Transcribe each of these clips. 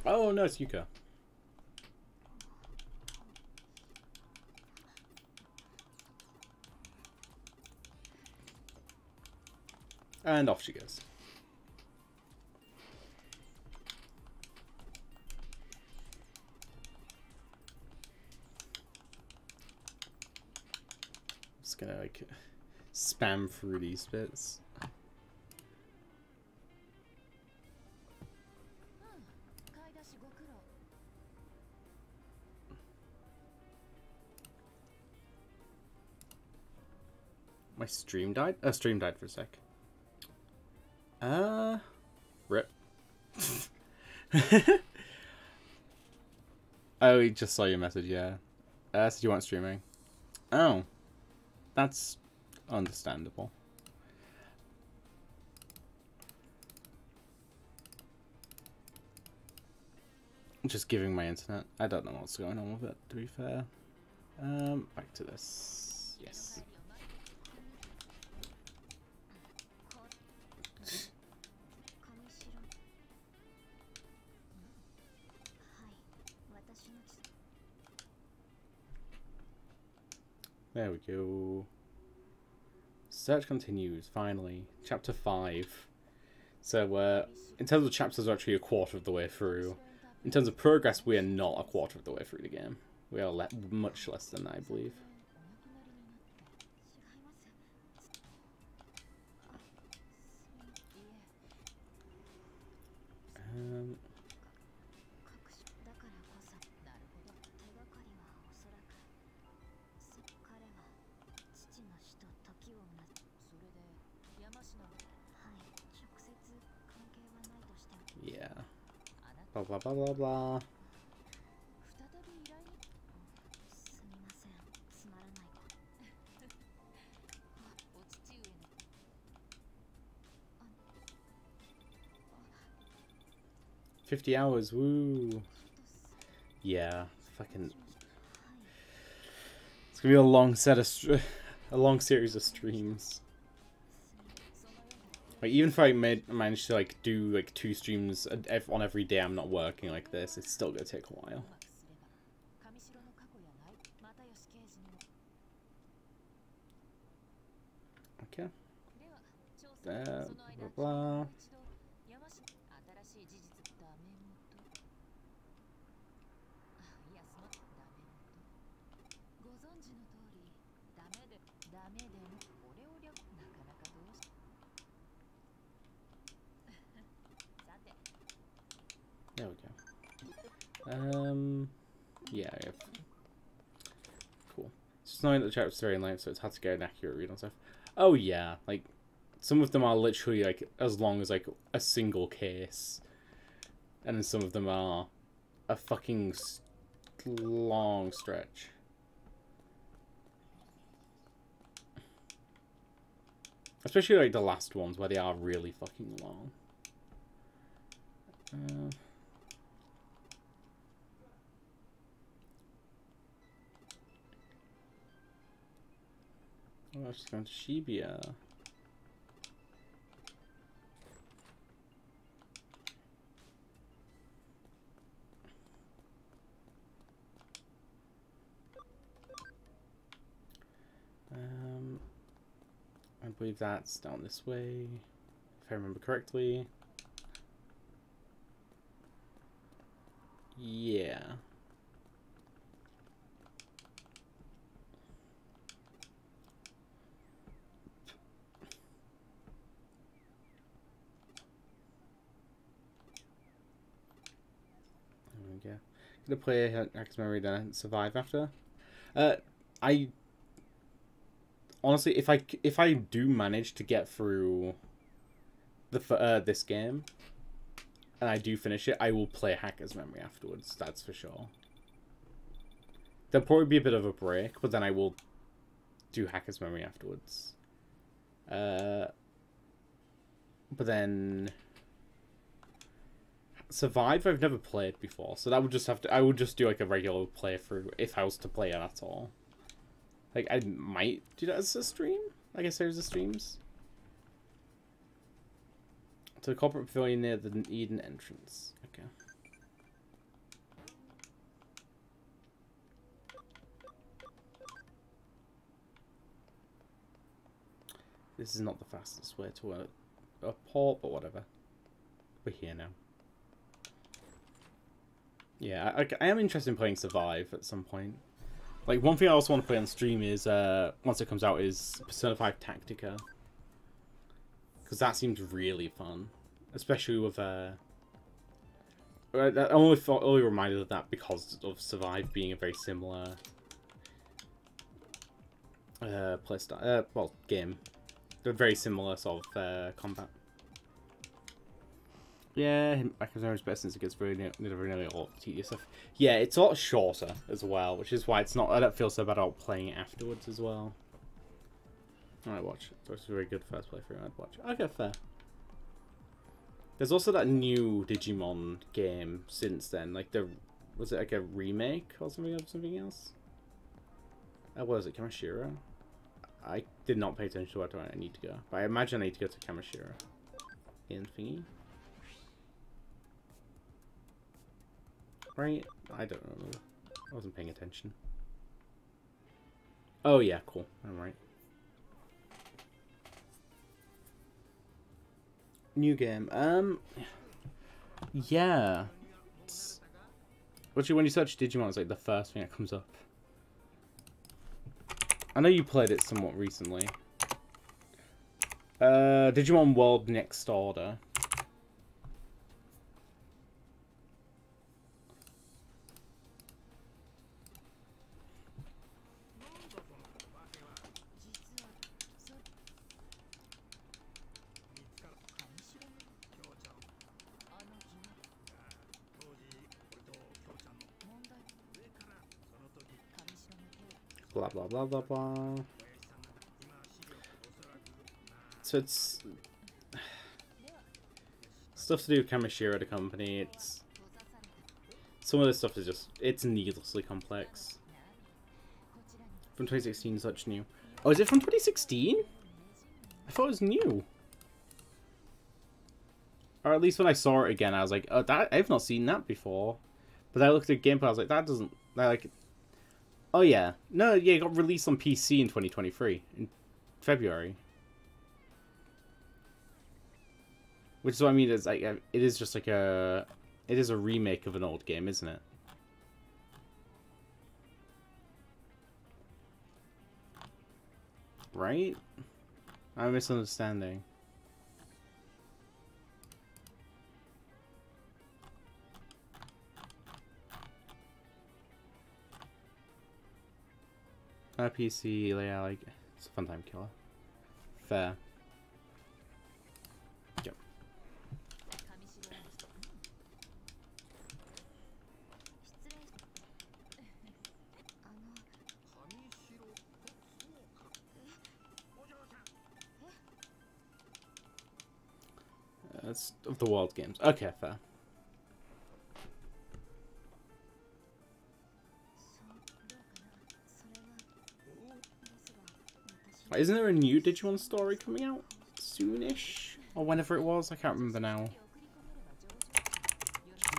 Oh no, it's Yuka. And off she goes. Just gonna like spam through these bits. My stream died? Stream died for a sec. Rip. Oh, he just saw your message, yeah. Said you weren't streaming. Oh. That's understandable. Just giving my internet. I don't know what's going on with it, to be fair. Back to this. Yes. There we go. Search continues, finally. Chapter 5. So, in terms of chapters, we're actually a quarter of the way through. In terms of progress, we are not a quarter of the way through the game. We are much less than that, I believe. Yeah. Blah blah blah blah blah. $50 hours, woo! Yeah, fucking. It's gonna be a long set of a long series of streams. Like, even if I manage to like do like 2 streams on every day I'm not working like this, it's still gonna take a while. Okay. Blah blah blah. There we go. Yeah, I have. Cool. It's just knowing that the chapter's very length, so it's hard to get an accurate read on stuff. Oh yeah, like, some of them are literally, like, as long as, like, a single case. And then some of them are a fucking long stretch. Especially, like, the last ones, where they are really fucking long. Oh, she's going to Shibuya. I believe that's down this way, if I remember correctly. Yeah. There we go. Gonna play Hack's Memory, then survive after. I honestly, if I do manage to get through the this game, and I do finish it, I will play Hacker's Memory afterwards. That's for sure. There'll probably be a bit of a break, but then I will do Hacker's Memory afterwards. But then Survive, I've never played before, so that would just have to. I would just do like a regular playthrough if I was to play it at all. Like, I might do that as a stream? Like a series of streams? To the corporate pavilion near the Eden entrance. Okay. This is not the fastest way to a port, but whatever. We're here now. Yeah, I am interested in playing Survive at some point. Like, one thing I also want to play on stream is, once it comes out, is Persona 5 Tactica. Because that seems really fun. Especially with, I'm only reminded of that because of Survive being a very similar playstyle, well, game. They're very similar sort of combat. Yeah, I can always better since it gets really a lot of tedious stuff. Yeah, it's a lot shorter as well, which is why it's not. I don't feel so bad about playing it afterwards as well. Alright, watch. It's a very good first playthrough. I'd watch. Okay, fair. There's also that new Digimon game since then. Like was it like a remake or something of something else? What was it, Kamishira? I did not pay attention to where I need to go, but I imagine I need to go to Kamishira in thingy. Right? I don't know. I wasn't paying attention. Oh yeah, cool. I'm right. New game. Yeah. Actually, when you search Digimon, it's like the first thing that comes up. I know you played it somewhat recently. Digimon World Next Order. Blah blah blah blah blah. So it's stuff to do with Kamishira, the company. It's some of this stuff is just needlessly complex. From 2016, such new. Oh, is it from 2016? I thought it was new. Or at least when I saw it again, I was like, oh, that I've not seen that before. But I looked at gameplay, I was like, that doesn't like. Oh yeah, no, yeah, it got released on PC in 2023 in February. Which is what I mean. It's like it is just like it is a remake of an old game, isn't it? Right? I'm misunderstanding. PC layout, like, it's a fun time killer. Fair. Yep. That's of the world games. Okay, fair. Isn't there a new Digimon story coming out soonish? Or whenever it was? I can't remember now.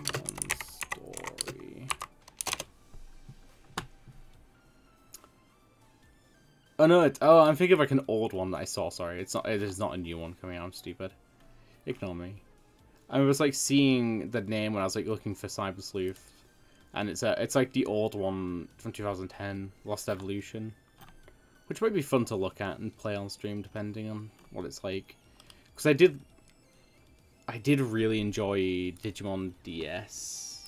Digimon story. Oh no, oh, I'm thinking of like an old one that I saw, sorry. It is not a new one coming out, I'm stupid. Ignore me. I was like seeing the name when I was like looking for Cyber Sleuth. And it's like the old one from 2010, Lost Evolution. Which might be fun to look at and play on stream, depending on what it's like. Because I did really enjoy Digimon DS.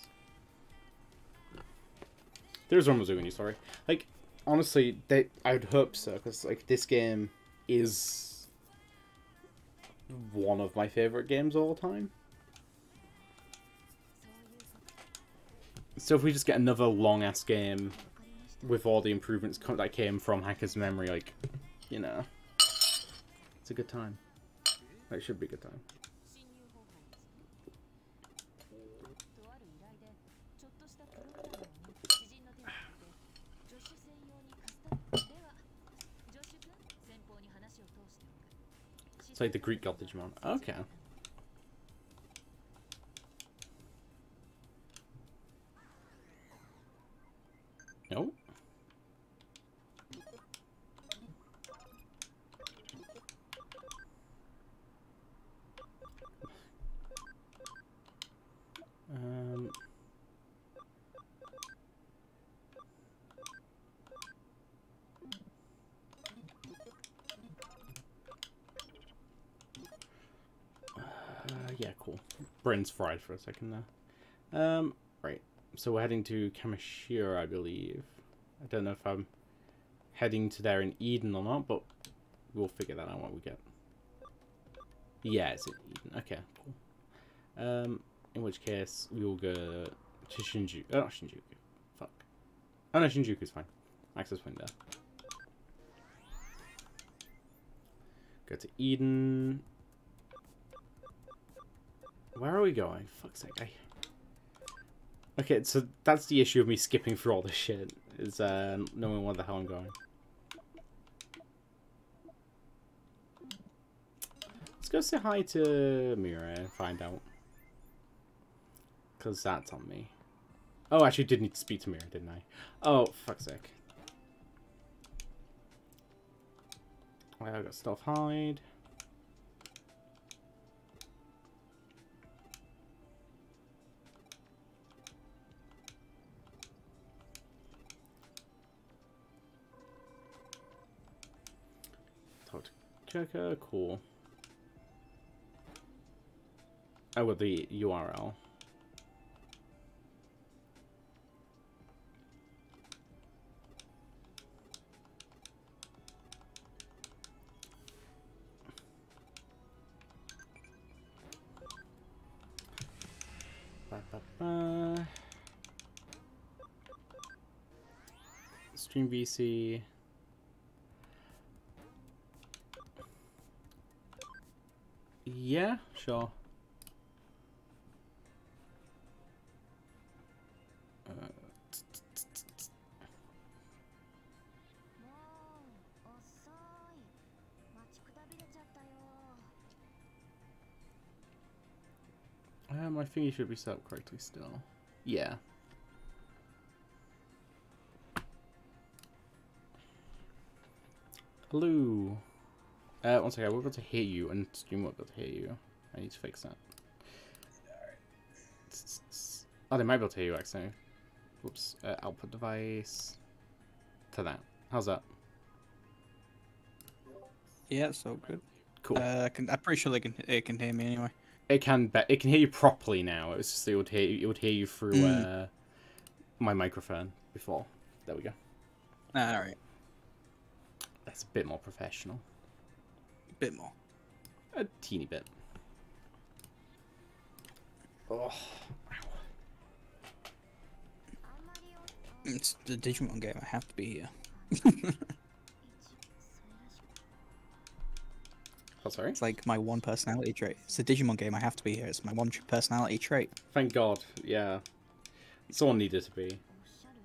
There's one Mizuguni, sorry. Like, honestly, I would hope so, because like this game is one of my favorite games of all time. So if we just get another long ass game with all the improvements that came from Hacker's Memory, like, you know, it's a good time. It should be a good time. It's like the Greek god Digimon. Okay. No. brain's fried for a second there. Right. So we're heading to Kamishira, I believe. I don't know if I'm heading to there in Eden or not, but we'll figure that out when we get. Yeah, it's in Eden. Okay, cool. In which case we will go to Shinjuku. Oh, not Shinjuku. Fuck. Oh no, Shinjuku's fine. Access window. Go to Eden. Where are we going? Fuck's sake. Okay, so that's the issue of me skipping through all this shit, is knowing where the hell I'm going. Let's go say hi to Mira and find out. Because that's on me. Oh, I actually did need to speak to Mira, didn't I? Oh, fuck's sake. I got stealth hide. Talk to Joker, cool. Oh, with the URL. Stream VC. Yeah, sure. My thingy should be set up correctly still. Yeah. Hello. One second, we're about to hear you and stream won't be able to hear you. I need to fix that. Oh, they might be able to hear you actually. Whoops. Output device. To that. How's that? Yeah, so good. Cool. I'm pretty sure it can hear me anyway. It can hear you properly now. It was just it would hear you through my microphone before. There we go. All right. That's a bit more professional. A bit more. A teeny bit. Oh. It's the Digimon game. I have to be here. Oh, sorry? It's like my one personality trait. It's a Digimon game. I have to be here. It's my one personality trait. Thank God. Yeah. Someone needed to be.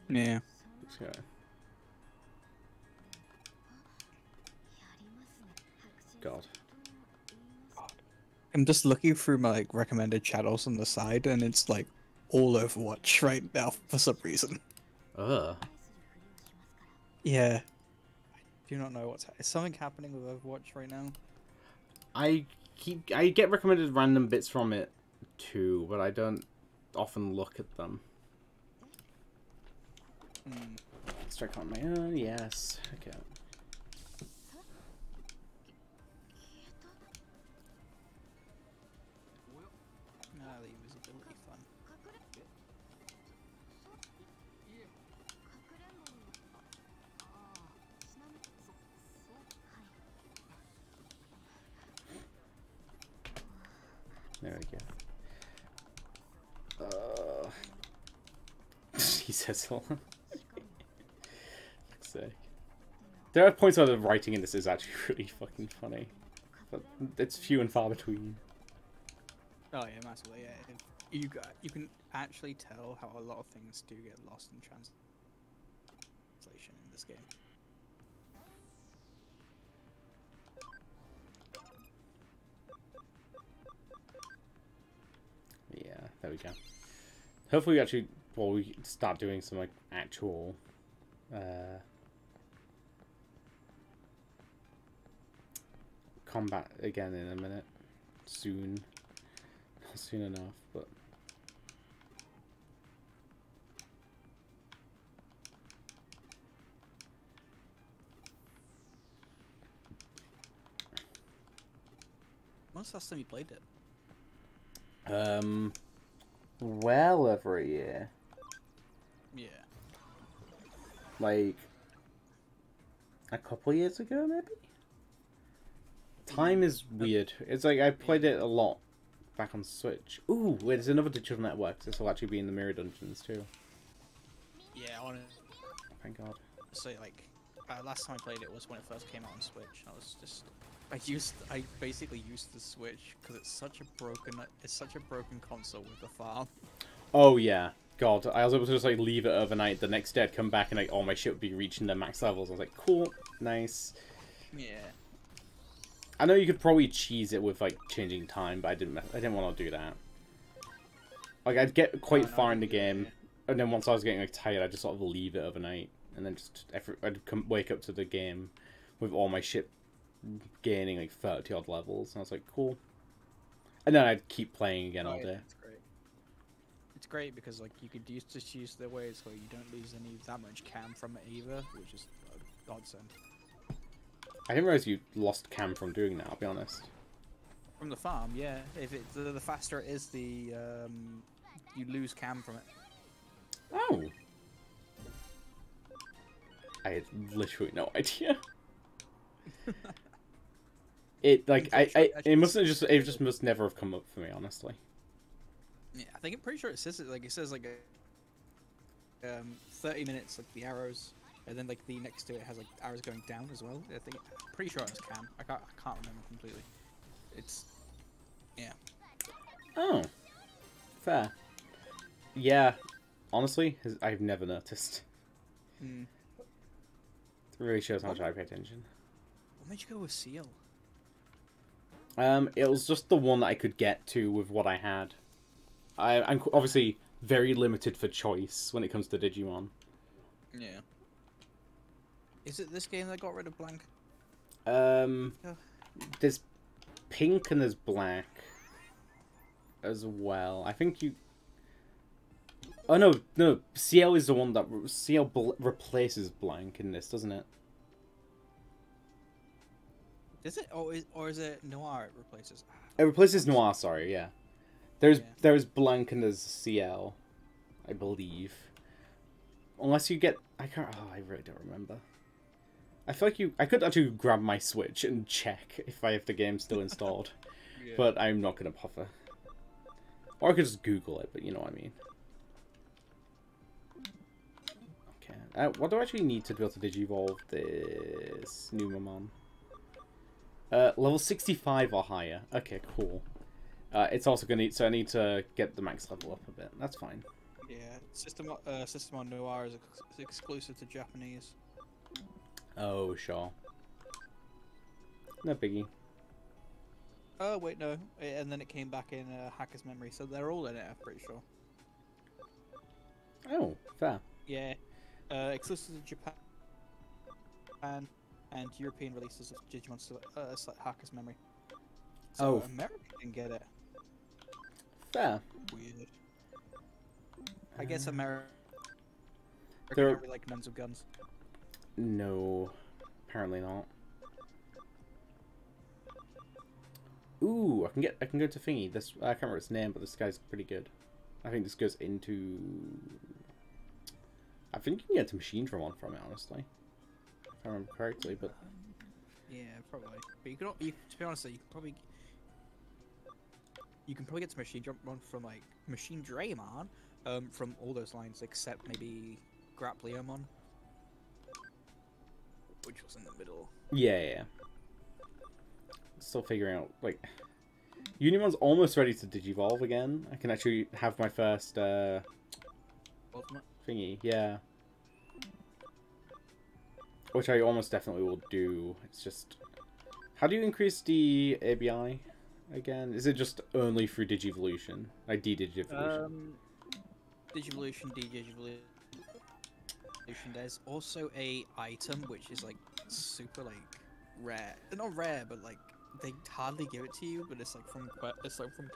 Yeah. Okay. God. I'm just looking through my like recommended channels on the side, and it's like all Overwatch right now for some reason. Ugh. Yeah. I do not know is something happening with Overwatch right now? I get recommended random bits from it too, but I don't often look at them. Strike on my own, yes. Okay. The invisibility fun. There we go. He says so. Fuck's sake. There are points where the writing in this is actually really fucking funny, but it's few and far between. Oh yeah, massively. Yeah, you can actually tell how a lot of things do get lost in translation in this game. Yeah, there we go. Hopefully, we start doing some like actual combat again in a minute. Soon. Not soon enough, but. When's the last time you played it? Well over a year. Yeah. Like a couple years ago, maybe. Time is weird. It's like I played it a lot back on Switch. Ooh, wait, there's another digital network. This will actually be in the mirror dungeons too. Yeah, honestly, Thank God. like, last time I played it was when it first came out on Switch. I was just, I basically used the Switch because it's such a broken console with the farm. Oh yeah, God. I was able to just like leave it overnight. The next day I'd come back and like all my shit would be reaching their max levels. I was like, cool, nice. Yeah. I know you could probably cheese it with like changing time, but I didn't want to do that. Like I'd get quite far in the game, and then once I was getting like tired, I'd just sort of leave it overnight, and then just I'd wake up to the game with all my shit gaining like 30 odd levels, and I was like, cool. And then I'd keep playing again all day. It's great. It's great because like you could just use the ways where you don't lose that much cam from it either, which is a godsend. I didn't realize you lost cam from doing that, I'll be honest. From the farm, yeah. If the faster it is, the you lose cam from it. Oh. I had literally no idea. It like it just must never have come up for me, honestly. Yeah, I think I'm pretty sure it says 30 minutes like the arrows, and then like the next to it has like arrows going down as well. I think pretty sure it's cam. I can't remember completely. It's yeah. Oh. Fair. Yeah. Honestly, I've never noticed. Mm. It really shows how much I pay attention. What made you go with Seal? It was just the one that I could get to with what I had. I'm obviously very limited for choice when it comes to Digimon. Yeah. Is it this game that got rid of blank? There's pink and there's black as well. I think you... Oh, no. CL is the one that... CL replaces blank in this, doesn't it? Is it? Or is it Noir it replaces? It replaces Noir, sorry, yeah. There's blank and there's CL, I believe. Unless you get... I can't... Oh, I really don't remember. I feel like I could actually grab my Switch and check if I have the game still installed. Yeah. But I'm not going to bother. Or I could just Google it, but you know what I mean. Okay. What do I actually need to be able to Digivolve this Numamon? Level 65 or higher. Okay, cool. It's also going to need... So I need to get the max level up a bit. That's fine. Yeah. System on Noir is exclusive to Japanese. Oh, sure. No biggie. Oh, wait, no. And then it came back in Hacker's Memory, so they're all in it, I'm pretty sure. Oh, fair. Yeah. Exclusive to Japan and European releases of Digimon Hacker's Memory. So America can get it. Fair. Weird. I guess America don't really like nuns with guns. No, apparently not. Ooh, I can go to thingy. This I can't remember its name, but this guy's pretty good. I think this goes into. I think you can get to Machine Drum from it, honestly, if I remember correctly. But yeah, probably. But you to be honest, you can probably get to Machine Drum from like Machine Draymon, from all those lines except maybe Grappleomon, which was in the middle. Yeah. Still figuring out, like... Unimon's almost ready to Digivolve again. I can actually have my first, Ultimate? Thingy, yeah. Which I almost definitely will do. It's just... How do you increase the ABI again? Is it just only through Digivolution? Like D-Digivolution? Digivolution, D-Digivolution. There's also a item which is like super like rare. Not rare, but like they hardly give it to you. But it's like from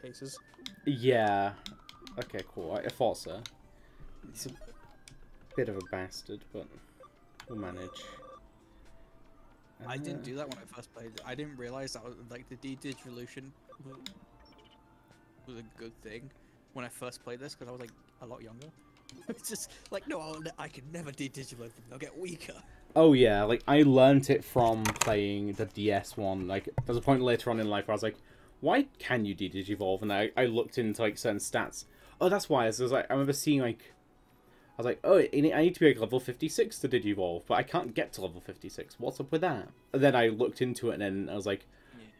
cases. Yeah. Okay, cool. I thought so. It's a bit of a bastard, but we'll manage. I didn't do that when I first played it. I didn't realize that was, like the D-Digivolution was a good thing when I first played this because I was like a lot younger. It's just like no, I can never de-digivolve them. They'll get weaker. Oh yeah, like I learnt it from playing the DS one. Like there's a point later on in life where I was like, why can you de-digivolve? And I looked into like certain stats. Oh, that's why. So I was like, I remember seeing like, I was like, oh, I need to be like level 56 to digivolve, but I can't get to level 56. What's up with that? And then I looked into it and then I was like,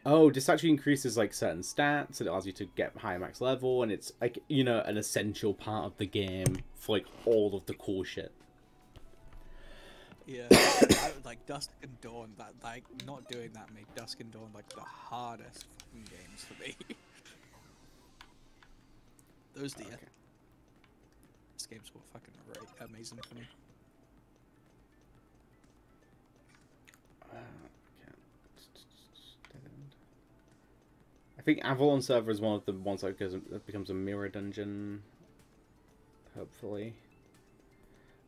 oh, this actually increases like certain stats. It allows you to get higher max level, and it's like, you know, an essential part of the game for like all of the cool shit. Yeah, like Dusk and Dawn. That like not doing that made Dusk and Dawn like the hardest fucking games for me. Those Okay. This games were fucking amazing for me. I think Avalon server is one of the ones that becomes a mirror dungeon. Hopefully.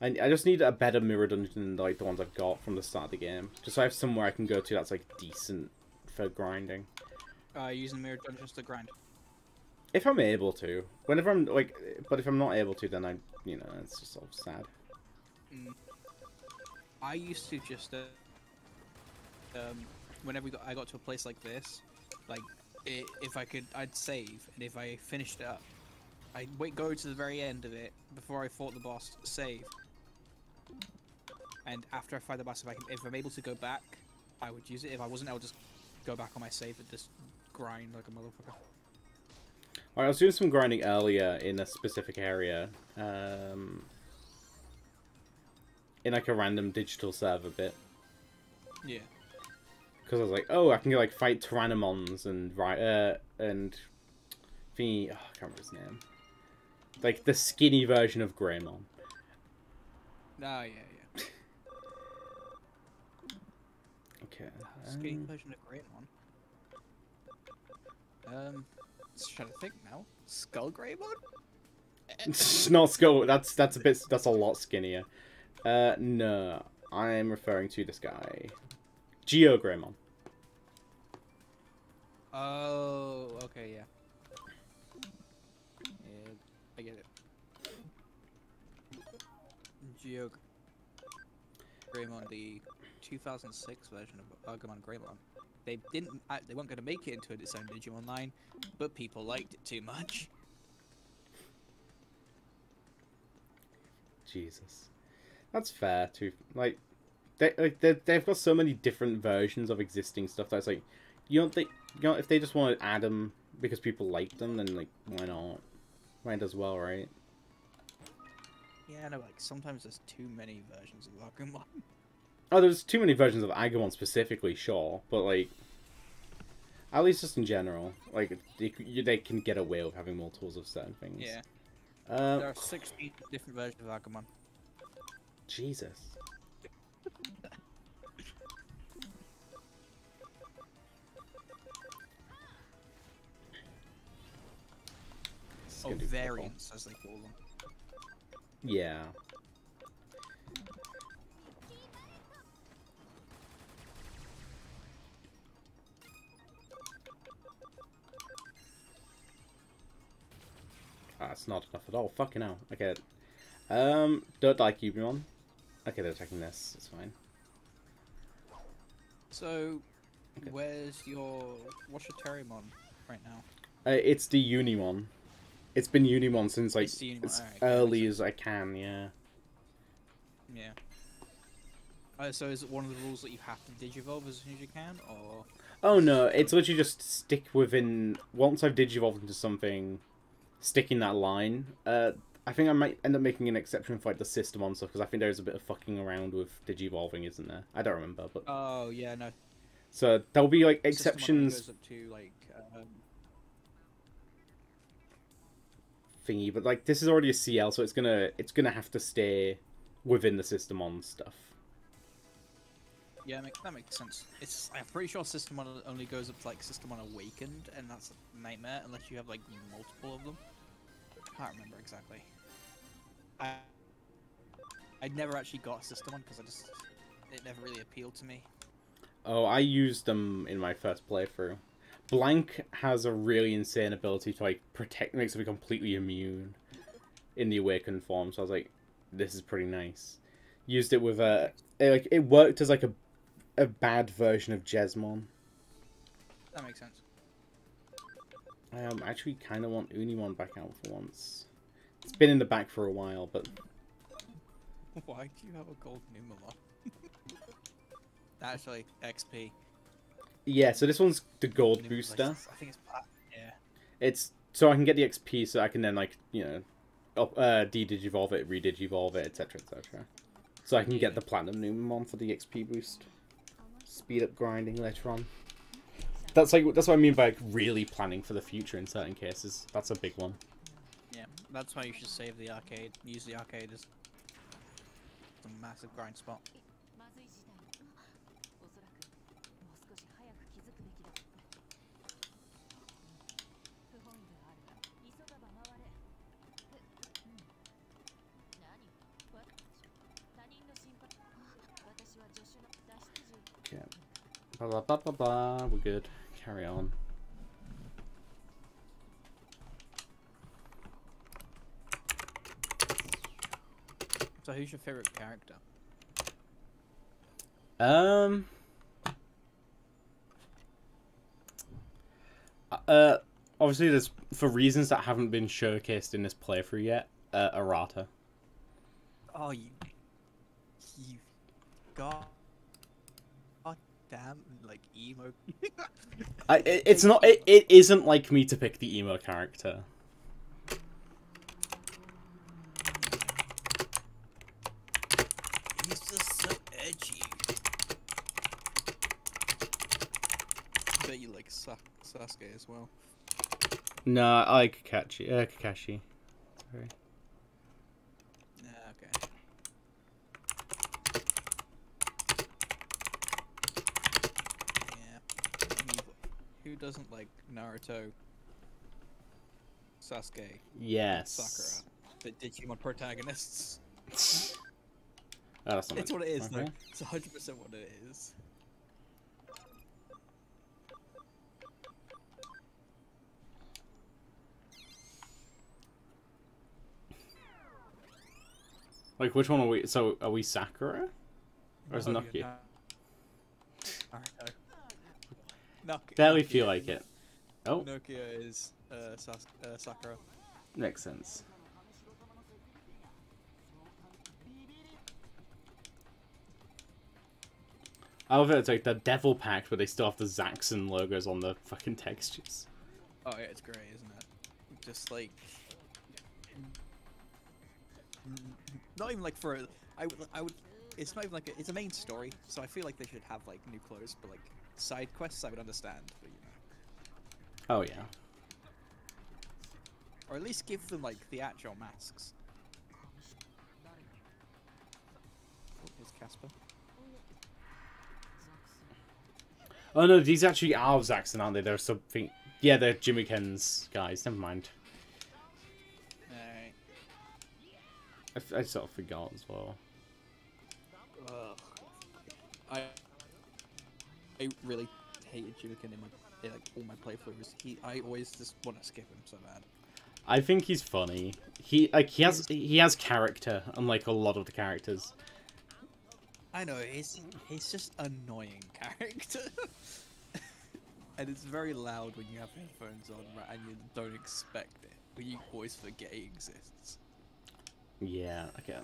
I just need a better mirror dungeon than like the ones I've got from the start of the game. Just so I have somewhere I can go to that's like decent for grinding. Using mirror dungeons to grind. If I'm able to. Whenever I'm like, but if I'm not able to, then you know, it's just sort of sad. I used to just whenever I got to a place like this, like if I could, I'd save, and if I finished it up, I'd go to the very end of it before I fought the boss, save, and after I fight the boss, if I'm able to go back, I would use it. If I wasn't, I would just go back on my save and just grind like a motherfucker. Alright, I was doing some grinding earlier in a specific area, in like a random digital server bit. Yeah. Because I was like, oh, I can go like fight Tyrannomons and thingy. Oh, I can't remember his name. Like the skinny version of Greymon. Oh yeah. Okay. Skinny version of Greymon. Just trying to think now. Skull Greymon? It's not Skull. That's a lot skinnier. No, I'm referring to this guy, Geo Greymon. Oh, okay, yeah. Yeah, I get it. Geo Greymon, the 2006 version of Pokemon Greymon. They weren't going to make it into its own Digimon line, but people liked it too much. Jesus, that's fair too. Like, they've got so many different versions of existing stuff that's like, if they just want to add them because people like them, then like why not? Might as well, right? Yeah, no, like sometimes there's too many versions of Pokemon. Oh, there's too many versions of Agumon specifically, sure, but like, at least just in general, like they can get away with having multiples of certain things. Yeah. There are 16 different versions of Agumon. Jesus. Oh, variants, as they call them. Yeah. That's not enough at all. Fucking hell. Okay. Don't die, Cubimon. Okay, they're attacking this. It's fine. So, Okay. what's your Terriermon right now? It's the Unimon. It's been Unimon since like as Alright, early as I can. Yeah. Yeah. So is it one of the rules that you have to digivolve as soon as you can, or? Oh no, it's literally just stick within. Once I've digivolved into something, stick in that line. I think I might end up making an exception for like the Systemon stuff because I think there's a bit of fucking around with digivolving, isn't there? I don't remember, but. Oh yeah, no. So there'll be like Systemon exceptions. goes up to like. Thingy, but like this is already a CL, so it's gonna have to stay within the Systemon stuff. Yeah, that makes sense. I'm pretty sure Systemon only goes up to like Systemon Awakened, and that's a nightmare unless you have like multiple of them. I can't remember exactly. I never actually got a Systemon because it never really appealed to me. Oh, I used them in my first playthrough, Blank has a really insane ability to like protect, makes me completely immune in the awakened form. So I was like, this is pretty nice. Used it with it worked as like a bad version of Jesmon. That makes sense. I actually kind of want Unimon back out for once. It's been in the back for a while, but Why do you have a gold Numala? Actually, XP. yeah. So this one's the gold Numala, booster. I think it's plat. Yeah. It's so I can get the XP, so I can then like de-digivolve it, re-digivolve it, etc., etc. So I can get the platinum Numemon for the XP boost. Speed up grinding later on. That's what I mean by like, really planning for the future in certain cases. That's a big one. Yeah, that's why you should save the arcade. Use the arcade as a massive grind spot. Okay. Blah blah blah blah blah. We're good. Carry on. So who's your favorite character? Obviously there's, for reasons that haven't been showcased in this playthrough yet, Arata. Oh, you god damn, like emo. It's not. It isn't like me to pick the emo character. He's just so edgy. I bet you like Sasuke as well. No, I like Kakashi. Sorry. Okay. Yeah. Who doesn't like Naruto, Sasuke, Yes. Sakura, the Digimon protagonists? Oh, that's not It's what it is, okay. though. It's 100% what it is. Like, which one are we? So, are we Sakura? Or is Oh, Nokia? you're Nokia. Barely Nokia feel like it. Oh, Nokia is Sakura. makes sense. I love it. It's like the Devil Pact, where they still have the Zaxxon logos on the fucking textures. Oh yeah, it's great, isn't it? Just like, not even like for I would. It's not even like it's a main story, so I feel like they should have like new clothes, but like side quests I would understand, but you know. Oh yeah. Or at least give them like the actual masks. Oh, here's Casper. Oh no, these actually are Zaxxon, aren't they? They're something. Yeah, they're Jimmy Ken's guys. Never mind. Alright. I sort of forgot as well. I really hated Julican in like all my playthroughs. I always just want to skip him so bad. I think he's funny. He has character, unlike a lot of the characters. I know he's just annoying character, and it's very loud when you have headphones on, right, and you don't expect it, but you always forget he exists. Yeah. Okay.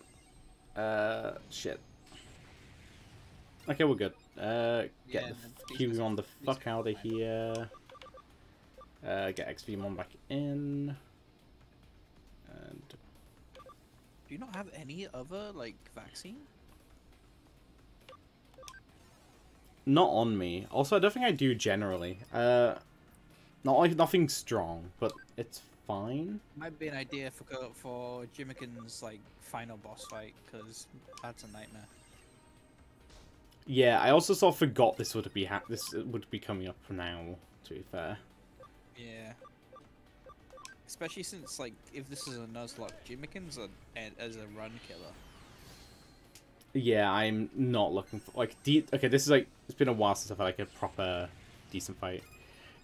Shit. Okay, we're good. Get the Q on the fuck out of here. Get XVmon back in. And Do you not have any other like vaccine? not on me. Also, I don't think I do generally. Not like nothing strong, but it's fine. Might be an idea for Jimikin's like final boss fight, because that's a nightmare. Yeah, I also sort of forgot this would be coming up now. To be fair. Yeah. Especially since, like, if this is a Nuzlocke, Jimikin's as a run killer. Yeah, I'm not looking for like okay. This is like it's been a while since I've had like a proper decent fight.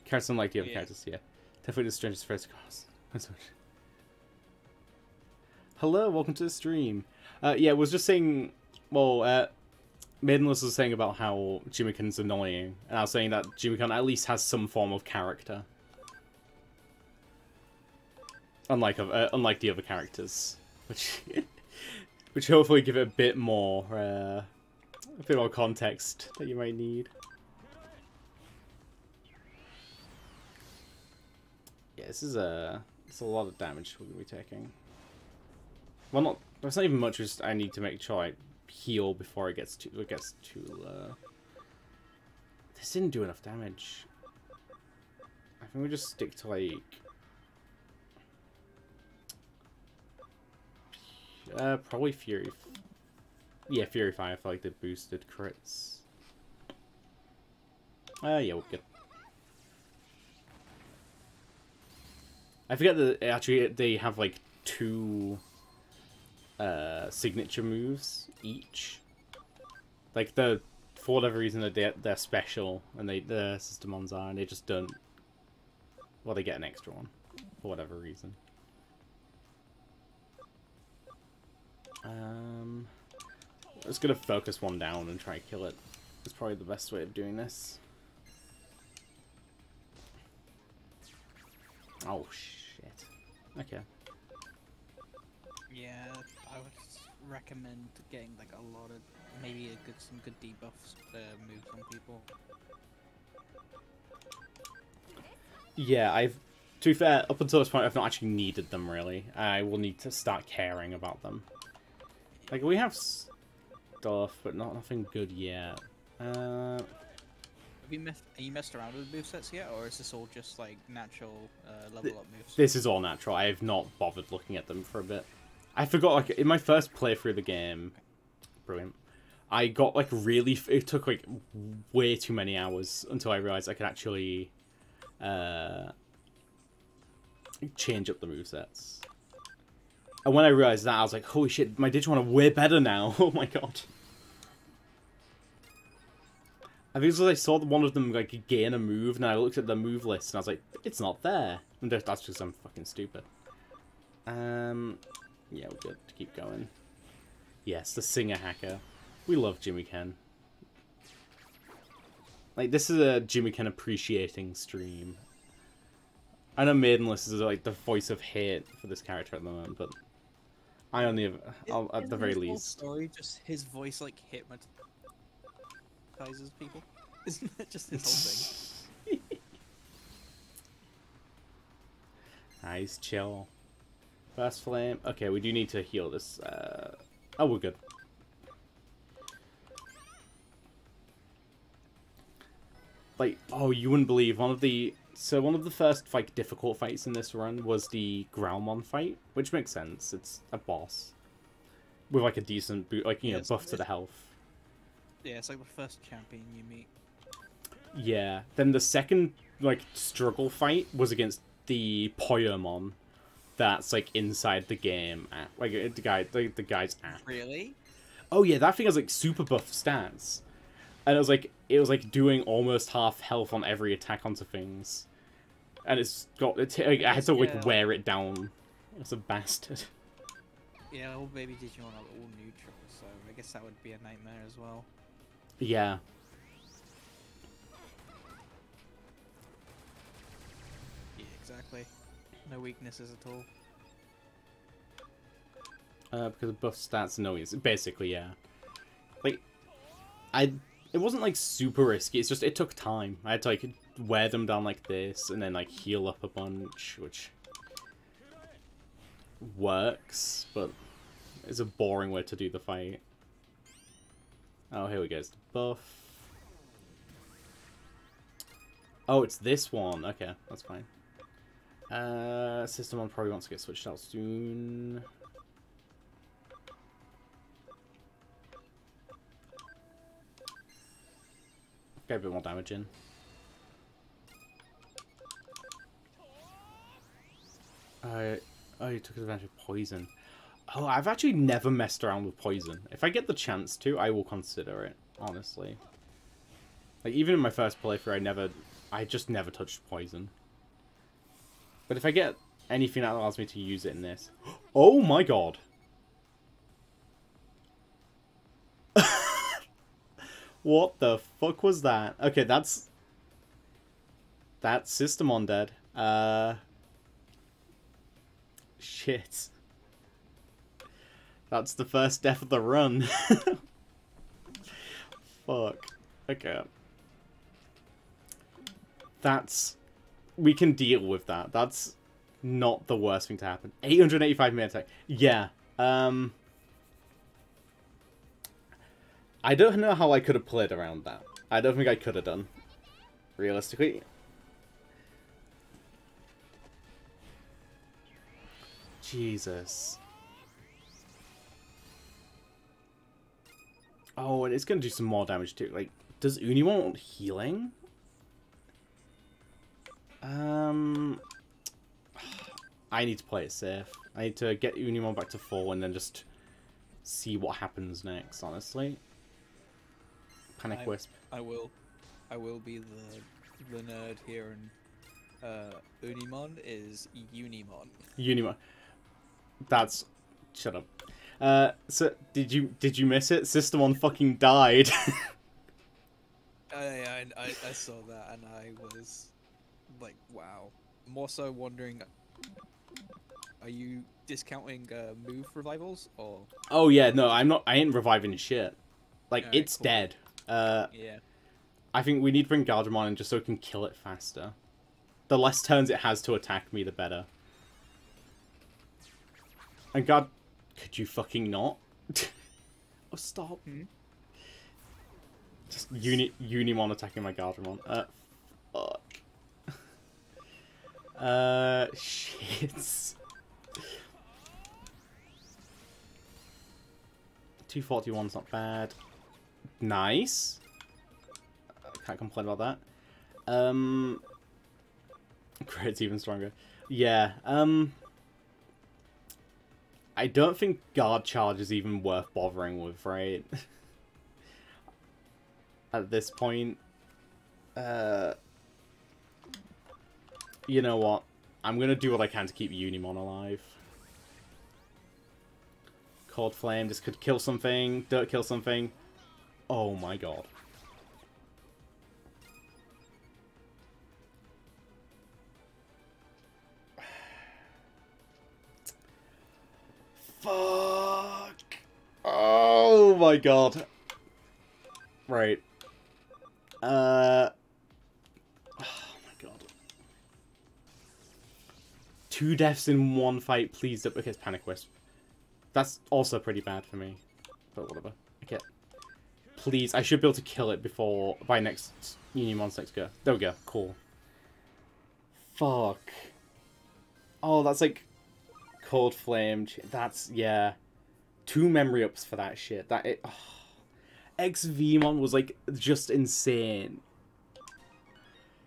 Characters unlike the other Yeah. characters here. Definitely the strangest first class. Hello, welcome to the stream. Yeah, I was just saying, well, Maidenless was saying about how Jimmycon's annoying, and I was saying that Jimmycon at least has some form of character. Unlike the other characters. Which hopefully give it a bit more context that you might need. Yeah, it's a lot of damage we're gonna be taking. Well, that's not even much. Just I need to make sure I heal before it gets too low. This didn't do enough damage. I think we just stick to like. Probably Fury. Yeah, Fury 5 for like the boosted crits. Yeah, we're good. I forget that actually they have like 2 signature moves each. Like for whatever reason they're special and the Systemons are, and they just don't. Well, they get an extra one for whatever reason. I'm just gonna focus one down and try to kill it. It's probably the best way of doing this. Oh shit. Okay. Yeah, I would recommend getting like a lot of some good debuffs moves on people. Yeah, to be fair, up until this point I've not actually needed them really. I will need to start caring about them. Like, we have stuff, but nothing good yet. Are you messed around with movesets yet, or is this all just like natural level up moves? This is all natural. I have not bothered looking at them for a bit. I forgot, like, in my first playthrough of the game, brilliant, I got, like, really, it took, like, way too many hours until I realized I could actually change up the movesets. And when I realized that, I was like, holy shit, my Digimon are way better now. Oh my god. I think it was I saw one of them, like, gain a move, and I looked at the move list, and I was like, it's not there. And that's because I'm fucking stupid. Yeah, we're good to keep going. Yes, the Singer Hacker. We love Jimmy Ken. Like, this is a Jimmy Ken appreciating stream. I know Maidenless is, like, the voice of hate for this character at the moment, but I only have, at the very least. Story, just his voice, like, hypnotizes people. Isn't that just his whole thing? Nice, chill. Burst Flame. Okay, we do need to heal this. Oh, we're good. Like, oh, you wouldn't believe one of the first like difficult fights in this run was the Growlmon fight, which makes sense. It's a boss with like a decent buff to the health. Yeah, it's like the first champion you meet. Yeah. Then the second like struggle fight was against the Poyomon that's like inside the game like the guy's app. Really? Oh yeah, that thing has like super buff stats. And it was like doing almost half health on every attack onto things. And I had to like wear it down. It's a bastard. Yeah, all baby Digimon are all neutral, so I guess that would be a nightmare as well. Yeah. Yeah, exactly. No weaknesses at all. Because of buff stats and no weakness. Basically, yeah. Like, it wasn't like super risky, it's just it took time. I had to like wear them down like this and then like heal up a bunch, which works, but it's a boring way to do the fight. Oh, here we go, it's the buff. Oh, it's this one. Okay, that's fine. Systemon probably wants to get switched out soon. Get a bit more damage in. Oh, you took advantage of poison. Oh, I've actually never messed around with poison. If I get the chance to, I will consider it, honestly. Like, even in my first playthrough, I just never touched poison. But if I get anything that allows me to use it in this... Oh my god! What the fuck was that? Okay, that's Systemon dead. Shit. That's the first death of the run. Fuck. Okay. We can deal with that. That's not the worst thing to happen. 885 minute attack. Yeah. I don't know how I could have played around that. I don't think I could have done. Realistically. Jesus. Oh, and it's going to do some more damage too. Like, does Unimon want healing? I need to play it safe. I need to get Unimon back to 4 and then just see what happens next, honestly. Panic Wisp. I will be the nerd here, and Unimon is Unimon. Unimon. That's... Shut up. So, did you miss it? Systemon fucking died. I saw that, and I was like, wow. I'm also wondering, are you discounting move revivals, or? Oh yeah, no, I'm not. I ain't reviving shit. Like, right, it's cool. Dead. Yeah. I think we need to bring Gardamon in just so we can kill it faster. The less turns it has to attack me, the better. And God, could you fucking not? Oh, stop. Just Unimon attacking my Gardamon. Fuck. Shit. 241's not bad. Nice. Can't complain about that. Crit's even stronger. Yeah, I don't think Guard Charge is even worth bothering with, right? At this point. You know what? I'm gonna do what I can to keep Unimon alive. Cold Flame, this could kill something. Don't kill something. Oh my god. Fuck. Oh my god. Right. Oh my god. 2 deaths in 1 fight, please don't. Okay, it's Panic Wisp. That's also pretty bad for me. But whatever. Okay. Please, I should be able to kill it by next Unimon's next go. There we go. Cool. Fuck. Oh, that's like Cold Flame. That's, yeah. 2 memory ups for that shit. XVmon was like just insane.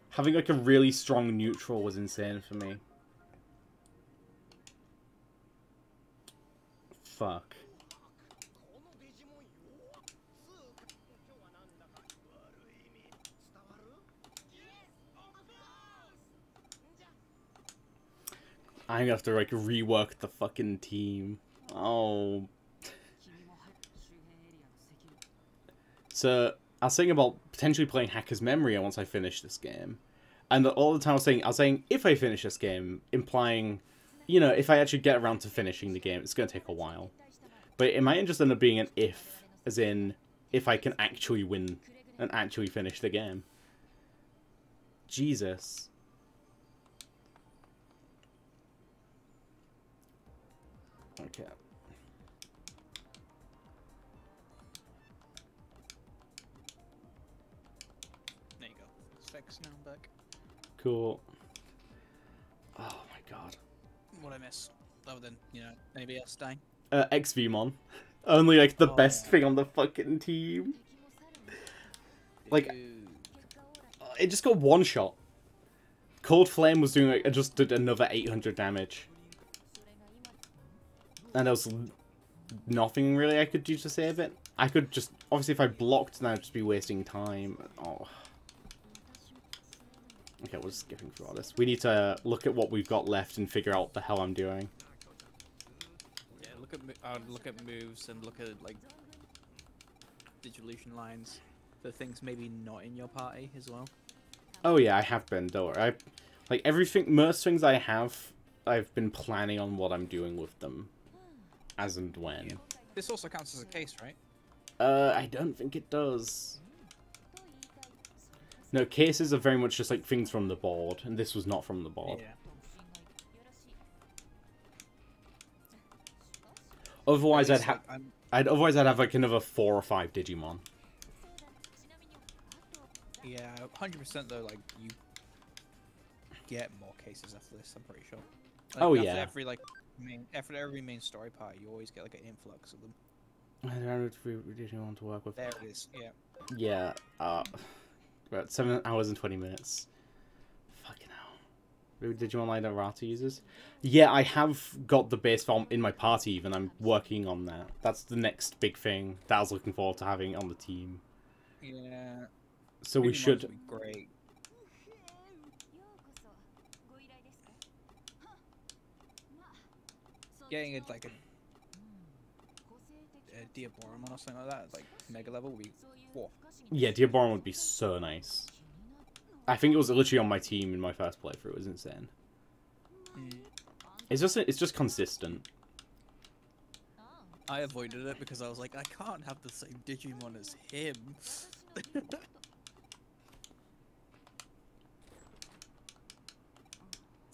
Having like a really strong neutral was insane for me. Fuck. I'm gonna have to like rework the fucking team. Oh. So, I was saying about potentially playing Hacker's Memory once I finish this game. And all the time I was saying if I finish this game, implying, you know, if I actually get around to finishing the game, it's going to take a while. But it might just end up being an if, as in, if I can actually win and actually finish the game. Jesus. Okay. There you go. It's fixed now, I'm back. Cool. Oh my god. What I miss? Other than, you know, maybe us dying. XVmon. Only like the best thing on the fucking team. Like, it just got 1 shot. Cold Flame was doing like, just did another 800 damage. And there was nothing really I could do to save it. I could just, obviously if I blocked, then I'd just be wasting time. Oh. Okay, we're skipping through all this. We need to look at what we've got left and figure out what the hell I'm doing. Yeah, look at moves and look at like Digivolution lines for things maybe not in your party as well. Oh yeah, I have been. Don't worry. Like everything, most things I have, I've been planning on what I'm doing with them, as and when. Yeah. This also counts as a case, right? I don't think it does. No, cases are very much just like things from the board, and this was not from the board. Yeah. Otherwise, I'd Like, have like another 4 or 5 Digimon. yeah, 100% though. Like you get more cases after this. I'm pretty sure. Like, Oh after yeah. After every main story part, you always get like an influx of them. I don't know if we didn't want to work with. There it is. Yeah. Yeah. About 7 hours and 20 minutes. Fucking hell. Digimon Line Rata users? Yeah, I have got the base form in my party even. I'm working on that. That's the next big thing that I was looking forward to having on the team. Yeah. So we should... Be great. Getting it like a Diaboromon or something like that, like mega level, would be whoa. Yeah, Diaboromon would be so nice. I think it was literally on my team in my first playthrough. It was insane. It's just consistent. I avoided it because I was like, I can't have the same Digimon as him. It's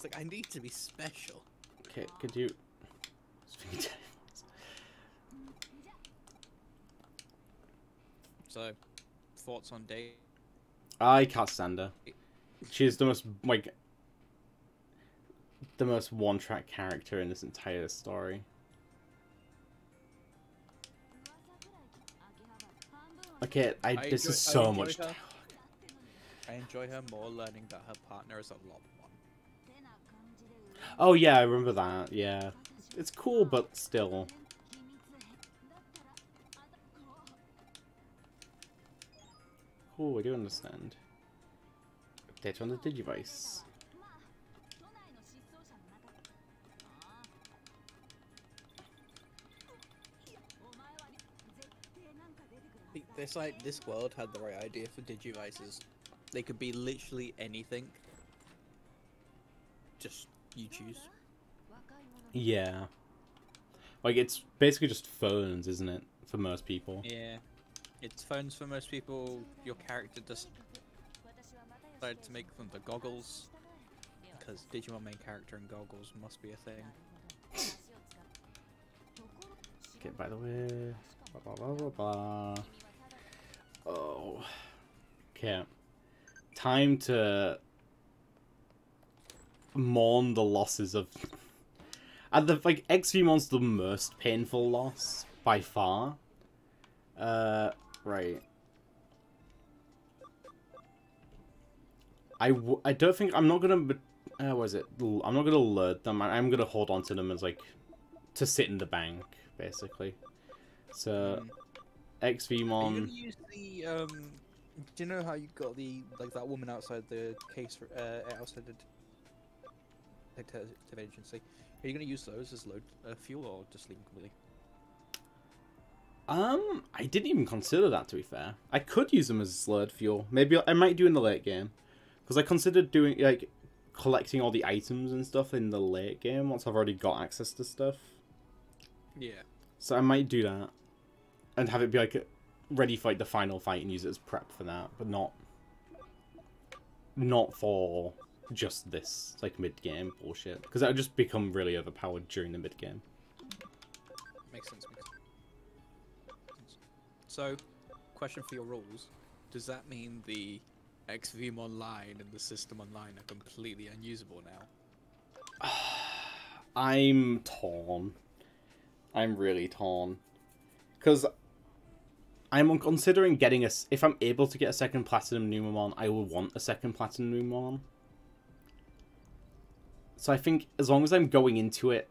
like I need to be special. Okay, could you... So, thoughts on Date? I can't stand her. She's the most, like... the most one-track character in this entire story. Okay, this is so much dialogue. I enjoy her more learning that her partner is a Lobmon. Oh yeah, I remember that, yeah. It's cool, but still. Cool, I do understand. Update on the Digivice. This world had the right idea for Digivices. They could be literally anything. Just you choose. Yeah. Like, it's basically just phones, isn't it? For most people. Yeah. It's phones for most people. Your character decided to make them the goggles. Because Digimon main character and goggles must be a thing. Okay, by the way... Blah, blah, blah, blah, blah. Oh. Okay. Time to... mourn the losses of... And the, like, XVmon's the most painful loss, by far. Right. I don't think... I'm not gonna... what is it? I'm not gonna alert them. I'm gonna hold on to them as, like... to sit in the bank, basically. So... XVmon... Are you gonna use the, do you know how you got the, like, that woman outside the case, outside the detective agency? Are you gonna use those as load fuel, or just leave them completely? I didn't even consider that, to be fair. I could use them as slurred fuel. Maybe I might do in the late game. Because I considered doing, like, collecting all the items and stuff in the late game once I've already got access to stuff. Yeah. So I might do that. And have it be, like, ready for, like, the final fight and use it as prep for that. But not for just this, like, mid-game bullshit. Because that would just become really overpowered during the mid-game. Makes sense. So, question for your rules. Does that mean the XVM Online and the system online are completely unusable now? I'm torn. I'm really torn. Because I'm considering getting if I'm able to get a second Platinum Numemon, I will want a second Platinum Numemon. So I think as long as I'm going into it...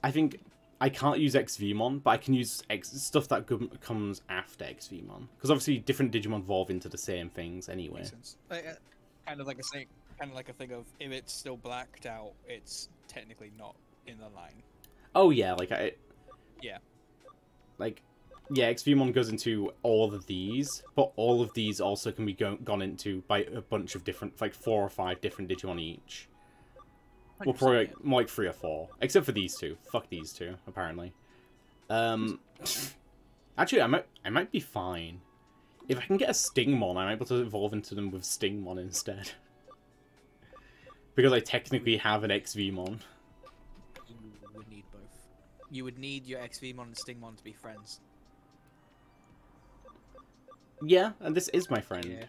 I think I can't use XVmon, but I can use stuff that comes after XVmon. Because obviously different Digimon evolve into the same things anyway. Makes sense. Kind of like a thing. Kind of like a thing of if it's still blacked out, it's technically not in the line. Oh yeah, Yeah. Like, yeah, XVmon goes into all of these, but all of these also can be gone into by a bunch of different, like 4 or 5 different Digimon each. Well, probably like, more like 3 or 4, except for these two. Fuck these two, apparently. Actually, I might be fine. If I can get a Stingmon, I'm able to evolve into them with Stingmon instead. Because I technically have an XVmon. You would need both. You would need your XVmon and Stingmon to be friends. Yeah, and this is my friend. Yeah.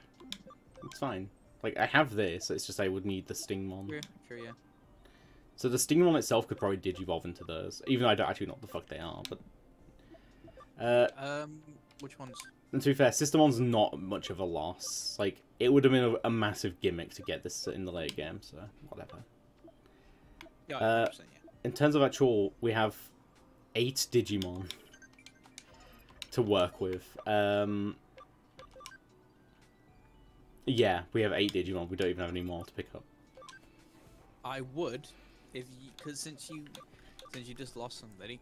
It's fine. Like, I have this, it's just I would need the Stingmon. True, yeah. So the Stingmon itself could probably digivolve into those, even though I don't actually know what the fuck they are, but... which ones? And to be fair, Systemon's not much of a loss. Like, it would have been a massive gimmick to get this in the late game, so whatever. Yeah, 100%, yeah. In terms of actual, we have 8 Digimon to work with. Yeah, we have 8 Digimon. We don't even have any more to pick up. I would, if you, because since you just lost somebody.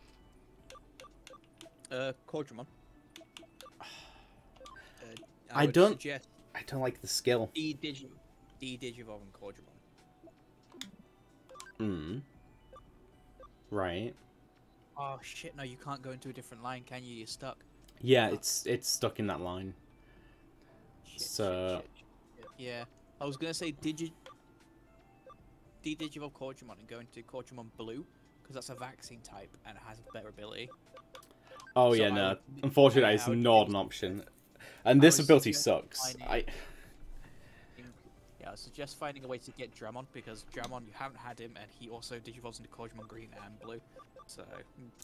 Cordramon. I don't like the skill. De-Digivolving Cordramon. Right. Oh shit! No, you can't go into a different line, can you? You're stuck. Yeah, it's stuck in that line. Shit. Yeah, I was gonna say de-Digivolve Cordramon and go into Cordramon Blue because that's a vaccine type and it has a better ability. Oh so yeah, no. Unfortunately, it's not an option. And this ability sucks. Yeah, I suggest finding a way to get Dramon, because Dramon, you haven't had him, and he also digivolves into Cordramon Green and Blue. So,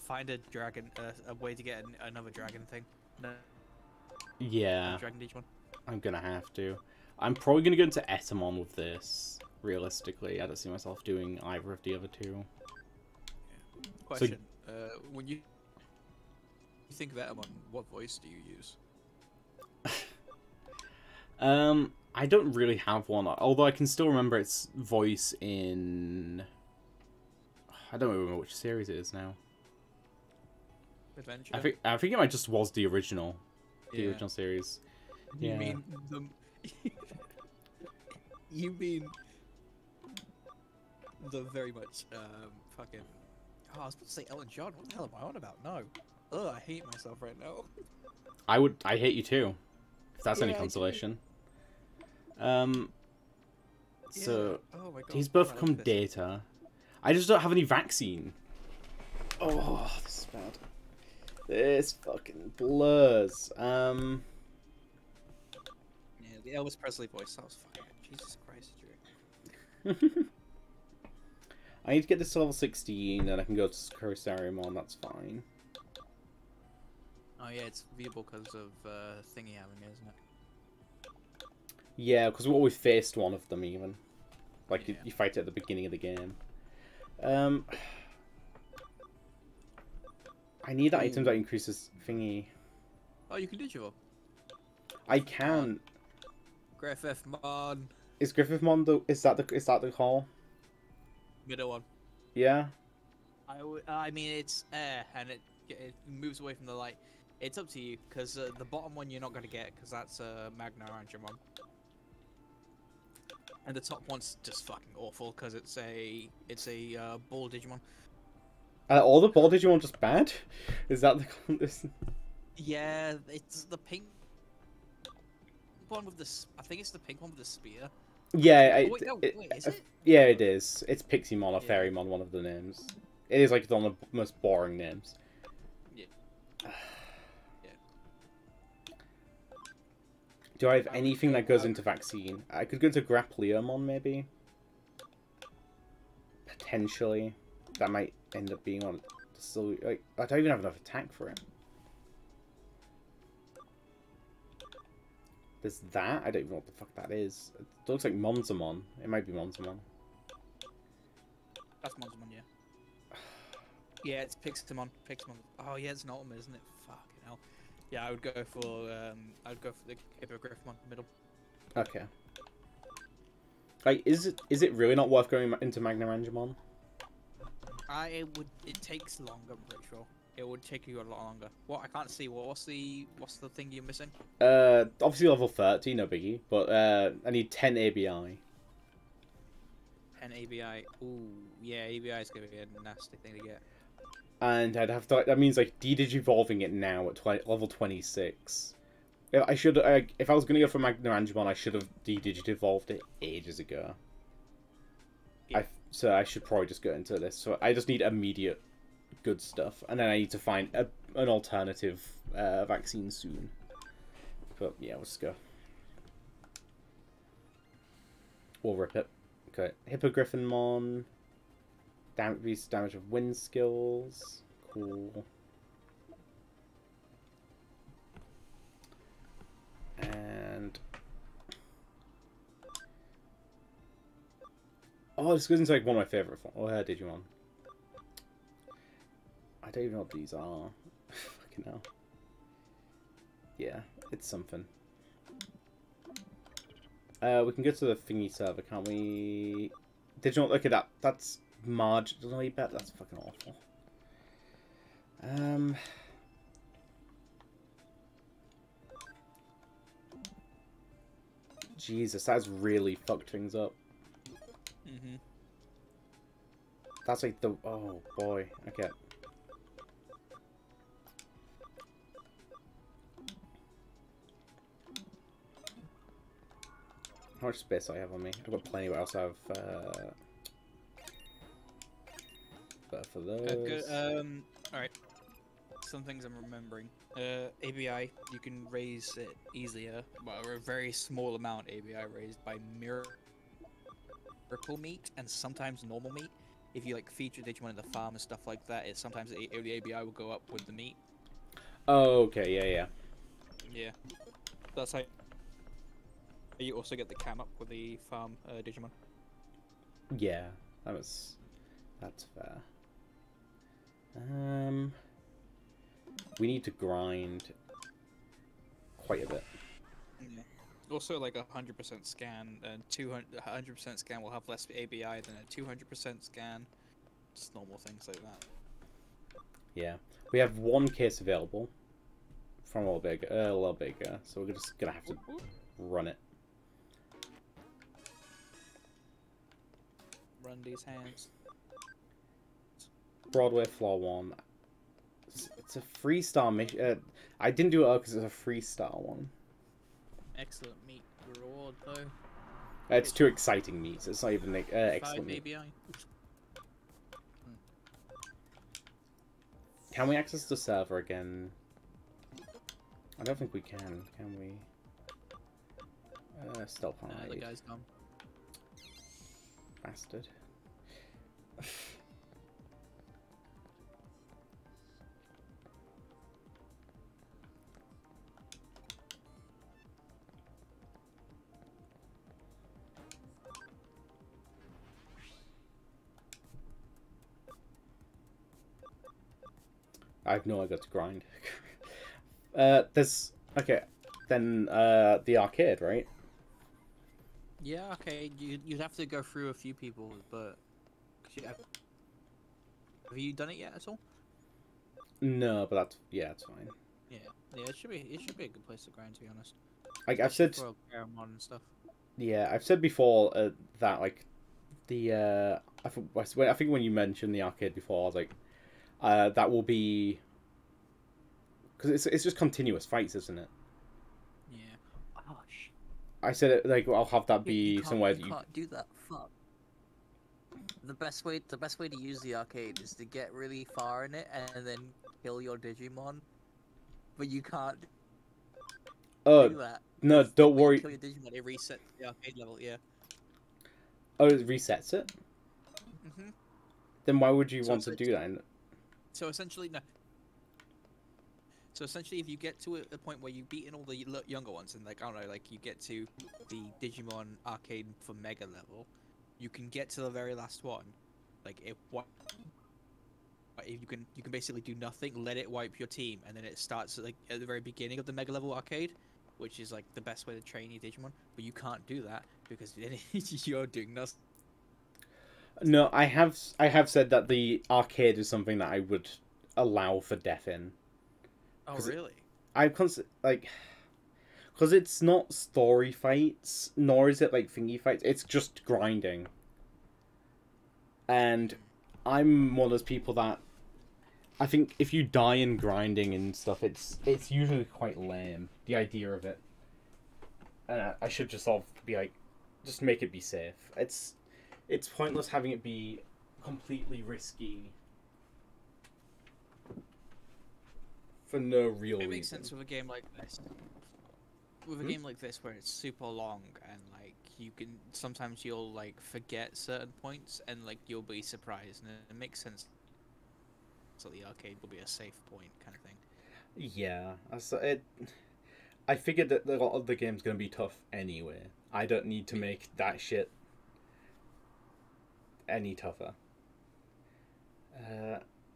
find a dragon, a way to get another dragon thing. No. Yeah. Dragon Digimon. I'm gonna have to. I'm probably gonna go into Etamon with this, realistically. I don't see myself doing either of the other two. Question. So, when you think of Etamon, what voice do you use? I don't really have one, although I can still remember its voice in... I don't remember which series it is now. Adventure? I think it might just was the original. The Yeah. original series. You Yeah. mean the... you mean... the very much, fucking... Oh, I was about to say Ellen John. What the hell am I on about? No. Ugh, I hate myself right now. I hate you too. If that's any consolation. So oh my God. these both become data. I just don't have any vaccine. Oh, this is bad. This fucking blurs. Yeah, the Elvis Presley voice. That was fine. Jesus Christ, Drew. I need to get this to level 16, and I can go to Crosariumon. That's fine. Oh yeah, it's viewable because of thingy having it, isn't it? Yeah, because we always faced one of them even. Like, Yeah. you fight it at the beginning of the game. I need that item that increases thingy. Oh, you can digivolve. I can. Griffithmon. Is Griffithmon the... Is that the call? Middle one. Yeah? I mean, it's air, and it moves away from the light. It's up to you, because the bottom one you're not going to get, because that's Magna Angemon. And the top one's just fucking awful, because it's a ball Digimon. All the ball Digimon just bad? Is that the... Yeah, it's the pink one with the... I think it's the pink one with the spear. Yeah, Oh, wait, no, wait, is it? Yeah, it is. It's Piximon or Fairymon, one of the names. It is like one of the most boring names. Yeah. Do I have anything that goes into vaccine? I could go into Grappleomon, maybe? Potentially. That might end up being on... Still, like, I don't even have enough attack for it. There's that? I don't even know what the fuck that is. It looks like Monzamon. It might be Monzamon. That's Monzamon, yeah. Yeah, it's Pixelmon. Pixelmon. Oh yeah, it's an ultimate, isn't it? Fucking hell. Yeah, I would go for the Hippogriffmon middle. Okay. Like, is it really not worth going into Magnarangemon? It takes longer. I'm pretty sure it would take you a lot longer. What I can't see. What's the thing you're missing? Obviously level 30, no biggie, but I need 10 ABI. 10 ABI. Ooh, yeah, ABI is gonna be a nasty thing to get. And I'd have to. That means like de-digivolving it now at level 26. I should. If I was gonna go for Magnarangemon, I should have de-digivolved it ages ago. Yeah. So I should probably just go into this. So I just need immediate good stuff, and then I need to find an alternative vaccine soon. But yeah, let's go. We'll rip it. Okay, Hippogriffmon. Damage of wind skills. Cool. And oh, this goes into like one of my favorite Digimon. I don't even know what these are. Fucking hell. Yeah, it's something. We can go to the thingy server, can't we? Did you not look at that? That's marginally better. That's fucking awful. Jesus, that's really fucked things up. That's like the... Oh, boy. Okay. How much space do I have on me? I've got plenty. What else I have? But for those... Good. Alright. Some things I'm remembering. ABI, you can raise it easier, but a very small amount ABI raised by miracle meat and sometimes normal meat. If you like feature Digimon in the farm and stuff like that, sometimes the ABI will go up with the meat. Oh, okay, yeah. Yeah. That's how you also get the cam up with the farm Digimon. Yeah, that's fair. We need to grind quite a bit. Yeah. Also, like 100% scan and 100% scan will have less ABI than a 200% scan. Just normal things like that. Yeah, we have one case available from a little bigger, so we're just gonna have to run it. Run these hands. Broadway Floor 1. It's a 3-star mission. I didn't do it because it's a 3-star one. Excellent meat reward though. It's too exciting meat. So it's not even excellent meat. ABI. Can we access the server again? I don't think we can we? Stealth hide. The guy's gone. Bastard. I have no idea to grind. There's... Okay, then the arcade, right? Yeah, okay. You'd have to go through a few people, but have you done it yet at all? No, but that's... Yeah, it's fine. Yeah, it should be a good place to grind, to be honest. Like I've said... For Paramount and stuff. Yeah, I've said before that, like, the... I think when you mentioned the arcade before, I was like... that will be... Because it's just continuous fights, isn't it? Yeah. Oh, shit. I said it, like, I'll have that be somewhere that you can't do that. Fuck. The best way to use the arcade is to get really far in it and then kill your Digimon. But you can't do that. No, don't worry. Kill your Digimon, it resets the arcade level, yeah. Oh, it resets it? Mhm. Then why would you want to do that? So essentially, no. So essentially, if you get to a point where you've beaten all the younger ones, and like I don't know, like you get to the Digimon arcade for Mega level, you can get to the very last one. Like you can basically do nothing, let it wipe your team, and then it starts like at the very beginning of the Mega Level arcade, which is like the best way to train your Digimon. But you can't do that because then you're doing nothing. No, I have said that the arcade is something that I would allow for death in. Oh really? Because it's not story fights, nor is it like thingy fights. It's just grinding. And I'm one of those people that I think if you die in grinding and stuff, it's usually quite lame. The idea of it, and I should just sort of be like, just make it be safe. It's pointless having it be completely risky for no real reason. It makes sense with a game like this. With a game like this where it's super long and like you can sometimes you'll like forget certain points and like you'll be surprised, and it makes sense. So the arcade will be a safe point kind of thing. Yeah, I figured that a lot of the game's gonna be tough anyway. I don't need to make that shit any tougher.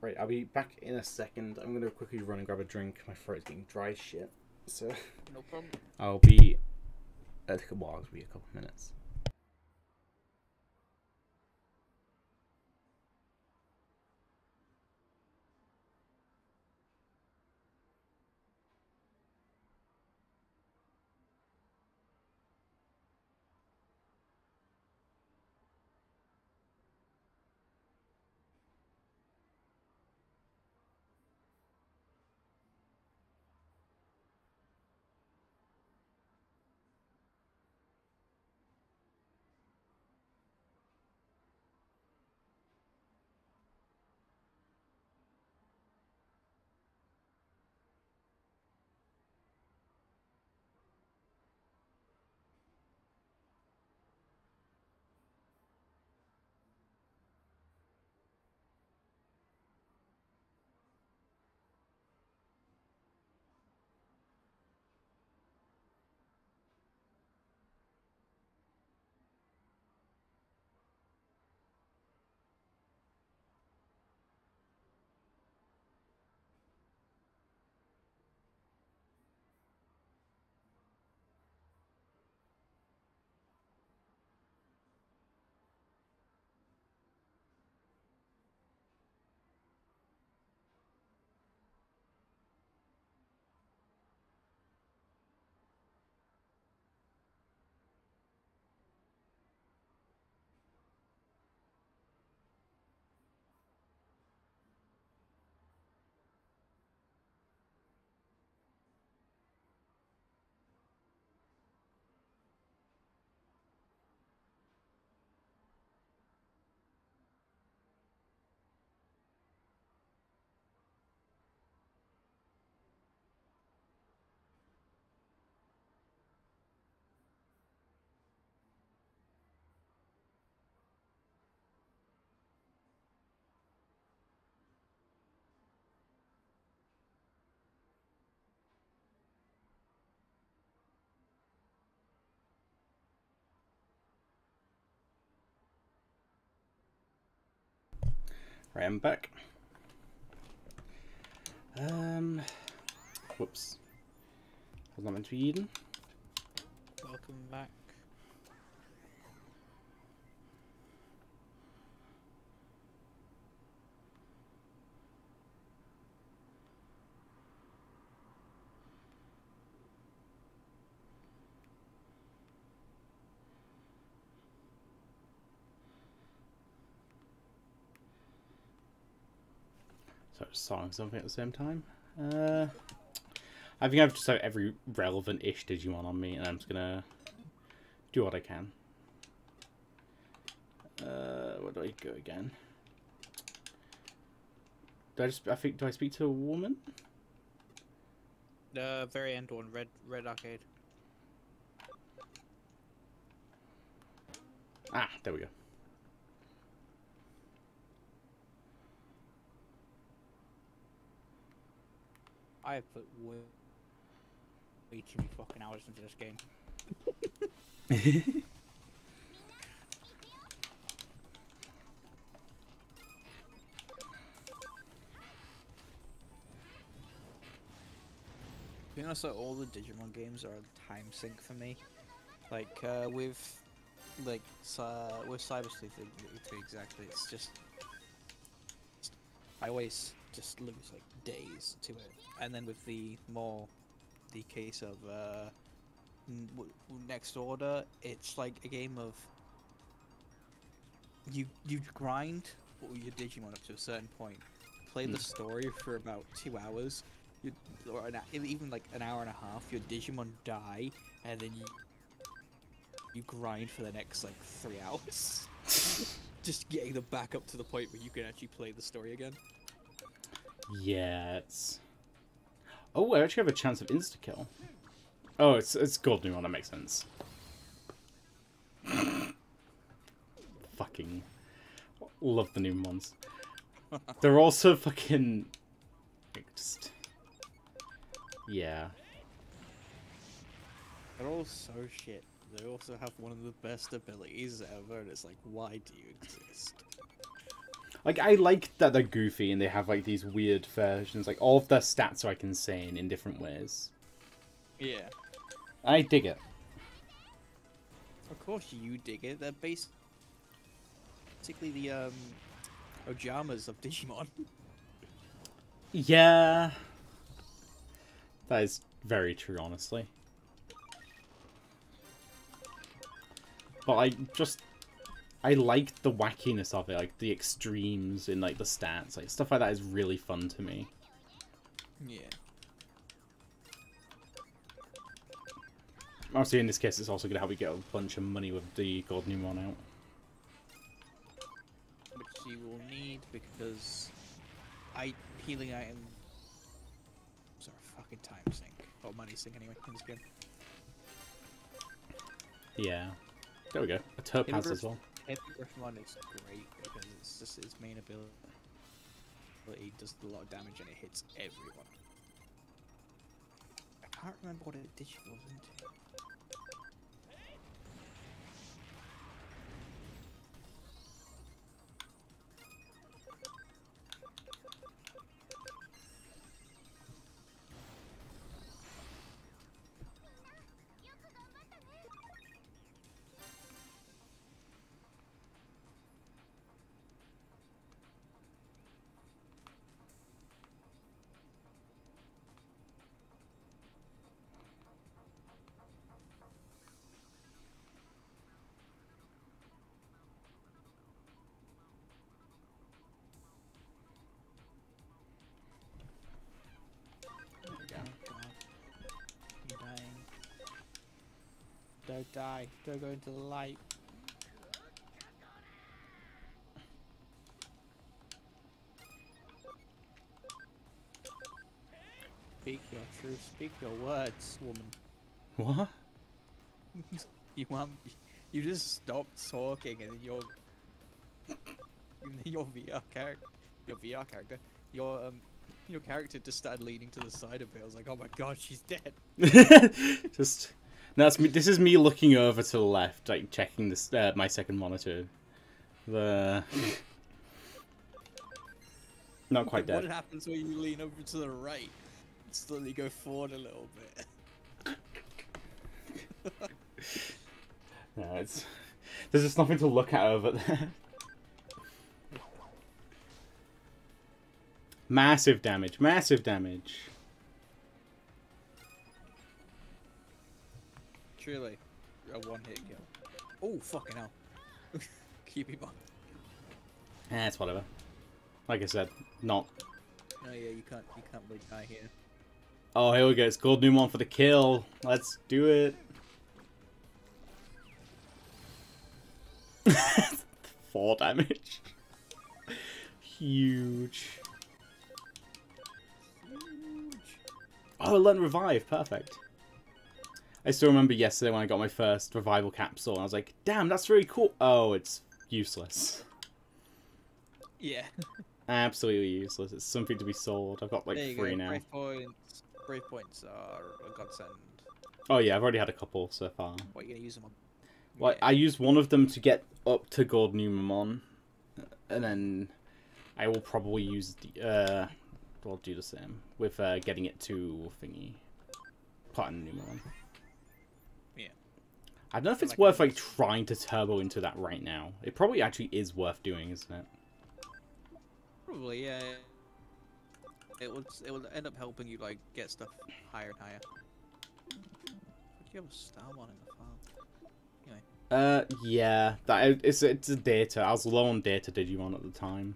Right, I'll be back in a second. I'm gonna quickly run and grab a drink. My throat's getting dry as shit. So No problem. I'll be a couple minutes. Right, I'm back. Whoops. Was not meant to be eaten. Welcome back. So sawing something at the same time. I think I've just got every relevant-ish Digimon on me, and I'm just gonna do what I can. Where do I go again? Do I speak to a woman? The very end one, red arcade. Ah, there we go. I have put way too many fucking hours into this game. be honest, like, all the Digimon games are a time sink for me. Like with Cyber Sleuth to be exactly, it's just I always just lose like days to it. And then with the case of Next Order, it's like a game of you grind your Digimon up to a certain point, play the story for about 2 hours, or even like an hour and a half. Your Digimon die, and then you grind for the next like 3 hours, just getting them back up to the point where you can actually play the story again. Yeah, it's... Oh, I actually have a chance of insta-kill. Oh, it's Gold Numon, that makes sense. Fucking... Love the Numons. They're also fucking... Like, just... Yeah. They're all so shit. They also have one of the best abilities ever, and it's like, why do you exist? Like, I like that they're goofy and they have, like, these weird versions. Like, all of their stats are, like, insane in different ways. Yeah. I dig it. Of course you dig it. They're basically the, Ojamas of Digimon. Yeah. That is very true, honestly. But I like the wackiness of it, like the extremes in like the stats, like stuff like that is really fun to me. Yeah. Obviously, in this case, it's also going to help you get a bunch of money with the Gold Numon out. Which you will need because healing item. Sorry, fucking time sink or money sink anyway in this game. Yeah. There we go. A Topaz as well. Griffon is great because it's just its main ability does a lot of damage and it hits everyone. I can't remember what it digivolves into. Don't die. Don't go into the light. Speak your truth. Speak your words, woman. What? You just stopped talking and your character, your character just started leaning to the side a bit. I was like, oh my god, she's dead. Just... That's me. This is me looking over to the left, like checking this my second monitor. Not quite dead. What happens when you lean over to the right? Slowly go forward a little bit. No, there's just nothing to look at over there. Massive damage. Massive damage. Truly, a one-hit kill. Oh, fucking hell. Keep him on. It's whatever. Like I said, not... No, yeah, you can't really die here. Oh, here we go. It's Gold Numon for the kill. Let's do it. 4 damage. Huge. Oh, learn revive. Perfect. I still remember yesterday when I got my first revival capsule, and I was like, damn, that's really cool. Oh, it's useless. Yeah. Absolutely useless. It's something to be sold. I've got like 3 now. Brave points are a godsend. Oh yeah, I've already had a couple so far. What are you gonna use them on? Well, I used one of them to get up to Gold Numon, and then I will probably use the, I'll do the same with getting it to thingy. put in a new one. Yeah. I don't know if feel it's like worth I like trying to turbo into that right now. It probably actually is worth doing, isn't it? Probably, yeah. It would end up helping you like get stuff higher and higher. Would you have a star one in the farm? Anyway. Yeah, it's a data. I was low on data Digimon at the time,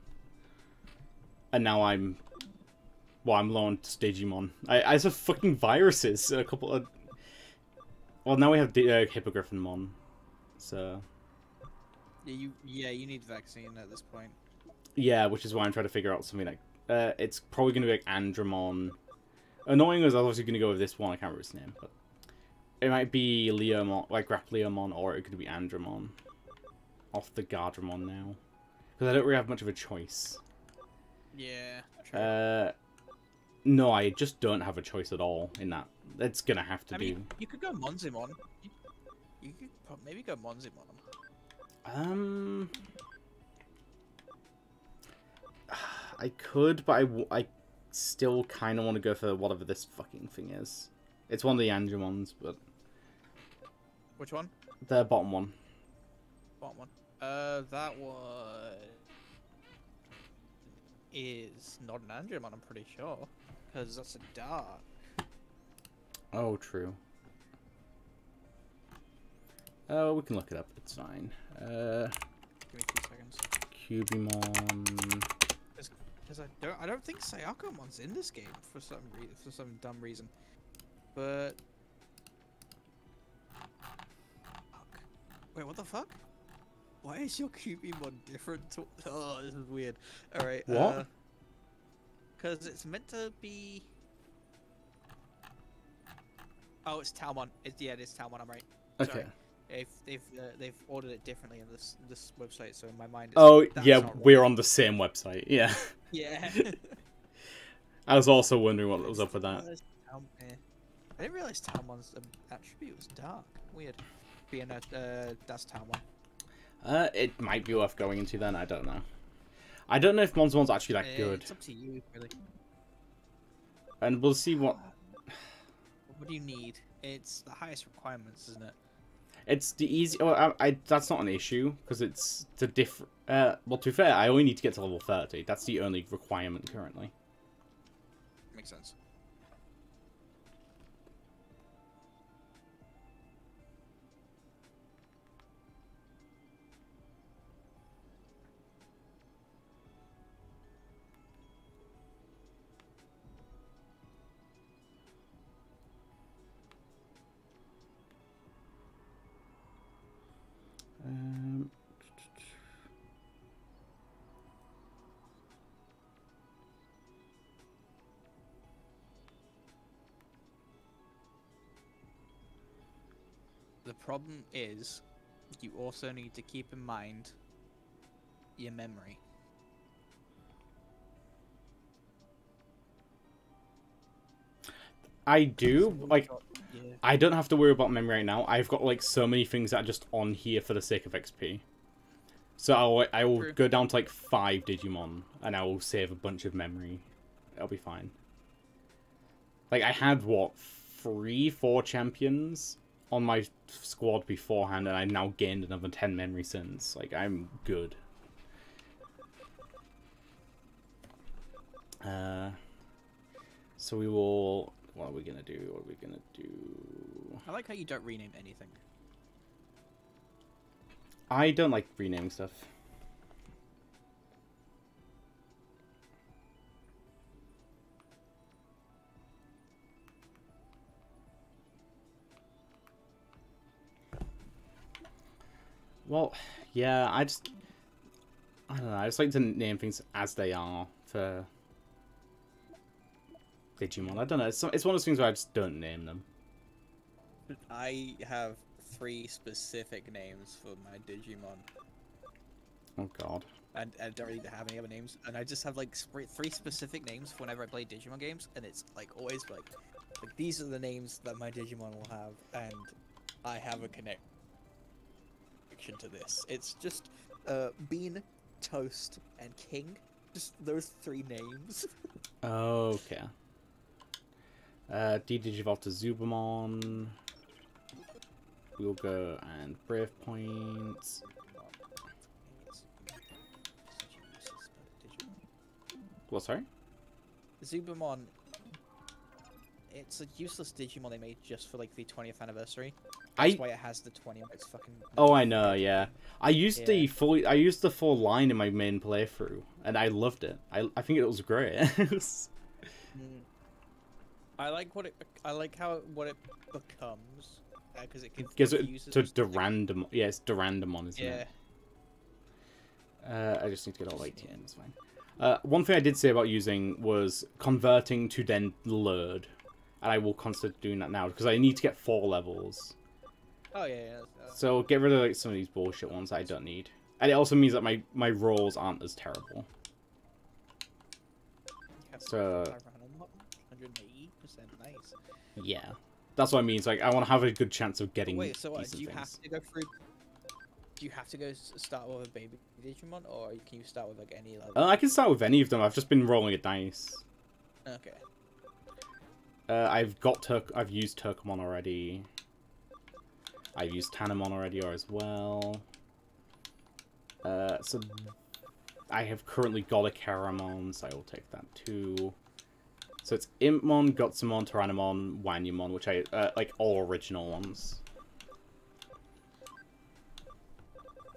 and now I'm low on Digimon. I have fucking viruses. A couple of. Well, now we have Hippogriffenmon, so. Yeah, you need vaccine at this point. Yeah, which is why I'm trying to figure out something like. It's probably going to be like Andromon. Annoying as I was obviously going to go with this one. I can't remember its name, but it might be Leomon, like Grapleomon, or it could be Andromon. Off the Gardramon now, because I don't really have much of a choice. Yeah. True. No, I just don't have a choice at all in that. It's gonna have to I do. mean, you could go Monzimon. You could maybe go Monzimon. I could, but I still kind of want to go for whatever this fucking thing is. It's one of the Andromons, but Which one? the bottom one. Bottom one. That one is not an Andromon, I'm pretty sure, because that's a dark. Oh, true. Oh, we can look it up. It's fine. Give me 2 seconds. Cubimon. Because I don't think Sayakomon's in this game for some dumb reason, but fuck. Wait, what the fuck? Why is your Cubimon different to? Oh, this is weird. All right. What? Because it's meant to be. Oh, it's Talmon. Yeah, it is Talmon. I'm right. Okay. Sorry. They've ordered it differently on this website, so in my mind. Oh, that's yeah, not we're right. on the same website. Yeah. Yeah. I was also wondering what was up with that. I didn't realize Talmon's attribute was dark. Weird. Being that's Talmon. It might be worth going into then. I don't know. I don't know if Monzamon's actually that good. It's up to you, really. And we'll see what. What do you need? It's the highest requirements, isn't it? It's the easy. Oh, that's not an issue because it's the different. Well, to be fair, I only need to get to level 30. That's the only requirement currently. Makes sense. The problem is, you also need to keep in mind your memory. I do like. Yeah. I don't have to worry about memory right now. I've got like so many things that are just on here for the sake of XP. So I will True. go down to like 5 Digimon, and I will save a bunch of memory. It'll be fine. Like I had what 3-4 champions on my squad beforehand, and I now gained another 10 memory since. Like I'm good. So we will. What are we gonna do? What are we gonna do? I like how you don't rename anything. I don't like renaming stuff. Well, yeah, I don't know. I just like to name things as they are for Digimon. I don't know. It's one of those things where I just don't name them. I have 3 specific names for my Digimon. Oh god. And I don't really have any other names. And I just have like 3 specific names for whenever I play Digimon games. And it's like always like these are the names that my Digimon will have. And I have a connection to this. It's just Bean, Toast, and King. Just those 3 names. Okay. De-Digivolve to Zubamon. We'll go and Brave Points. What, sorry? Zubamon. It's a useless Digimon they made just for like the 20th anniversary. That's why it has the 20 on its fucking. Oh, I know, yeah. I used the full line in my main playthrough, and I loved it. I think it was great. I like what it. I like how what it becomes, because it gives it to Durandamon. Yeah, it's Durandamon, isn't it? I just need to get all 18. It's fine. One thing I did say about using was converting to then load, and I will consider doing that now because I need to get 4 levels. Oh yeah. So get rid of like some of these bullshit ones that I don't need, and it also means that my rolls aren't as terrible. So 180%, nice. Yeah, that's what I mean. It's like I want to have a good chance of getting. Wait, so decent do you things. have to go through? Do you have to go start with a baby Digimon, or can you start with like any level? I can start with any of them. I've just been rolling a dice. Okay. I've used Turkomon already. I've used Tanamon already as well. So I have currently got a Karamon, so I will take that too. So it's Impmon, Gotsumon, Tyrannomon, Wanyamon, which I like all original ones.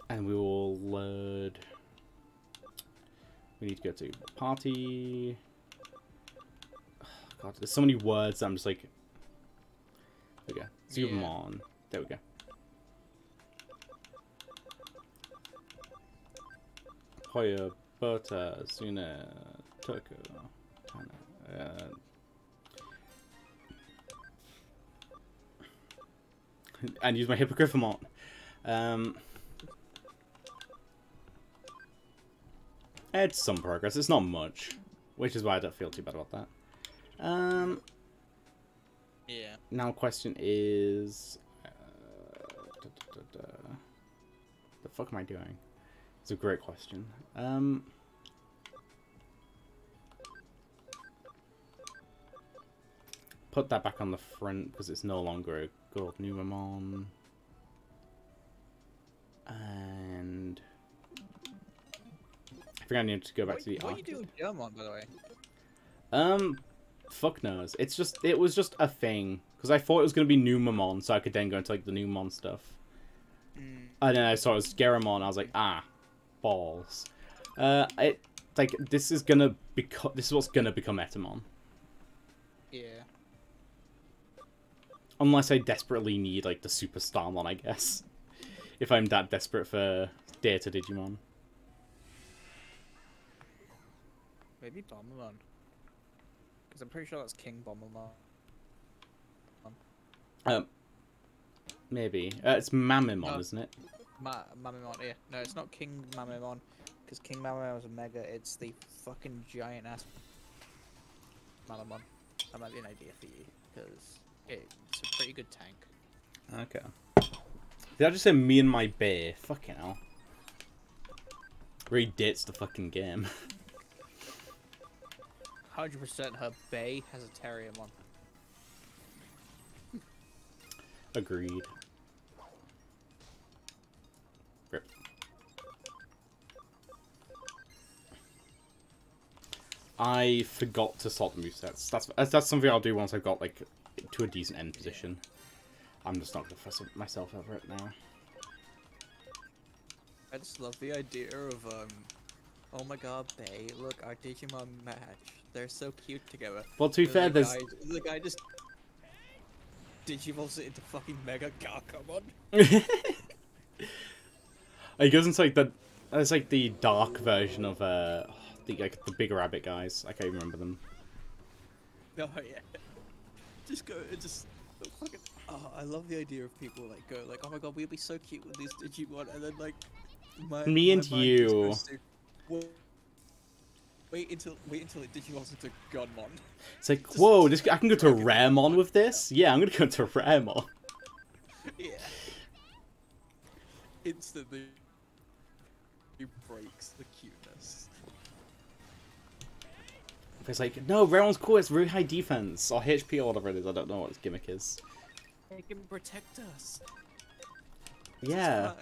And we will load. We need to go to party. Oh, God, there's so many words. I'm just like. There we go. Zubamon. Yeah. There we go. Hoya, Berta, Suna, Turko, Tana. And use my Hippogriffamon. It's some progress. It's not much, which is why I don't feel too bad about that. Yeah. Now, question is, the fuck am I doing? It's a great question. Put that back on the front because it's no longer a gold Numamon. And I think I need to go back to the. What are you doing with Germon, by the way? Fuck knows. It was just a thing because I thought it was gonna be Numamon, so I could then go into like the Numamon stuff. And then I saw it was Geramon. And I was like, balls. This is what's gonna become Etamon. Yeah. Unless I desperately need like the Super Starmon, I guess. If I'm that desperate for Data Digimon. Maybe Bomberman. Because I'm pretty sure that's King Bomberman. Maybe. It's Mamimon, isn't it? Mamimon, yeah. No, it's not King Mamimon. Because King Mamimon was a mega. It's the fucking giant ass Mamimon. That might be an idea for you. Because it's a pretty good tank. Okay. Did I just say me and my bear? Fucking hell. Really dates the fucking game. 100% her Bay has a Terriermon. Agreed. Rip. I forgot to sort the movesets. That's something I'll do once I've got like to a decent end position. I'm just not gonna fuss myself over it now. I just love the idea of oh my god, Bay, look, our Digimon match. They're so cute together. Well, to be fair, the guy just Digivolves it into fucking Mega Garcomon. It goes into like it's like the dark version of the big rabbit guys. I can't remember them. Oh yeah. Just fucking. Oh, I love the idea of people like go like, oh my god, we'd be so cute with these Digimon, and then like me and you. Wait until it Digivolves into Gunmon. It's like, whoa, I can go to Raremon with this? Yeah, I'm gonna go to Raremon. Yeah. Instantly breaks the cuteness. It's like, no, rare one's cool, it's really high defense, or HP or whatever it is, I don't know what its gimmick is. It can protect us. Yeah.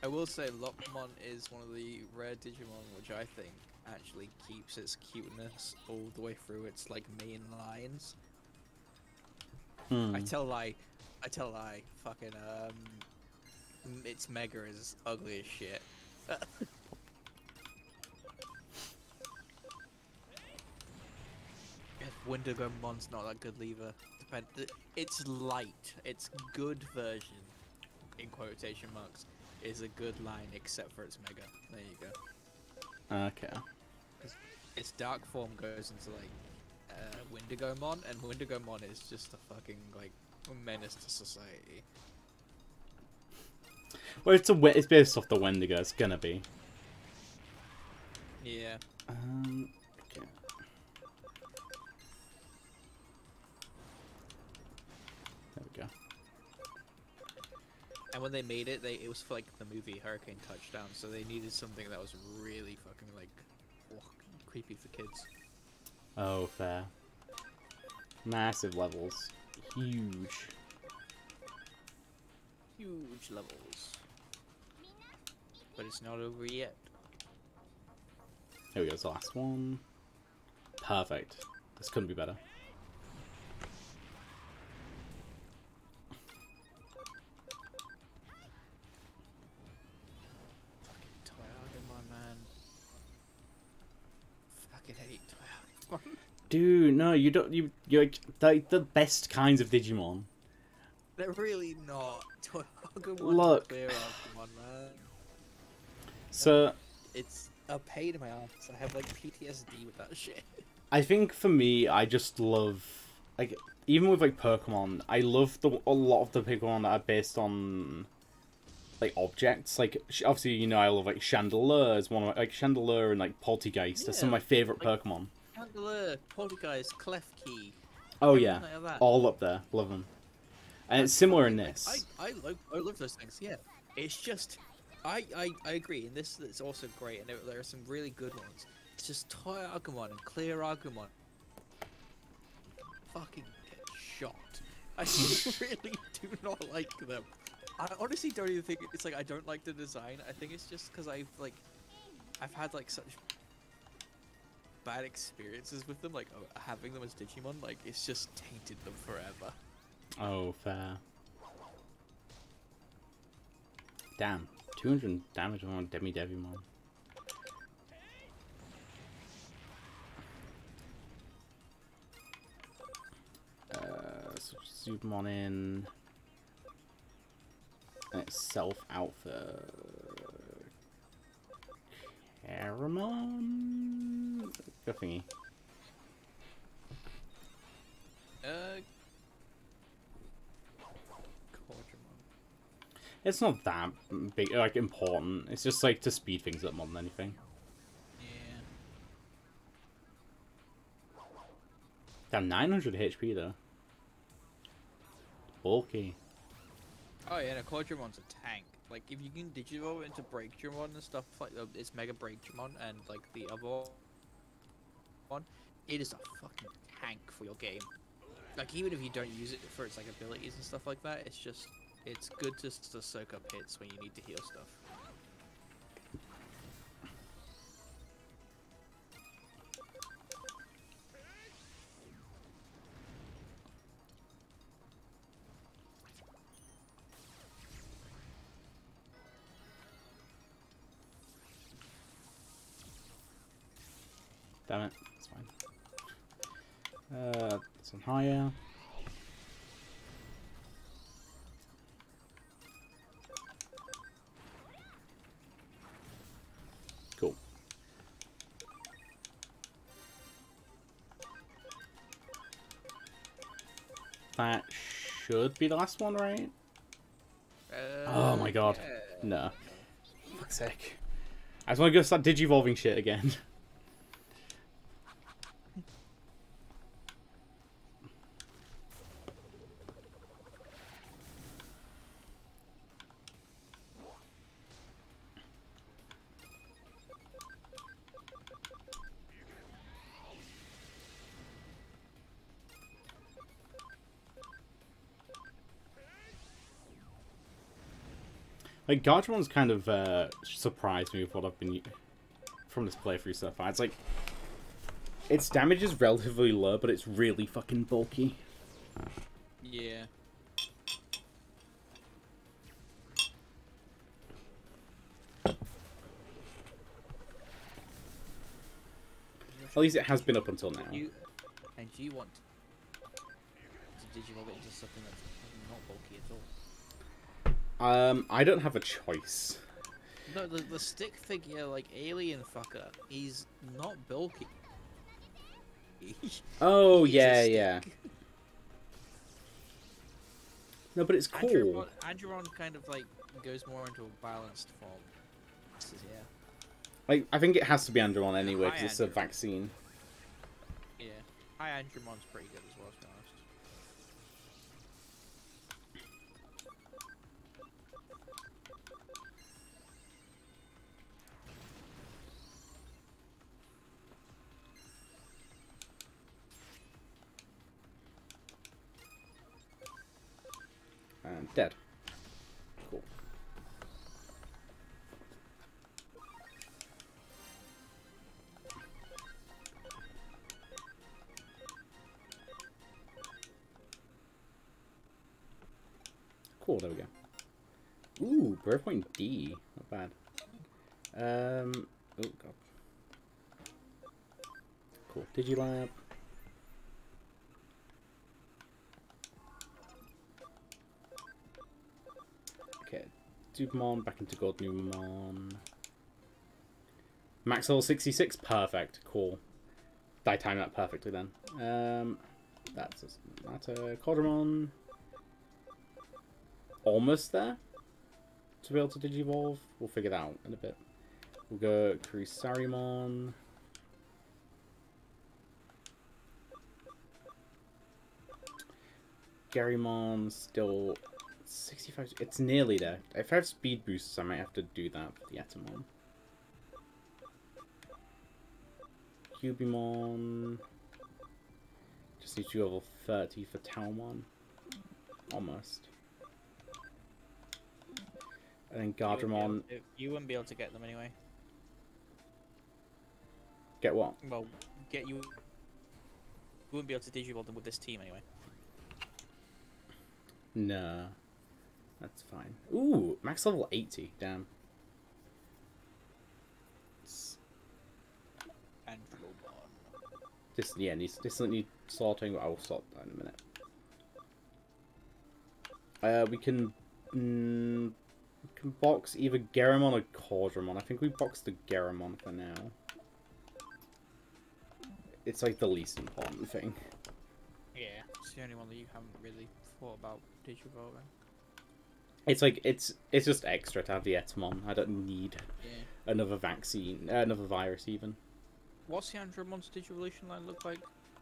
I will say Lockmon is one of the rare Digimon which I think actually keeps its cuteness all the way through its like main lines. I tell lie. Fucking its Mega is ugly as shit. Wendigomon's not that good either. It's light. Its good version, in quotation marks, is a good line except for its Mega. There you go. Okay. Its dark form goes into like Wendigomon, and Wendigomon is just a fucking like menace to society. Well, it's based off the Wendigo. It's gonna be. Yeah. Okay. There we go. And when they made it, it was for like the movie Hurricane Touchdown, so they needed something that was really fucking like creepy for kids. Oh, fair. Massive levels. Huge. Huge levels. But it's not over yet. Here we go, it's the last one. Perfect. This couldn't be better. Toyagumon, man. Fucking hate Toyagumon. Dude, no, you don't. You're like the best kinds of Digimon. They're really not. Toyagumon Look. and Clear Agumon, man. So It's a pain in my ass. I have like PTSD with that shit. I think for me, I just love like even with like Pokemon, I love a lot of the Pokemon that are based on like objects. Like obviously, you know, I love like Chandelure is one of like Chandelure and like Poltergeist. Are some of my favorite like, Pokemon. Chandelure, Poltergeist, Klefki. Oh yeah, Like that. all up there. Love them. And it's similar in this. I love those things. Yeah, it's just I agree. And this is also great. And there are some really good ones. It's just Toy Agumon and Clear Agumon. Fucking get shot. I really do not like them. I honestly don't even think it's like I don't like the design. I think it's just because I've had like such bad experiences with them. Like having them as Digimon, like it's just tainted them forever. Oh, fair. Damn. 200 damage on Devimon. Supermon in. And it's self-outfit. Caramon? Go thingy. It's not that big, like, important. It's just, like, to speed things up more than anything. Yeah. Damn, 900 HP, though. Bulky. Oh yeah, and a Quadramon's a tank. Like, if you can Digivolve into Breakdramon and stuff like that, it's Mega Breakdramon and, like, the other one, it is a fucking tank for your game. Like, even if you don't use it for its, like, abilities and stuff like that, it's just... It's good just to soak up hits when you need to heal stuff. Damn it, that's fine. Some higher. Cool. That should be the last one, right? Oh my god. Yeah. No. Fuck's sake. I just want to go start digivolving shit again. Like, Gardemont's kind of surprised me with what I've been from this playthrough so far. It's like, its damage is relatively low, but it's really fucking bulky. Yeah. At least it has been up until now. And you want to digivolve it into something that's not bulky at all. I don't have a choice. No, the stick figure, like, alien fucker, he's not bulky. Oh, He's a yeah, stick. yeah. No, but it's cool. Andromon kind of, like, goes more into a balanced form. This is, yeah. Like, I think it has to be Andromon anyway, Hi, because it's a Andrew. vaccine. Yeah. Hi, Andromon's pretty good as well, to be honest. And dead. Cool. Cool, there we go. Ooh, Birth Point D. Not bad. Oh god. Cool. Digilab. Okay. Dupamon back into Gold Numamon. Max level 66. Perfect. Cool. I timed that perfectly then. That doesn't matter. Codramon. Almost there to be able to digivolve. We'll figure that out in a bit. We'll go Chrysarimon. Garymon still 65. It's nearly there. If I have speed boosts, I might have to do that for the Etamon. Cubimon. Just need to go level 30 for Taumon. Almost. And then Gardramon. You wouldn't be able to get them anyway. Get what? Well, you wouldn't be able to digivolve them with this team anyway. No. That's fine. Ooh, max level 80. Damn. This, yeah, needs sorting. I will sort that in a minute. We can box either Garymon or Cordramon. I think we box the Garymon for now. It's like the least important thing. Yeah, it's the only one that you haven't really thought about digivolving. It's like it's just extra to have the Etamon. I don't need another vaccine, another virus even. What's the Andromon's digivolution line look like?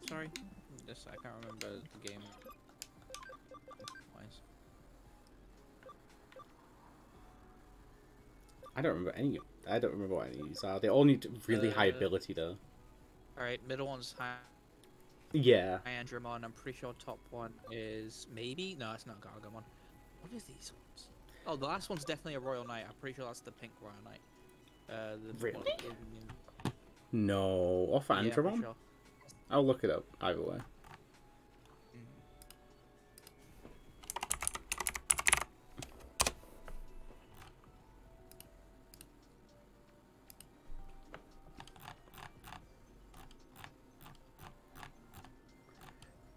Sorry, I can't remember the game. I don't remember any. I don't remember what any of these are. They all need really high ability though. Alright, middle one's high. Yeah. High Andromon. I'm pretty sure top one is maybe. No, it's not Gargamon. What is these ones? Oh, the last one's definitely a Royal Knight. I'm pretty sure that's the pink Royal Knight. Really? No, off Andromon? Sure. I'll look it up either way.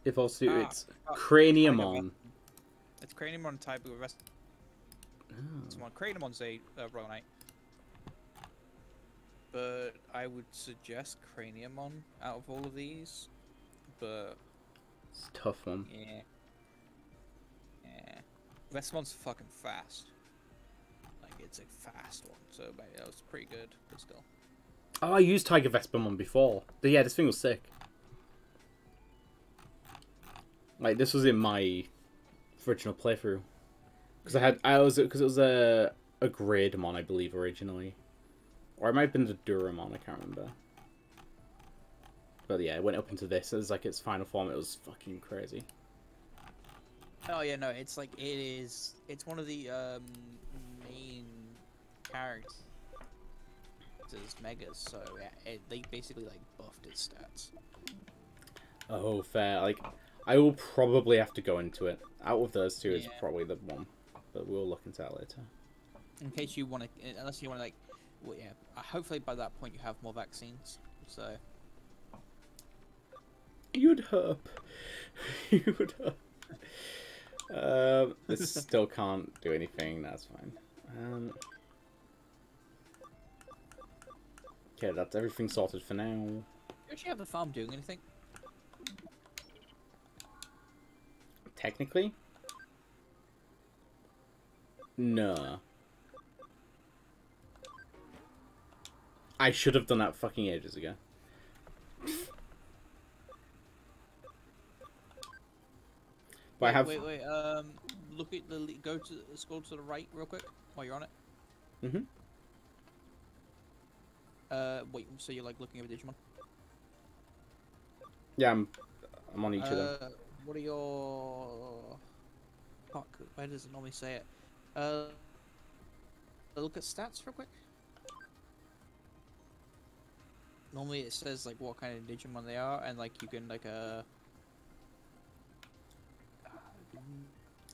If also it's Craniumon. It's Craniumon type of rest. Craniumon's a Royal Knight. But I would suggest Craniumon out of all of these. But it's a tough one. Yeah. Vestmon's fucking fast. Like it's a fast one, so that was pretty good, but still. Oh, I used Tiger Vespamon before. But yeah, this thing was sick. Like this was in my original playthrough, because it was a Grademon, I believe, originally, or it might have been the Duramon. I can't remember. But yeah, it went up into this as like its final form. It was fucking crazy. Oh yeah, no, it's like it's one of the main characters megas, so they basically like buffed its stats. Oh, fair. Like, I will probably have to go into it. Out of those two, it's Yeah. probably the one, but we'll look into that later. In case you want to, unless you want to like, well, yeah. Hopefully by that point you have more vaccines. So. You'd hope. You would hope. This still can't do anything. That's fine. Okay, that's everything sorted for now. You actually have the farm doing anything? Technically? No. I should have done that fucking ages ago. But I have... Wait. Look at the scroll to the right real quick while you're on it. Mm-hmm. Wait. So you're like looking at Digimon? Yeah, I'm on each of them. What are your? Fuck. Where does it normally say it? Look at stats real quick. Normally it says like what kind of Digimon they are, and like you can like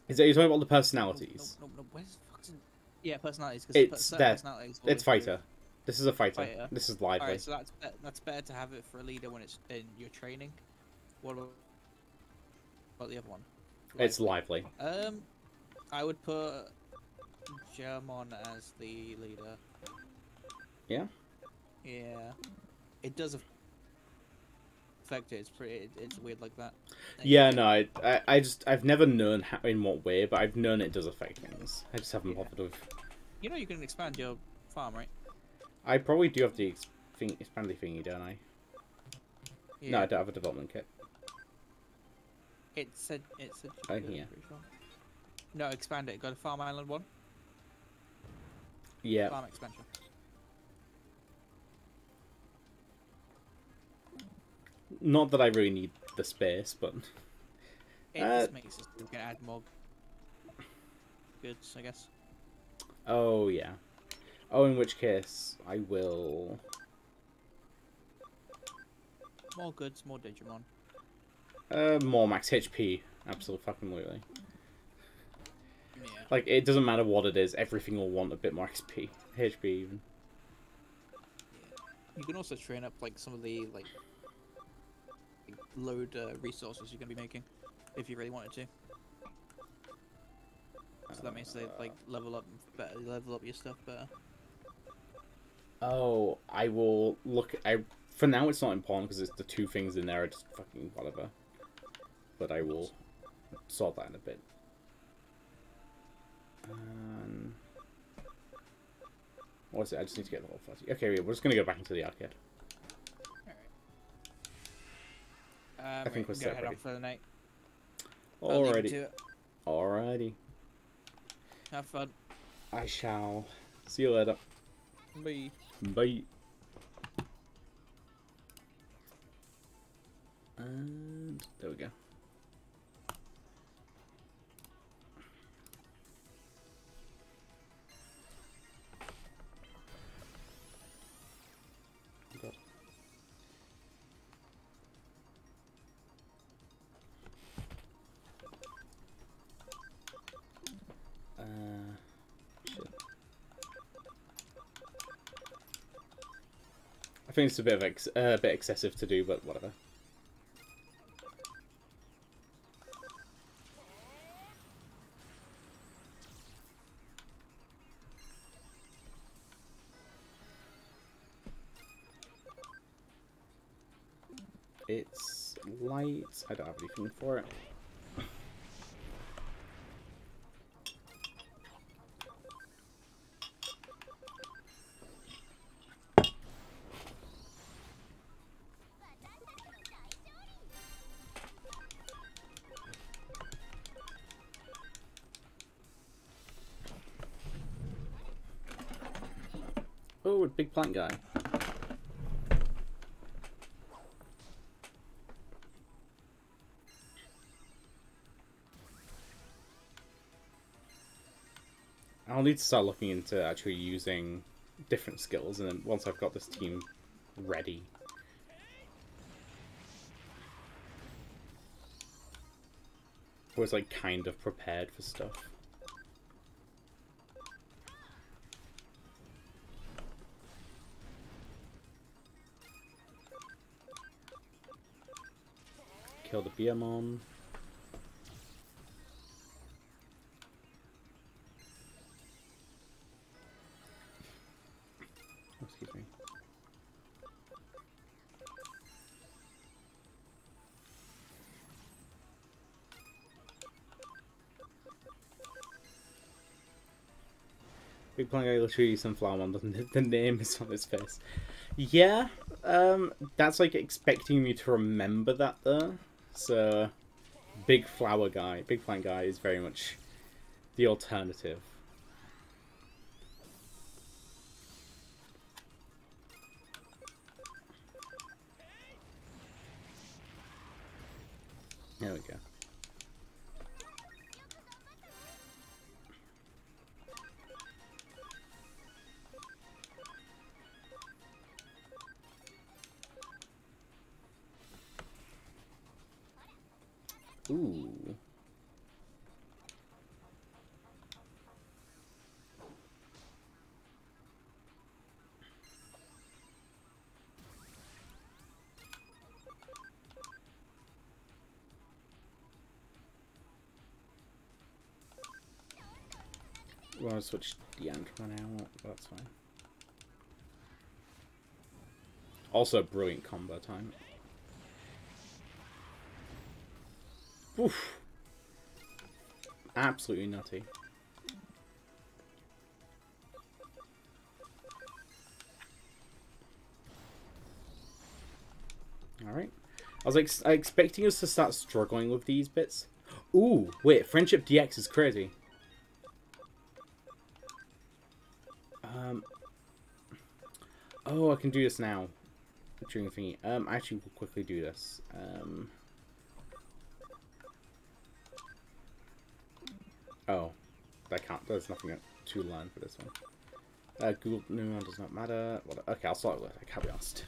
Is that you're talking about the personalities? No. Where's the fucking... Yeah, personalities. It's there. Personalities It's fighter. This is a fighter. This is lively. Alright, so that's better to have it for a leader when it's in your training. What about the other one? It's lively. I would put Germon as the leader. Yeah? Yeah. It does affect it. It's weird like that. Yeah, no, I've never known how, in what way, but I've known it does affect things. I just haven't bothered with... You know you can expand your farm, right? I probably do have the expandy thingy, don't I? Yeah. No, I don't have a development kit. It said Oh, good, yeah. I'm pretty sure. No, expand it. Go to Farm Island 1. Yeah. Farm expansion. Not that I really need the space, but... It just makes it so you can add more goods, I guess. Oh, yeah. Oh, in which case, I will... More goods, more Digimon. More max HP. Absolutely fucking literally. Yeah. Like, it doesn't matter what it is, everything will want a bit more XP. HP, even. You can also train up, like, some of the, like load resources you're going to be making, if you really wanted to. So that means they, like, level up your stuff better. Oh, I will look... For now, it's not important, because it's the two things in there are just fucking whatever. But I will sort that in a bit. What is it? I just need to get the whole 30. Okay, we're just going to go back into the arcade. Alright. I think we're go set head ready. off for the night. Alrighty. Alrighty. Have fun. I shall. See you later. Bye. Bye. And there we go. God. Shit. I think it's a bit excessive to do, but whatever. It's light. I don't have anything for it. Oh, big plant guy. I'll need to start looking into actually using different skills, and then once I've got this team ready. I was like kind of prepared for stuff. Kill the Digimon. Oh, excuse me. Big Plant Guy literally Sunflower One, the name is on his face. Yeah, that's like expecting me to remember that though. So, Big Flower Guy, Big Plant Guy is very much the alternative. There we go. Ooh. I want to switch the Andromon out, but that's fine. Also, brilliant combo time. Oof. Absolutely nutty. Alright. I was expecting us to start struggling with these bits. Ooh, wait, Friendship DX is crazy. Oh, I can do this now. During the thingy. Actually, we'll quickly do this. Oh, I can't. There's nothing to learn for this one. Google Nuon does not matter. Okay, I'll start with it. I can't be asked.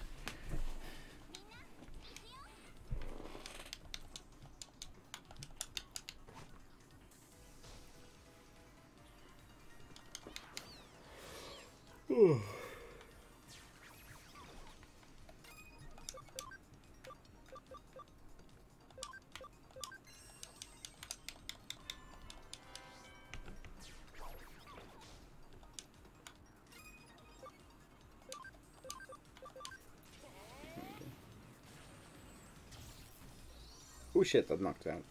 Oh shit, that knocked out.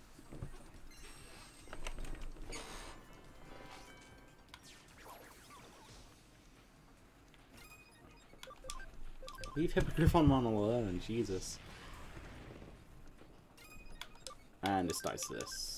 Leave Hippogriffon alone, Jesus. And this dies to this.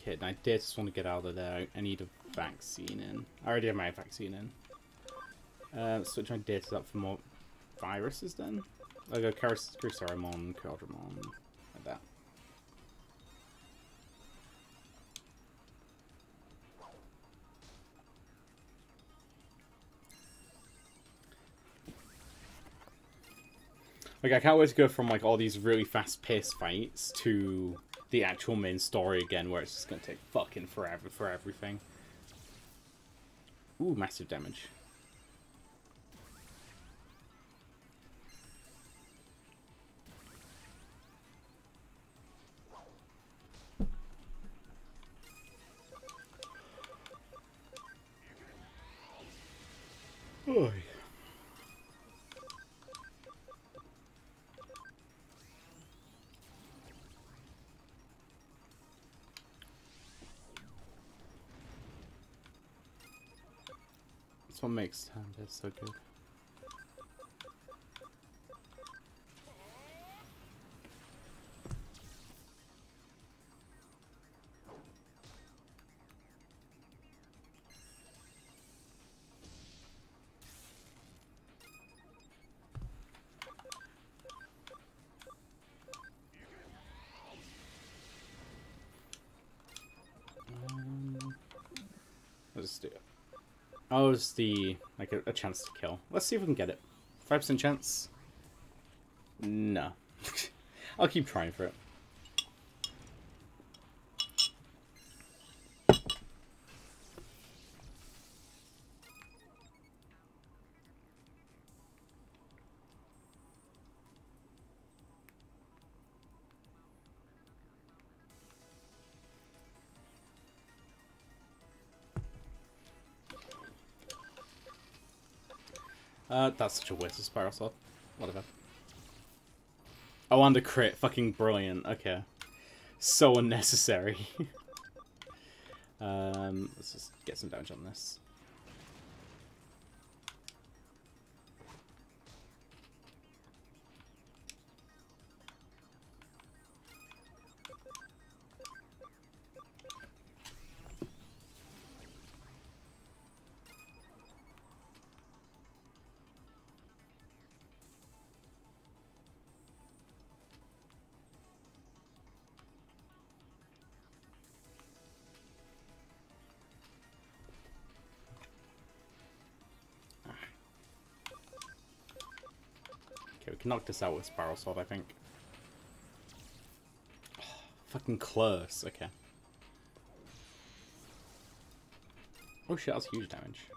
Okay, I did just want to get out of there. I need a vaccine in. I already have my vaccine in. Switch my data up for more viruses then. I'll go Crusarimon, Caldramon, like that. Like, I can't wait to go from like all these really fast-paced fights to the actual main story again, where it's just gonna take fucking forever for everything. Ooh, massive damage. Oh. what makes Time so good. Let's do it. Oh, it's the like a chance to kill. Let's see if we can get it. 5% chance. No. I'll keep trying for it. That's such a waste of Spiral Sword. Whatever. Oh, and a crit. Fucking brilliant. Okay. So unnecessary. Let's just get some damage on this. Okay, we can knock this out with Spiral Sword, I think. Oh, fucking close. Okay. Oh shit, that's huge damage.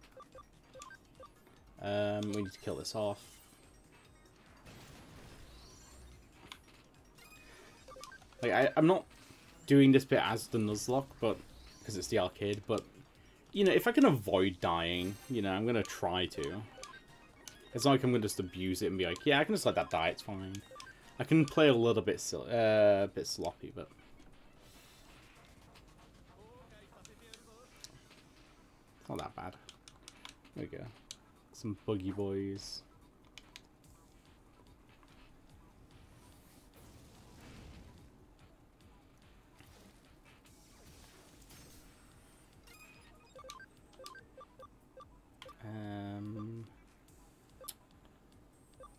We need to kill this off. Like, I'm not doing this bit as the Nuzlocke, but because it's the arcade, but you know, if I can avoid dying, you know, I'm gonna try to. It's not like I'm gonna just abuse it and be like, yeah, I can just let that die, it's fine. I can play a little bit bit sloppy, but it's not that bad. There we go. Some buggy boys.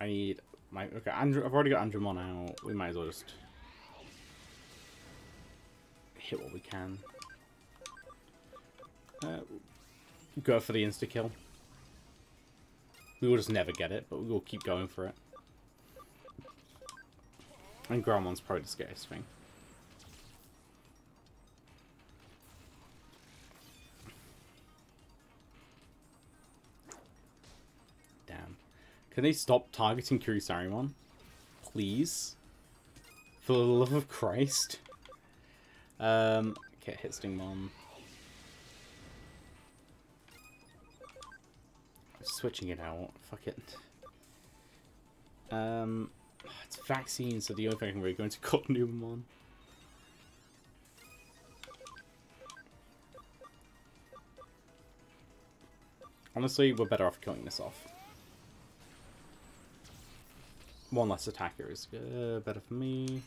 I need my okay. I've already got Andromon out. We might as well just hit what we can. Go for the insta kill. We will just never get it, but we will keep going for it. And Gramon's probably the scariest thing. Damn. Can they stop targeting Kurisarimon? Please? For the love of Christ. Okay, hit Stingmon. Switching it out. Fuck it. It's vaccine, so the only thing we're going to cut Numamon. Honestly, we're better off killing this off. One less attacker is better for me.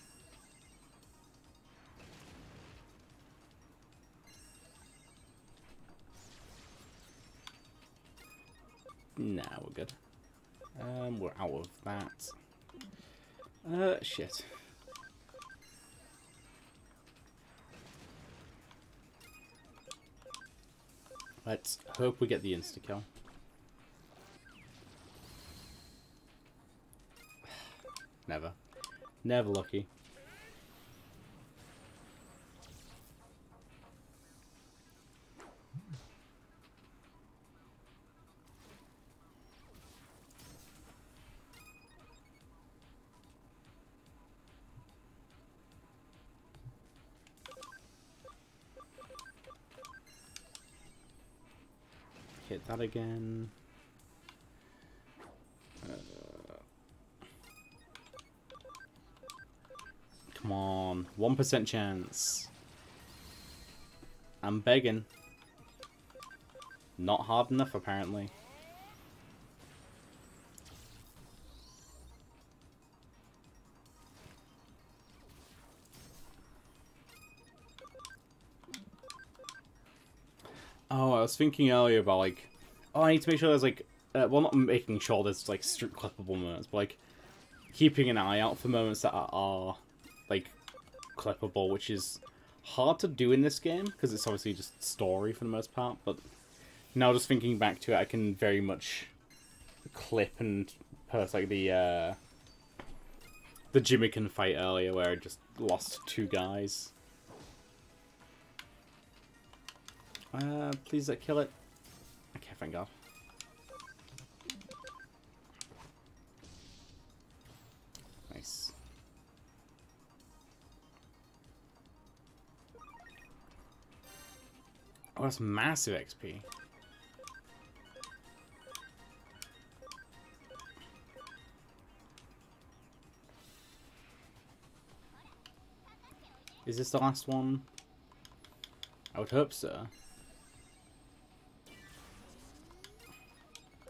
Nah, we're good. We're out of that. Shit. Let's hope we get the insta-kill. Never. Never lucky. Hit that again. Come on, 1% chance. I'm begging. Not hard enough, apparently. I was thinking earlier about, like, oh, I need to make sure there's, like, well, not making sure there's, like, strict clippable moments, but, like, keeping an eye out for moments that are like, clippable, which is hard to do in this game, because it's obviously just story for the most part, but now just thinking back to it, I can very much clip and post, like, the Jimmican fight earlier, where I just lost 2 guys. Please kill it. Okay, thank God. Nice. Oh, that's massive XP. Is this the last one? I would hope so.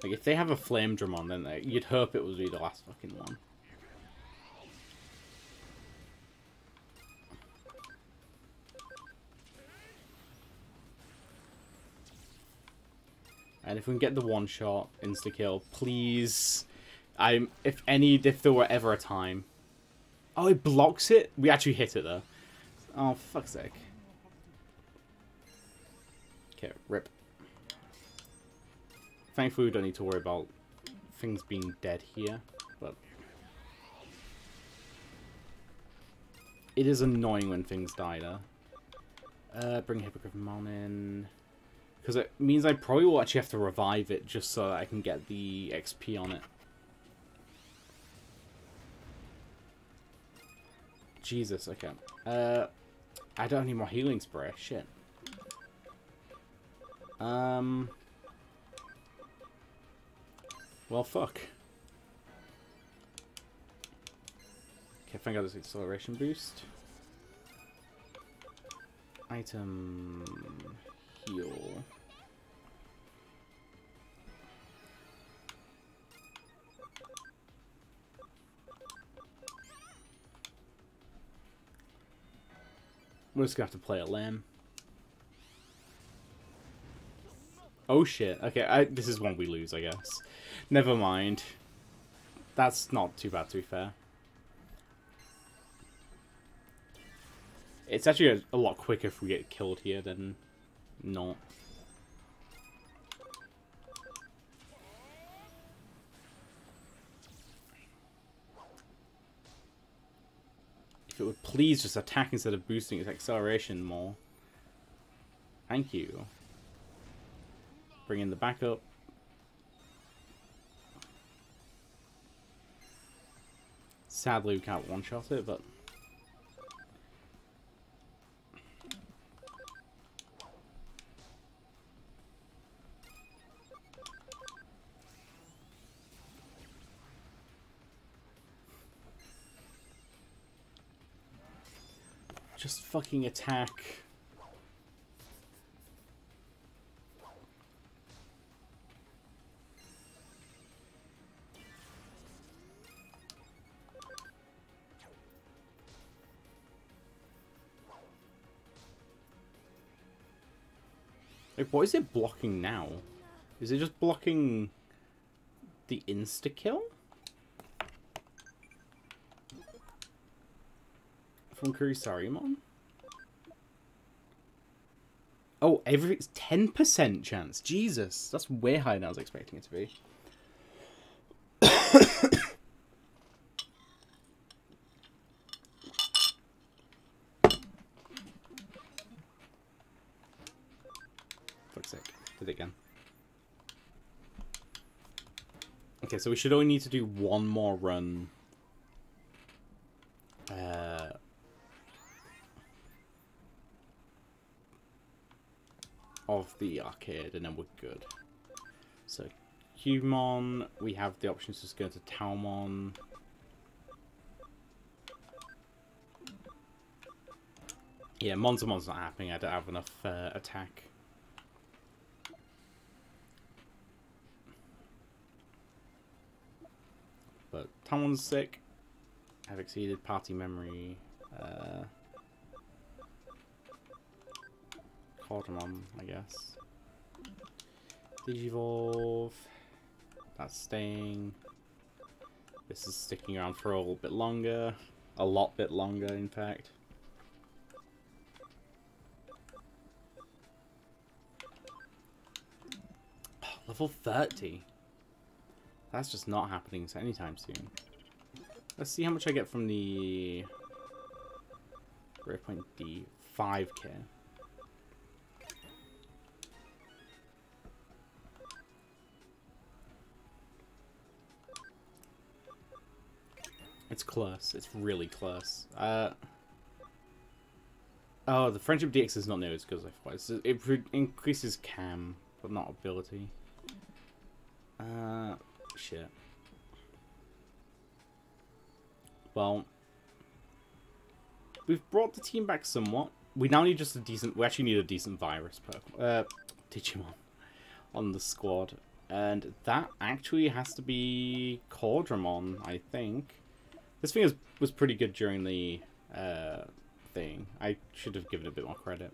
Like, if they have a flame drum on, then you'd hope it would be the last fucking one. And if we can get the one shot, insta kill, please. If there were ever a time. Oh, it blocks it? We actually hit it though. Oh, for fuck's sake. Okay, rip. Thankfully, we don't need to worry about things being dead here, but it is annoying when things die though. Bring Hippogriff Mon in. Because it means I probably will actually have to revive it just so that I can get the XP on it. Jesus, okay. I don't need more healing spray. Shit. Well, fuck. Okay, thank God there's acceleration boost. Item... heal. We're just gonna have to play a lamb. Oh shit. Okay, this is one we lose, I guess. Never mind. That's not too bad, to be fair. It's actually a lot quicker if we get killed here than not. If it would please just attack instead of boosting its acceleration more. Thank you. Bring in the backup. Sadly, we can't one-shot it, but... just fucking attack. Like, what is it blocking now? Is it just blocking the insta-kill? From Kurisarimon? Oh, everything's 10% chance. Jesus, that's way higher than I was expecting it to be. Fuck's sake. Did it again. Okay, so we should only need to do one more run. Of the arcade, and then we're good. So, Cubemon, we have the options to just go to Taumon. Yeah, Mon's not happening. I don't have enough attack. But Taumon's sick. I've exceeded party memory. Cardamom, I guess. Digivolve. That's staying. This is sticking around for a little bit longer. A lot bit longer, in fact. Level 30. That's just not happening anytime soon. Let's see how much I get from the... Breakpoint D. 5k. It's close. It's really close. Oh, the Friendship DX is not new. It's because it increases cam, but not ability. Shit. Well, we've brought the team back somewhat. We now need just a decent... We actually need a decent virus Digimon on the squad. And that actually has to be Cordramon, I think. This thing was pretty good during the thing. I should have given it a bit more credit.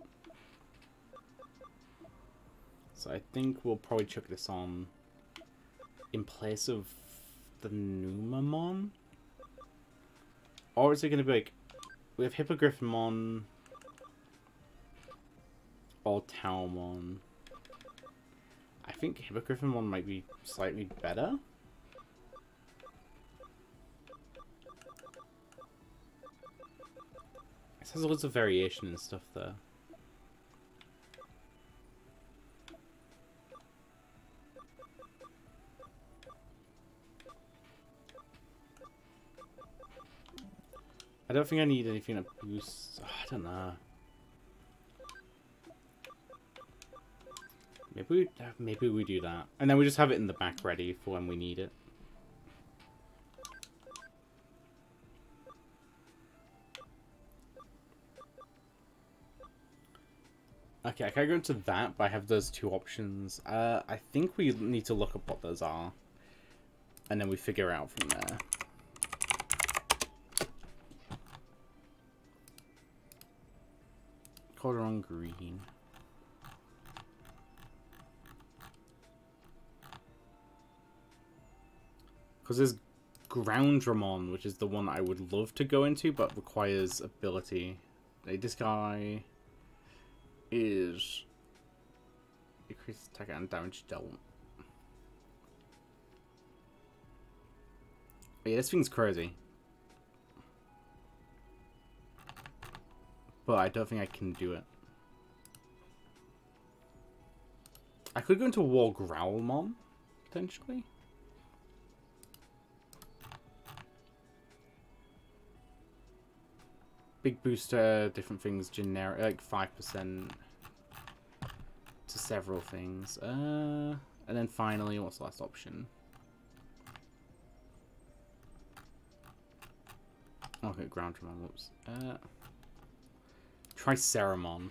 So I think we'll probably chuck this on in place of the Numamon. Or is it going to be like... We have Hippogriffmon or Taumon. I think Hippogriffmon might be slightly better. It has lots of variation and stuff there. I don't think I need anything to boost... Oh, I don't know. Maybe we do that. And then we just have it in the back ready for when we need it. Okay, I can't go into that, but I have those two options. I think we need to look up what those are. And then we figure out from there. Color on green. Because there's Groundramon, which is the one I would love to go into, but requires ability. Like, this guy is increased attack and damage dealt. Yeah, this thing's crazy. But I don't think I can do it. I could go into War Growlmon, potentially. Big booster, different things, generic, like 5% to several things. And then finally, what's the last option? Okay, Groundramon, whoops. Triceramon.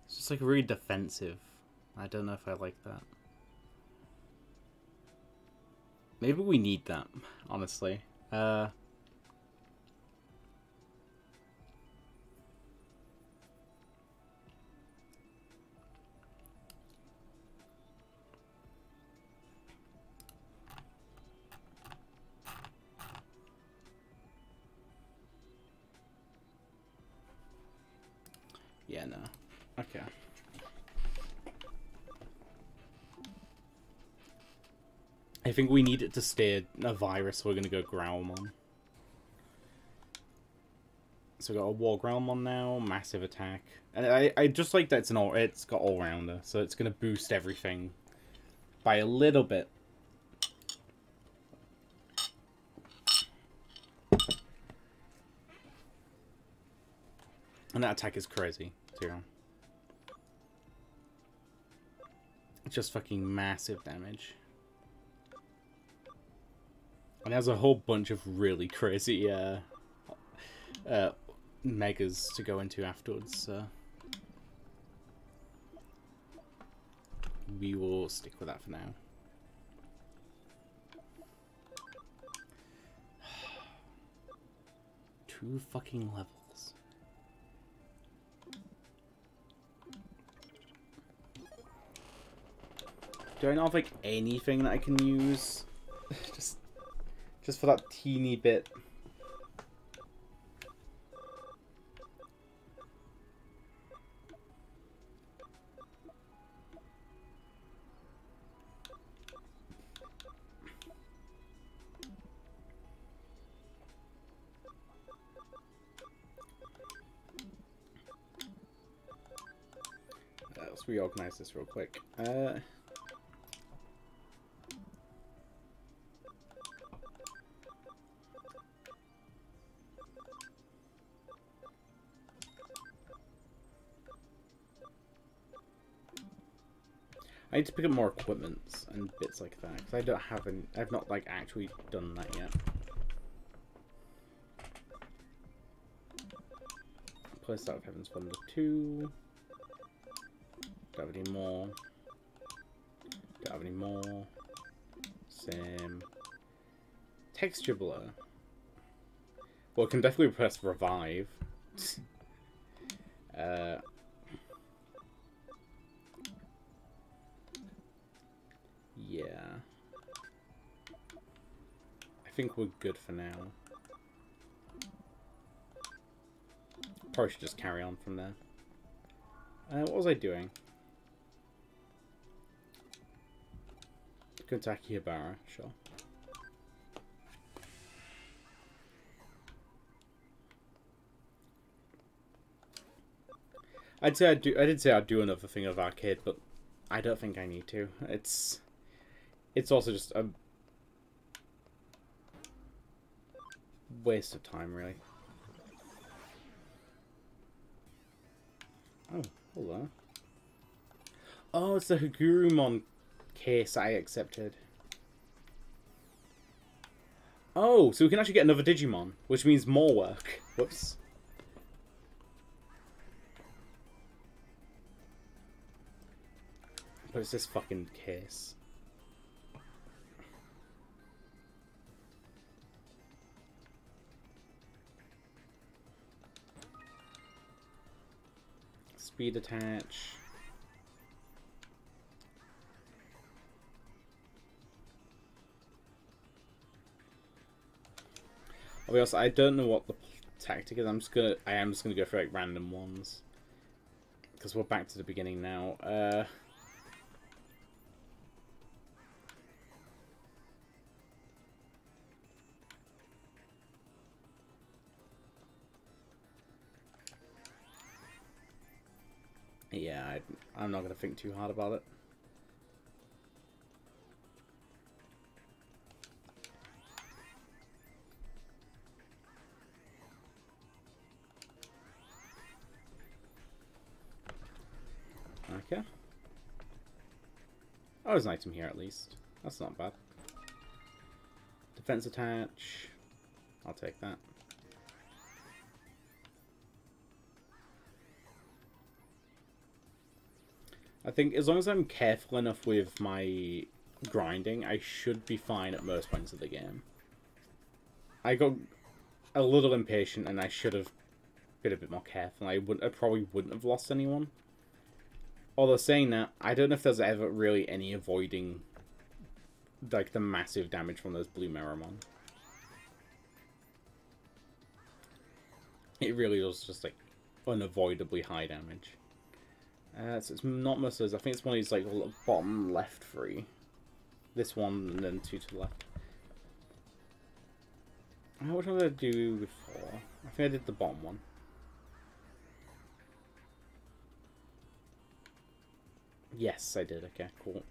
It's just like really defensive. I don't know if I like that. Maybe we need that, honestly. Yeah, no. Okay. I think we need it to stay a virus, so we're going to go Growlmon. So we got a War Growlmon now, massive attack. And I just like that it's got all-rounder, so it's going to boost everything by a little bit. And that attack is crazy, too. It's just fucking massive damage. And there's a whole bunch of really crazy megas to go into afterwards, so... we will stick with that for now. Two fucking levels. Do I not have like anything that I can use? just for that teeny bit. Let's reorganize this real quick. I need to pick up more equipment and bits like that, because I don't have any. I've not like actually done that yet. Place out of Heaven's Thunder 2. Don't have any more. Don't have any more. Same. Texture blur. Well, it can definitely press revive. Yeah. I think we're good for now. Probably should just carry on from there. What was I doing? Go to Akihabara, sure. I'd say I did say I'd do another thing of arcade, but I don't think I need to. It's also just a waste of time, really. Oh, hello. Oh, it's the Hagurumon case I accepted. Oh, so we can actually get another Digimon, which means more work. Whoops. But it's this fucking case. Speed attach. I'll be honest, I don't know what the tactic is. I am just gonna go for like random ones. Because we're back to the beginning now. Yeah, I'm not going to think too hard about it. Okay. Oh, there's an item here at least. That's not bad. Defense attach. I'll take that. I think as long as I'm careful enough with my grinding, I should be fine at most points of the game. I got a little impatient and I should have been a bit more careful. I probably wouldn't have lost anyone. Although saying that, I don't know if there's ever really any avoiding like the massive damage from those blue Meramon. It really was just like unavoidably high damage. So it's not most of those. I think it's one of these like bottom left three. This one and then two to the left. What did I do before? I think I did the bottom one. Yes, I did. Okay, cool.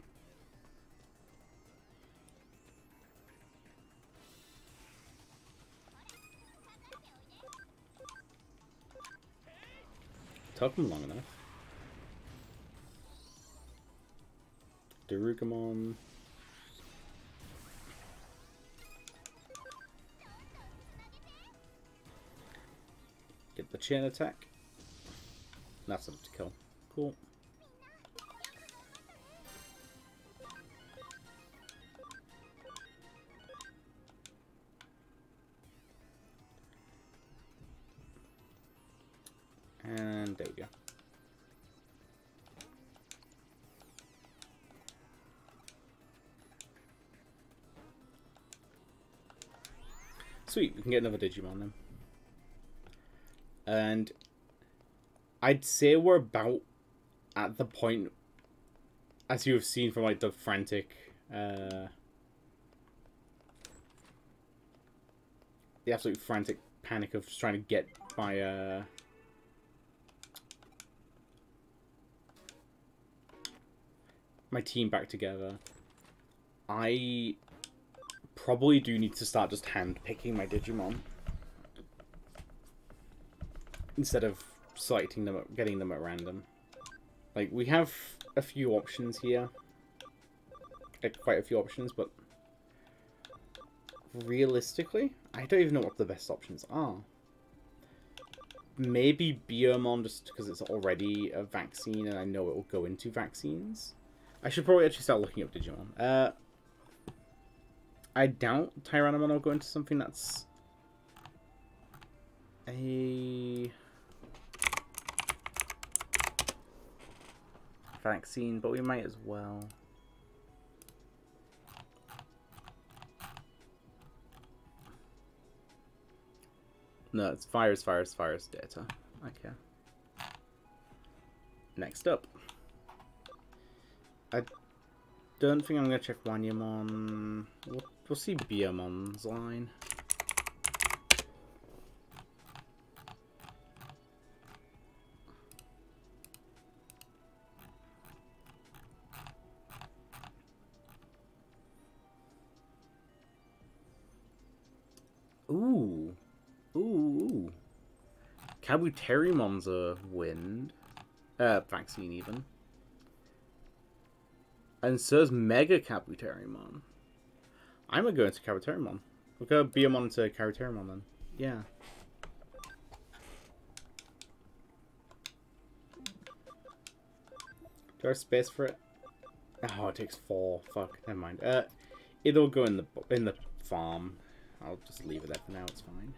Took them long enough. Darugamon. Get the chain attack. That's enough to kill. Cool. and there we go. Sweet, we can get another Digimon then. And I'd say we're about at the point, as you have seen from like the frantic, the absolute frantic panic of just trying to get my team back together. I probably do need to start just hand-picking my Digimon instead of selecting them, getting them at random. Like, we have a few options here. Quite a few options, but realistically, I don't even know what the best options are. Maybe Beomon, just because it's already a vaccine and I know it will go into vaccines. I should probably actually start looking up Digimon. I doubt Tyrannomon will go into something that's a vaccine, but we might as well. No, it's virus data. Okay. Next up. I don't think I'm going to check Wanyamon. We'll see Beomon's line. Ooh. Ooh. Kabuterimon's a wind. Vaccine even. And so is Mega Kabuterimon. I'm gonna go into Kabuterimon. We'll go Beomon into Kabuterimon then. Yeah. Do I have space for it? Oh, it takes 4. Fuck, never mind. It'll go in the farm. I'll just leave it there for now, it's fine.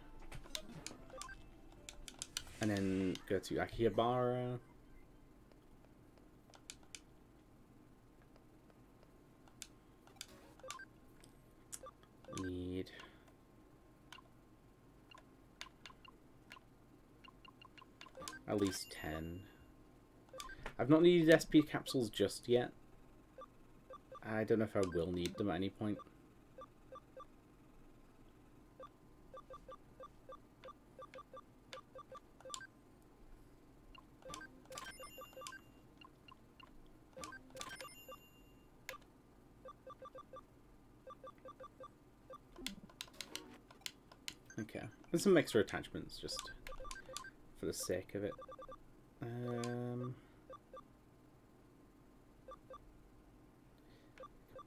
And then go to Akihabara. Need at least 10. I've not needed SP capsules just yet. I don't know if I will need them at any point. Okay, there's some extra attachments just for the sake of it.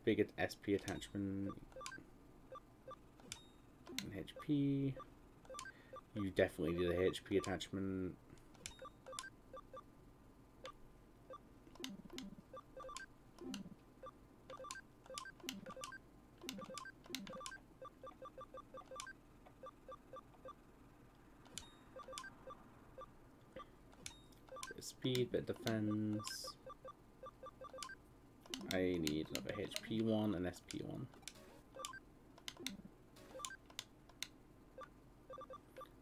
Big SP attachment. An HP. You definitely need a HP attachment. Speed, bit defense. I need another HP one and SP one.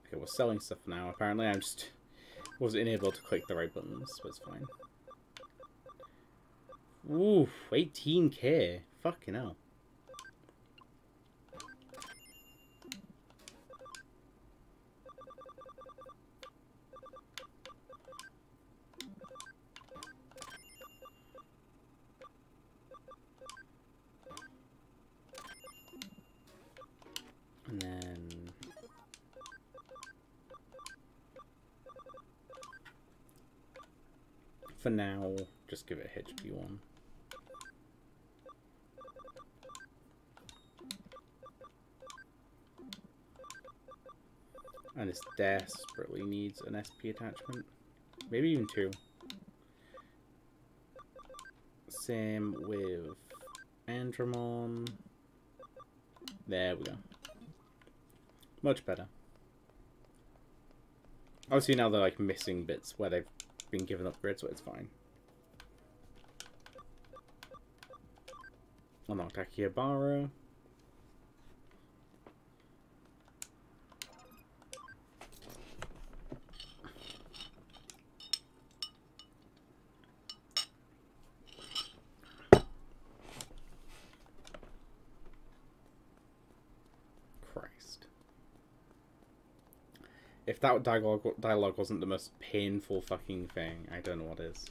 Okay, we're selling stuff now. Apparently, I just wasn't able to click the right buttons, but it's fine. Ooh, 18k. Fucking hell. And then for now, just give it HP one. And this desperately needs an SP attachment. Maybe even 2. Same with Andromon. There we go. Much better. Obviously now they're like missing bits where they've been given upgrades, so it's fine. Unlocked Akihabara. Christ. If that dialogue wasn't the most painful fucking thing, I don't know what is.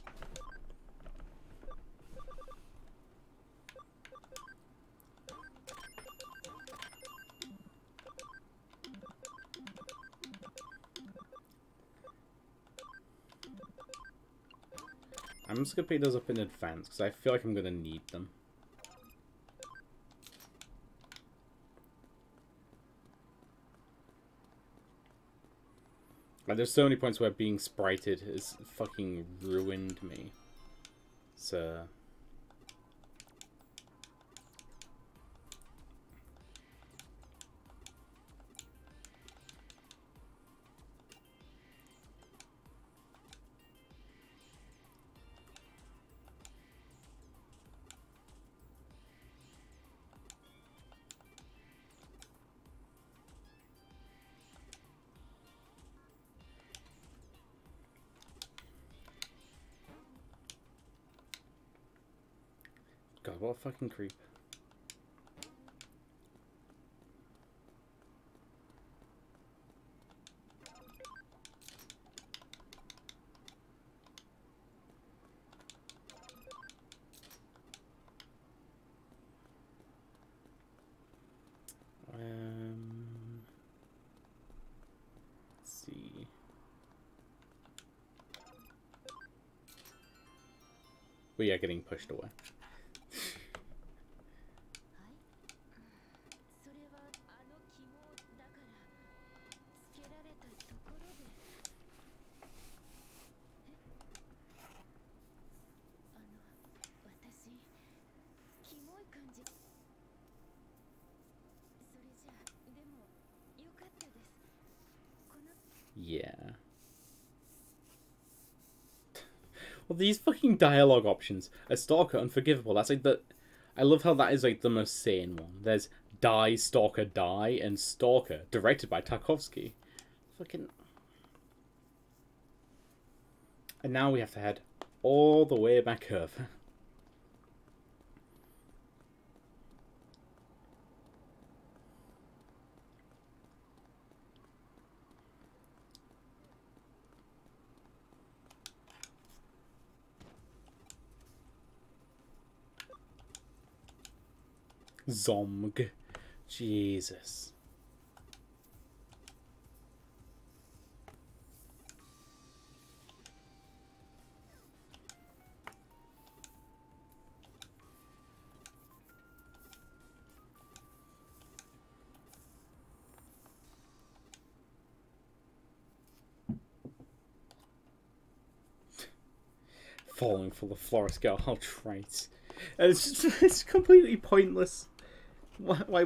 I'm just gonna pick those up in advance because I feel like I'm gonna need them. Like, there's so many points where being sprited has fucking ruined me. So... God, what a fucking creep. Let's see. We are getting pushed away. Yeah. Well, these fucking dialogue options. A stalker, unforgivable. That's like the... I love how that is like the most sane one. There's Die, Stalker, Die, and Stalker, directed by Tarkovsky. Fucking... And now we have to head all the way back over. Zomg. Jesus. Falling for the florist girl, how trite. And it's just, it's completely pointless. Why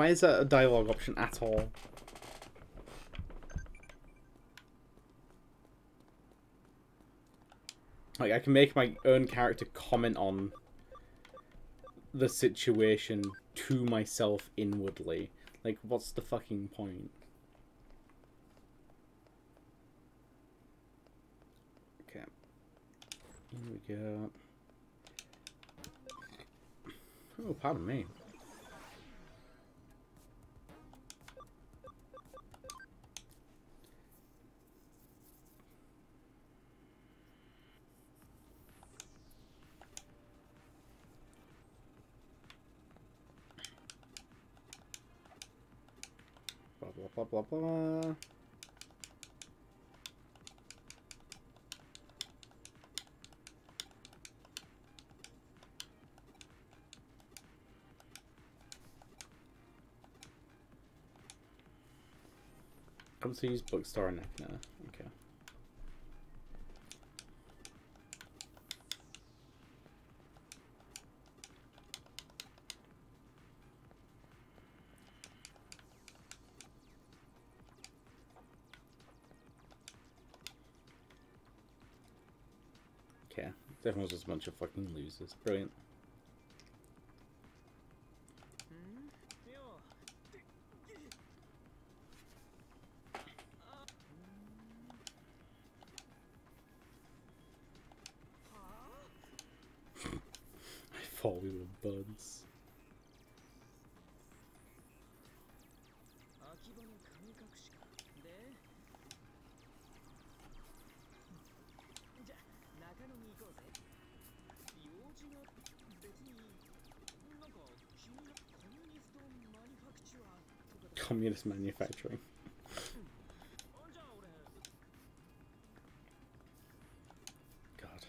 is that a dialogue option at all? Like, I can make my own character comment on the situation to myself inwardly. Like, what's the fucking point? Okay. Here we go. Oh, pardon me. Blah, blah, blah, blah. Come to use bookstore and no. Okay. Everyone's just a bunch of fucking losers. Brilliant. I fall with buds. Communist manufacturing. God.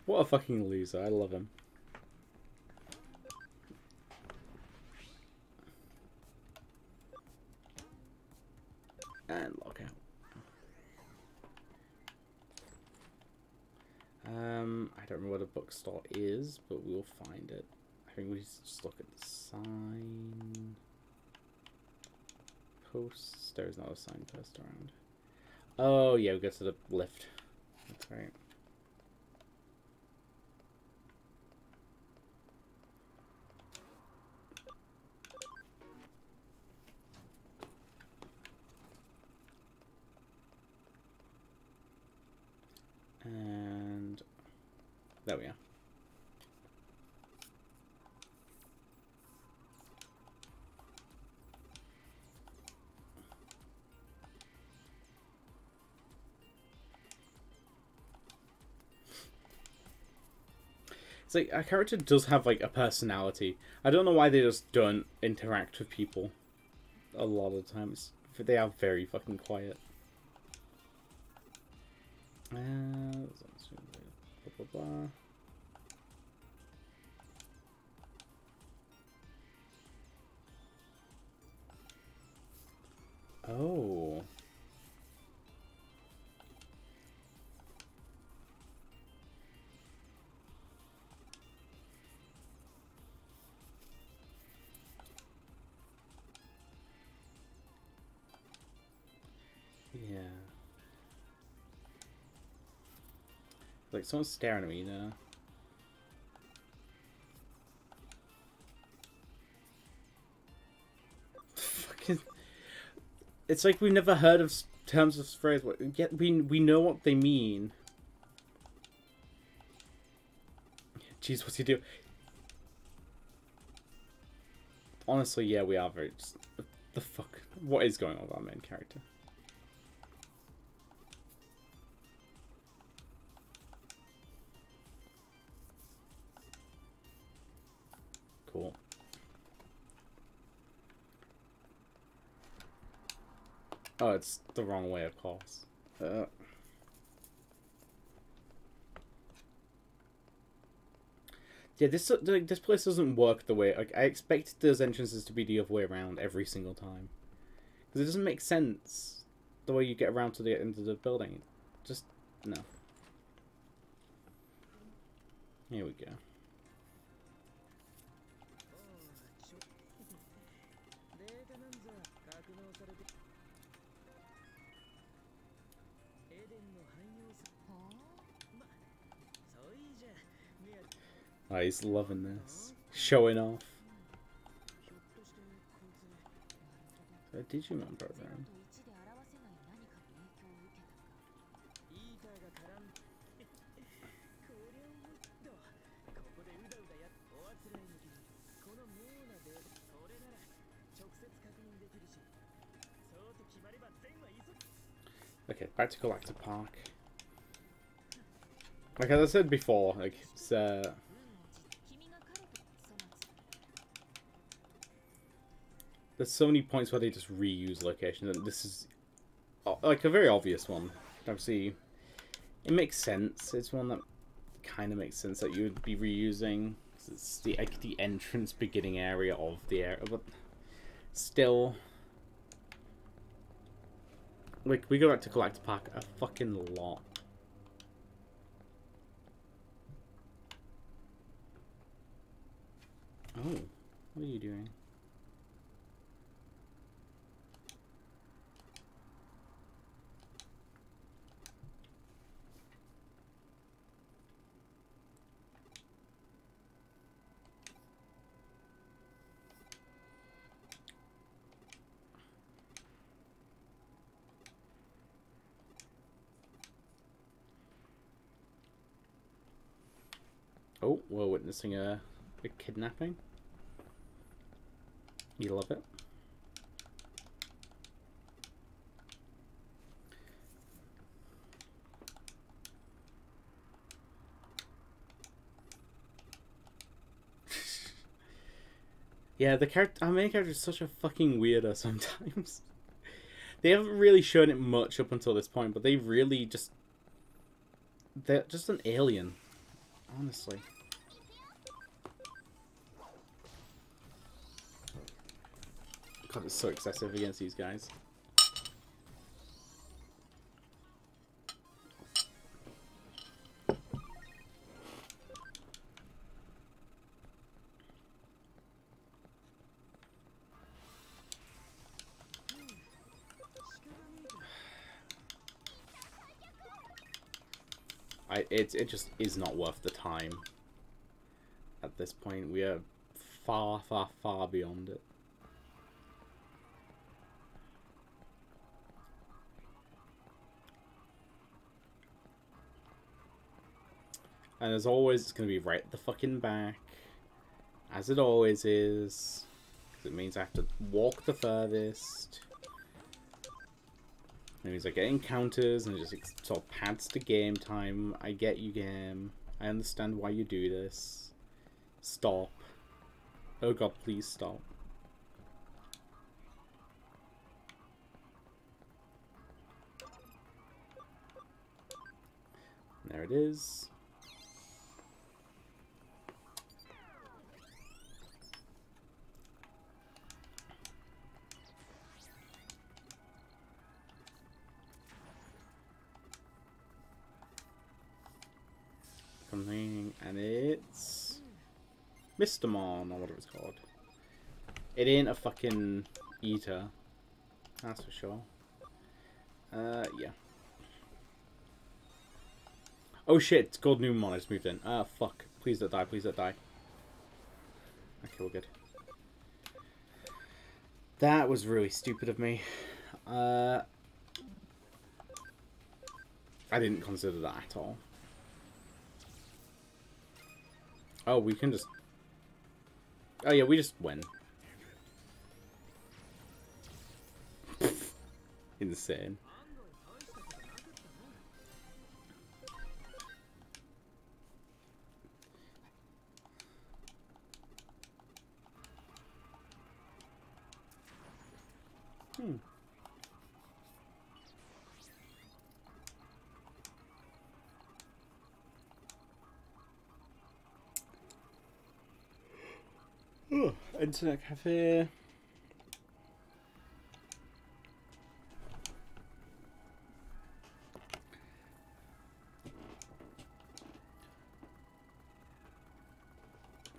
What a fucking loser. I love him. And log out. I don't remember what a bookstore is, but we'll find it. I think we just look at the sign. Posts. There's not a signpost around. Oh yeah, we go to the lift. That's right. And there we are. It's like, our character does have, like, a personality. I don't know why they just don't interact with people a lot of times. They are very fucking quiet. Blah, blah, blah. Oh. Yeah. Like, someone's staring at me now. Fucking... It's like we've never heard of terms of phrase. Yet we know what they mean. Jeez, what's he do? Honestly, yeah, we are very... Just, the fuck? What is going on with our main character? Cool. Oh, it's the wrong way, of course. Yeah, this place doesn't work the way... Like, I expected those entrances to be the other way around every single time. Because it doesn't make sense the way you get around to the end of the building. Just, no. Here we go. Oh, he's loving this. Showing off. A Digimon program. Okay, back to Galactic Park. Like as I said before, like it's there's so many points where they just reuse locations, and this is like a very obvious one. Obviously, it makes sense. It's one that kind of makes sense that you would be reusing. It's the entrance beginning area of the area, but still, like we go back to Galactic Park a fucking lot. Oh, what are you doing? Oh, we're witnessing a kidnapping. You love it. Yeah, our main character is such a fucking weirdo sometimes. They haven't really shown it much up until this point, but they really just... They're just an alien, honestly. God, it's so excessive against these guys. It just is not worth the time. At this point, we are far, far, far beyond it. And as always, it's going to be right at the fucking back. As it always is. Because it means I have to walk the furthest. It means I get encounters and it just sort of pads to game time. I get you, game. I understand why you do this. Stop. Oh god, please stop. There it is. Something, and it's Mr. Mon, or whatever it's called. It ain't a fucking eater, that's for sure. Yeah. Oh shit, it's called Numon, I just moved in. Ah, fuck. Please don't die, please don't die. Okay, we're good. That was really stupid of me. I didn't consider that at all. Oh, we can just... Oh yeah, we just win. Insane. Oh, internet cafe.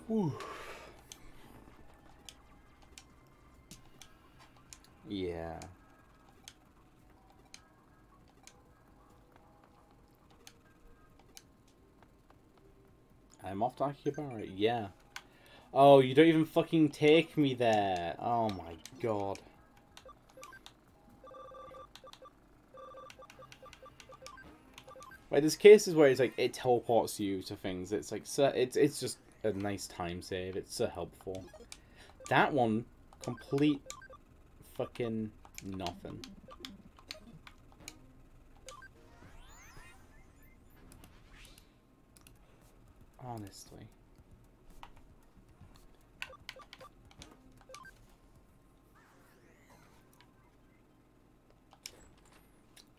Whew. Yeah. I'm off to Akihabara. Yeah. Oh, you don't even fucking take me there. Oh my god. Like, there's cases where it's like it teleports you to things. It's like so it's just a nice time save. It's so helpful. That one, complete fucking nothing. Honestly.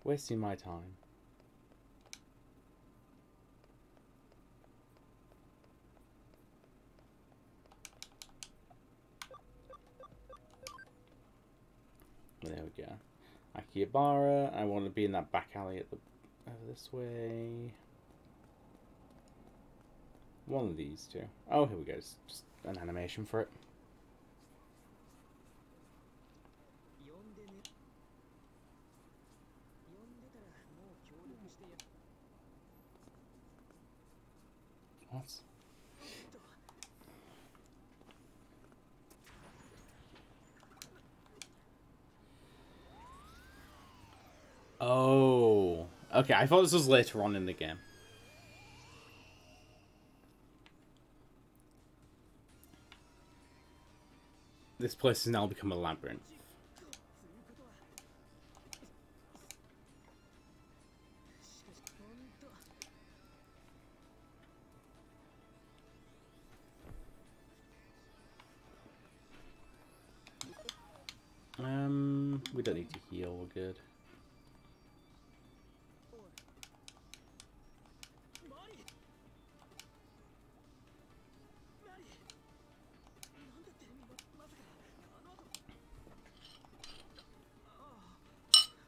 Wasting my time. There we go. Akihabara. I want to be in that back alley at the over this way. One of these two. Oh, here we go. It's just an animation for it. What? Oh. Okay, I thought this was later on in the game. this place has now become a labyrinth. We don't need to heal, we're good.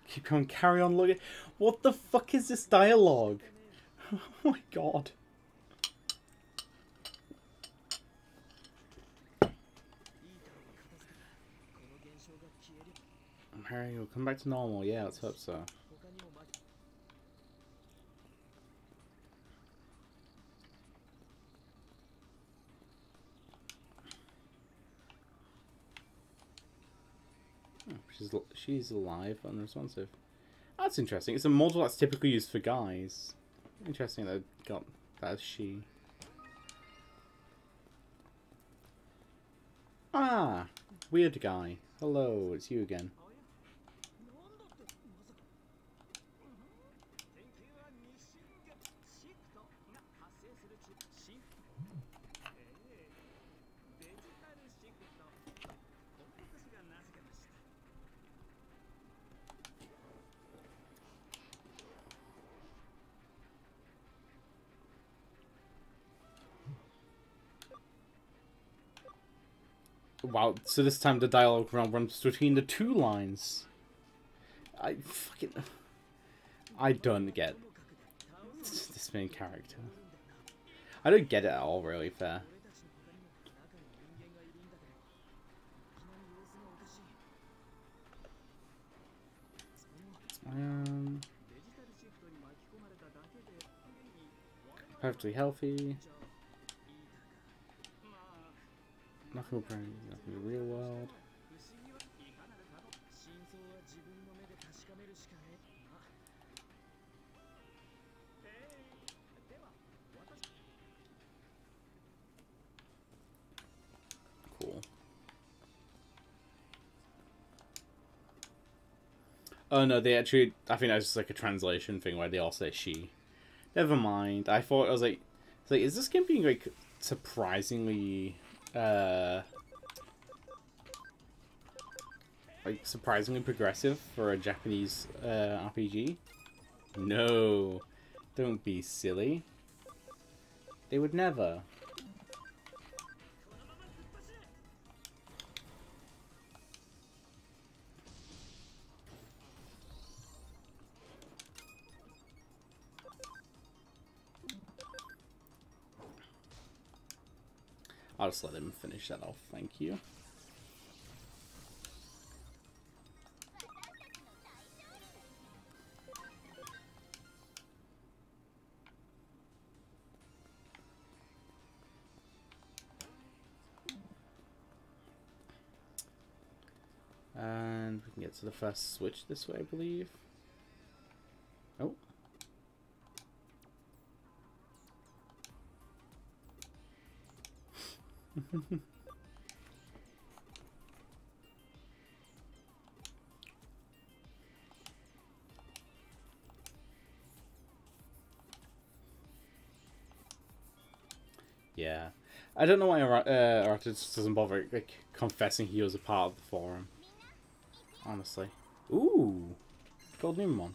Keep going, carry on looking. What the fuck is this dialogue? Oh my god. Harry, you'll come back to normal. Yeah, let's hope so. Oh, she's alive, unresponsive. That's interesting. It's a model that's typically used for guys. Interesting that got that as she. Ah, weird guy. Hello, it's you again. Wow, so this time the dialogue runs between the two lines. I don't get this main character. I don't get it at all, really, fair. Perfectly healthy. Nothing will bring nothing in the real world. Cool. Oh no, they actually, I think that's just like a translation thing where they all say she. Never mind. I thought, I was like, is this game being like surprisingly surprisingly progressive for a Japanese RPG? No, don't be silly. They would never. I'll just let him finish that off, thank you. And we can get to the first switch this way, I believe. Oh. Yeah. I don't know why Arata just doesn't bother like confessing he was a part of the forum. Honestly. Ooh. Gold Numemon.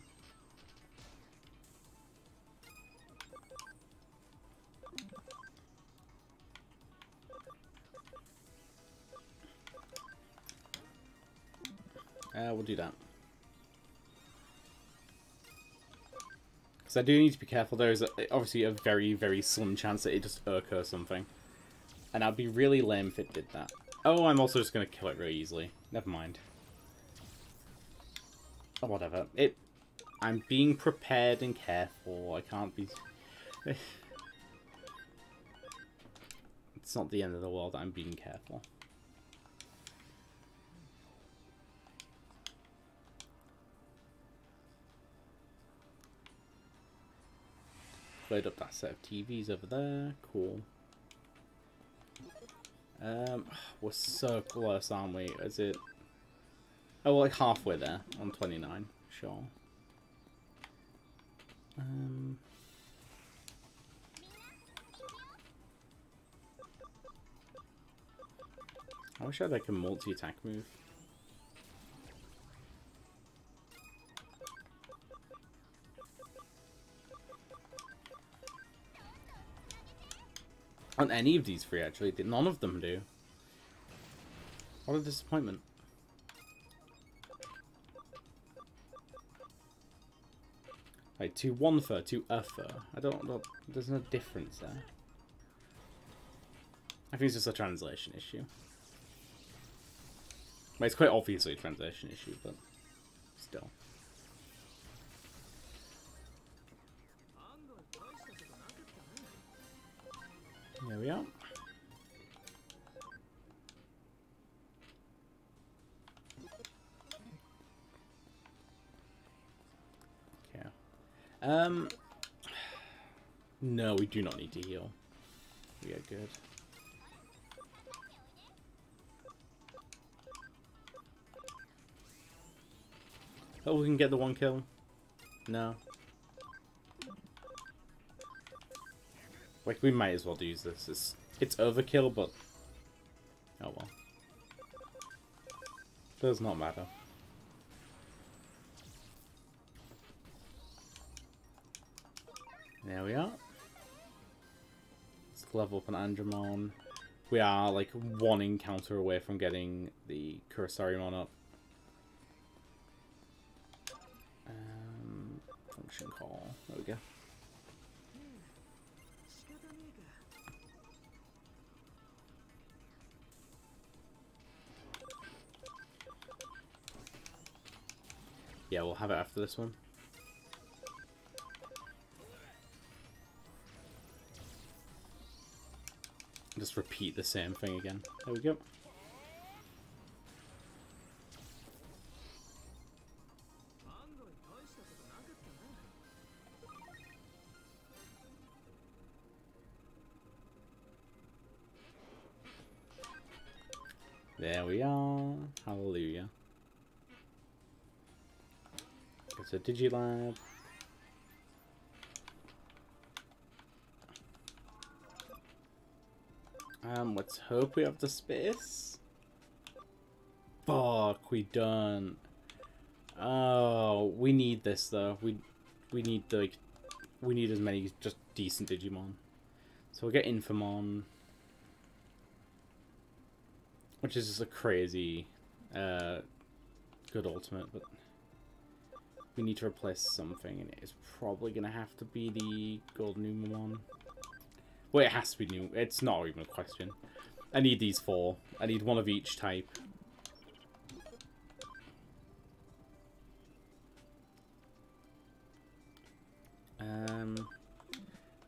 We'll do that. Because I do need to be careful. There is obviously a very, very slim chance that it just occurs something. And I'd be really lame if it did that. Oh, I'm also just going to kill it really easily. Never mind. Oh, whatever. I'm being prepared and careful. I can't be... It's not the end of the world. I'm being careful. Load up that set of TVs over there. Cool. We're so close, aren't we? Is it? Oh, we're like halfway there on 29. Sure. I wish I had like a multi-attack move. On any of these three, actually. None of them do. What a disappointment. Like, to one fur, to a fur. I don't know. There's no difference there. I think it's just a translation issue. Well, it's quite obviously a translation issue, but still. There we are. Okay. No, we do not need to heal. We are good. Oh, we can get the one kill. No. Like, we might as well use this. It's overkill, but... oh well. Does not matter. There we are. Let's level up an Andromon. We are, like, one encounter away from getting the Kurisarimon up. Function call. There we go. Yeah, we'll have it after this one. Just repeat the same thing again. There we go. There we are. Hallelujah. It's a Digilab. Let's hope we have the space. Fuck, we don't. Oh, we need this though. We need like we need as many just decent Digimon. So we'll get Infamon, which is just a crazy good ultimate, but we need to replace something, and it's probably gonna have to be the Golden Umamon. Well, it has to be new. It's not even a question. I need these four. I need one of each type.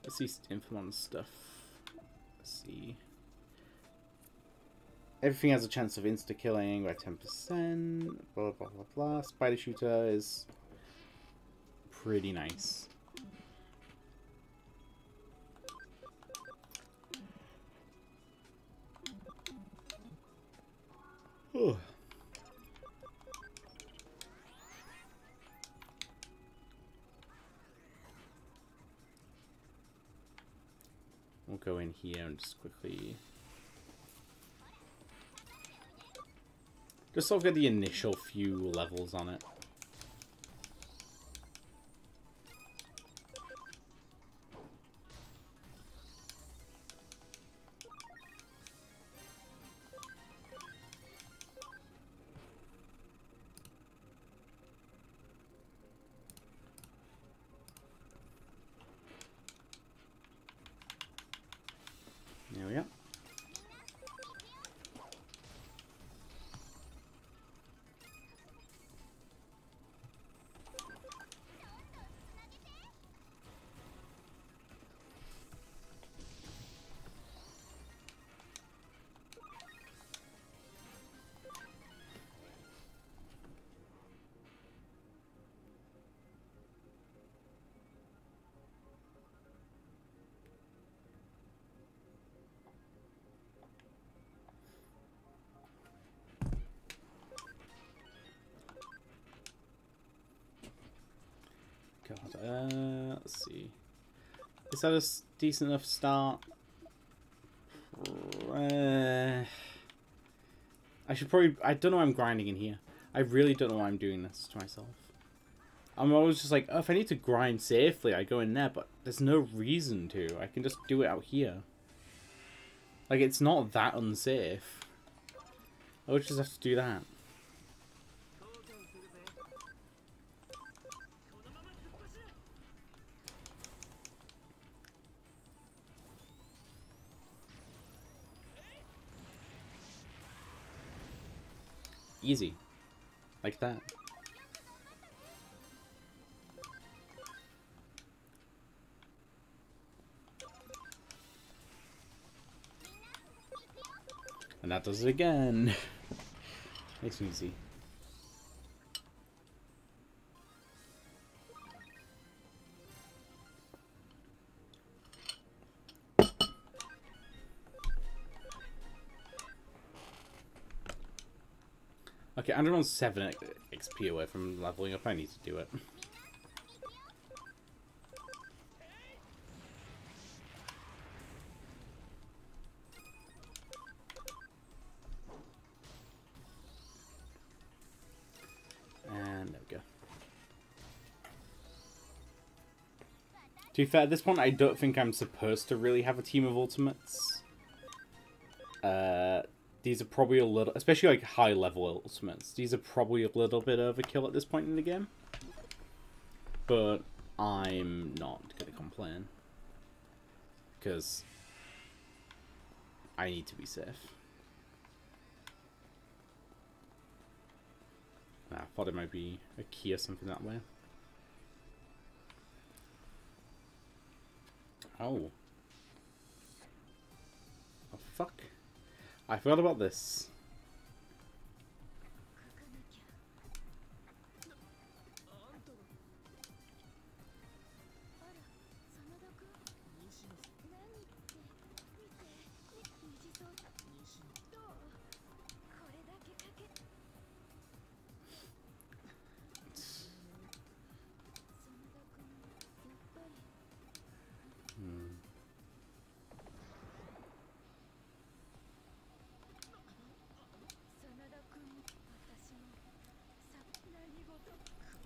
Let's see Infamon stuff. Let's see. Everything has a chance of insta-killing by 10%. Blah, blah, blah, blah. Spider Shooter is pretty nice. Ooh. We'll go in here and just quickly... just sort of get the initial few levels on it. There we go. God, let's see. Is that a decent enough start? I should probably... I don't know why I'm grinding in here. I really don't know why I'm doing this to myself. I'm always just like, oh, if I need to grind safely, I go in there, but there's no reason to. I can just do it out here. Like, it's not that unsafe. I would just have to do that. Easy. Like that. And that does it again. Nice and easy. Okay, I'm on 7 XP away from leveling up. I need to do it. And there we go. To be fair, at this point, I don't think I'm supposed to really have a team of ultimates. These are probably a little, especially like high level ultimates, these are probably a little bit overkill at this point in the game. But I'm not going to complain. Because I need to be safe. I thought it might be a key or something that way. Oh. Oh, fuck. I forgot about this.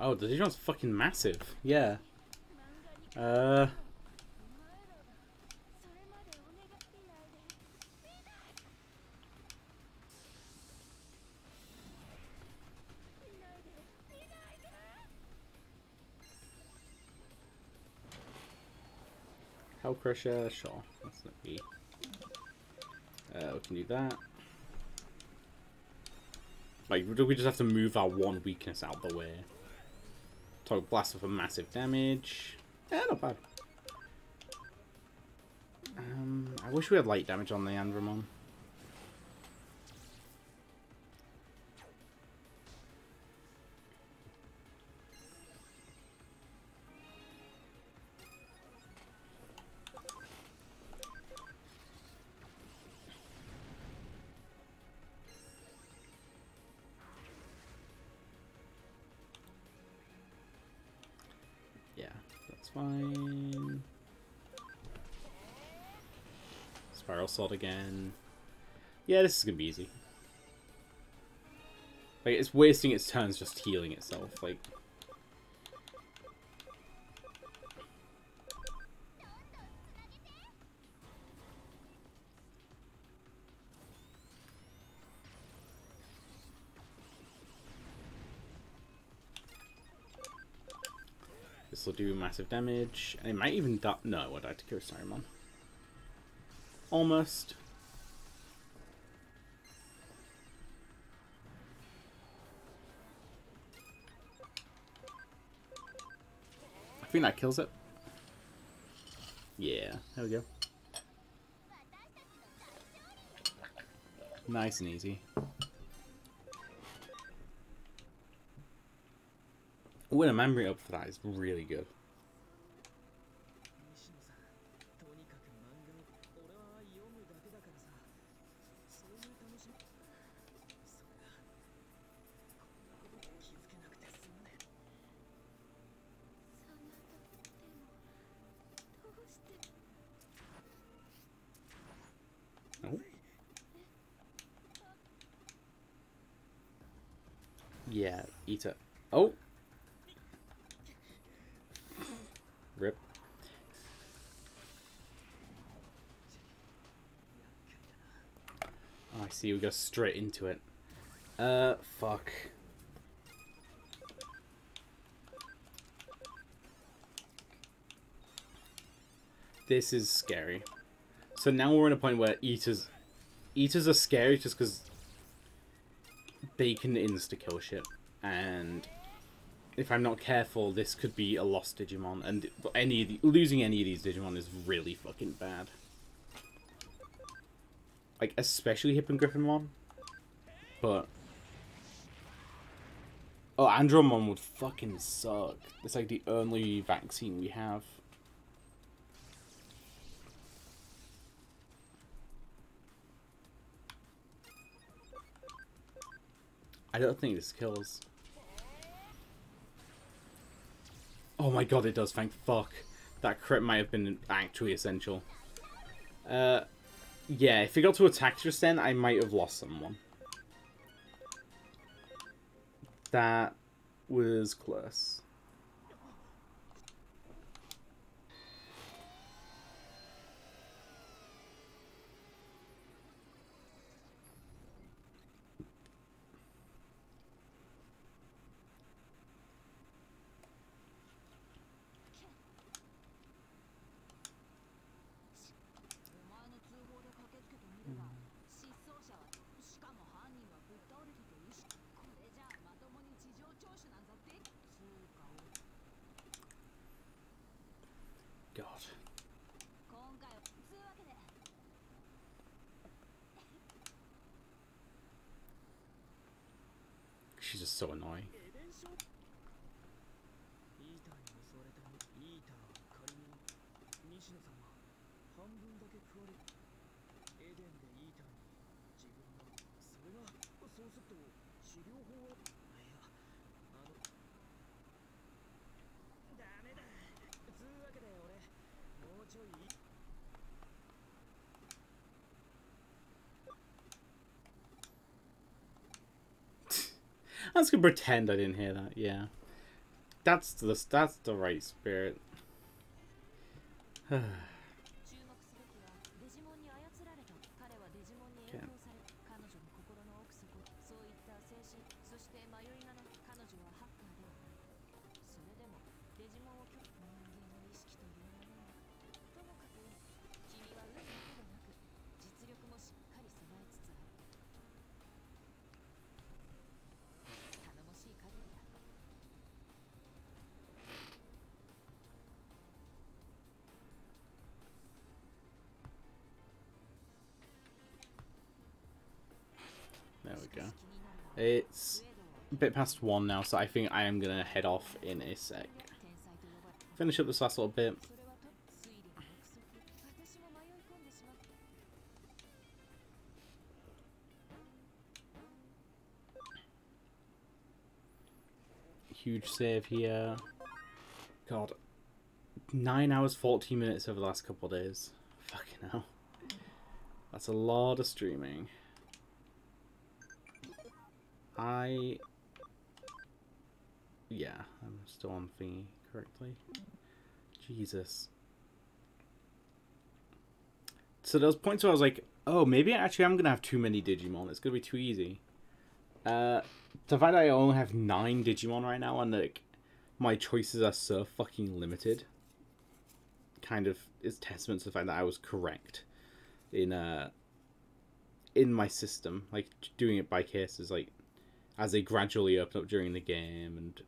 Oh, the Digimon's fucking massive. Yeah. Hell Crusher, sure. That's not me. We can do that. Like, we just have to move our one weakness out of the way. Total Blast for massive damage. Yeah, not bad. I wish we had light damage on the Andromon. Yeah, that's fine. Spiral Sword again. Yeah, this is gonna be easy. Like, it's wasting its turns just healing itself. Like, this will do massive damage, and it might even die. No, it won't die to Saruman. Almost. I think that kills it. Yeah, there we go. Nice and easy. Oh, and a memory up for that is really good. Yeah, eat it. Oh! Rip. Oh, I see, we go straight into it. Fuck. This is scary. So now we're in a point where eaters are scary just because they can insta-kill shit. And if I'm not careful, this could be a lost Digimon. And losing any of these Digimon is really fucking bad. Like, especially Hippogriffimon. But... oh, Andromon would fucking suck. It's like the only vaccine we have. I don't think this kills. Oh my god, it does, thank fuck. That crit might have been actually essential. Yeah, if it got to attack just then, I might have lost someone. That was close. God. She's just so annoying. I was gonna pretend I didn't hear that. Yeah, that's the right spirit. Okay. There we go. It's a bit past 1 now, so I think I am gonna head off in a sec. Finish up this last little bit. Huge save here. God. 9 hours, 14 minutes over the last couple of days. Fucking hell. That's a lot of streaming. Yeah, I'm still on thingy correctly. Jesus. So there was points where I was like, oh, maybe actually I'm going to have too many Digimon. It's going to be too easy. The fact that I only have 9 Digimon right now and like my choices are so fucking limited kind of is testament to the fact that I was correct in my system. Like, doing it by cases, like, as they gradually open up during the game, and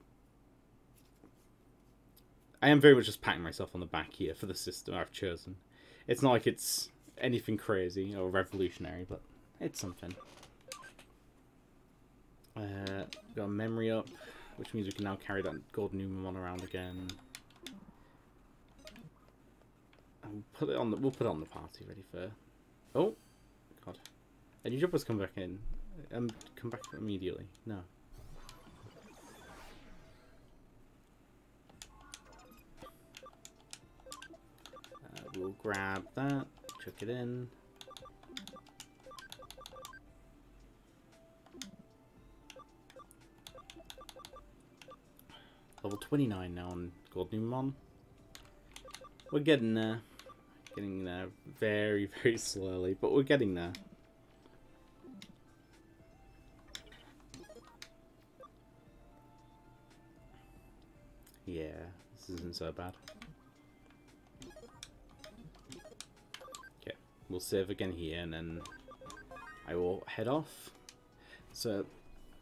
I am very much just patting myself on the back here for the system I've chosen. It's not like it's anything crazy or revolutionary, but it's something. Got a memory up, which means we can now carry that golden Numemon around again. And we'll put it on the party ready for. Oh, God! A new jumper's come back in. Come back immediately. No. We'll grab that, chuck it in. Level 29 now on Digimon. We're getting there. Getting there very, very slowly, but we're getting there. Yeah, this isn't so bad. Okay, we'll save again here, and then I will head off. So,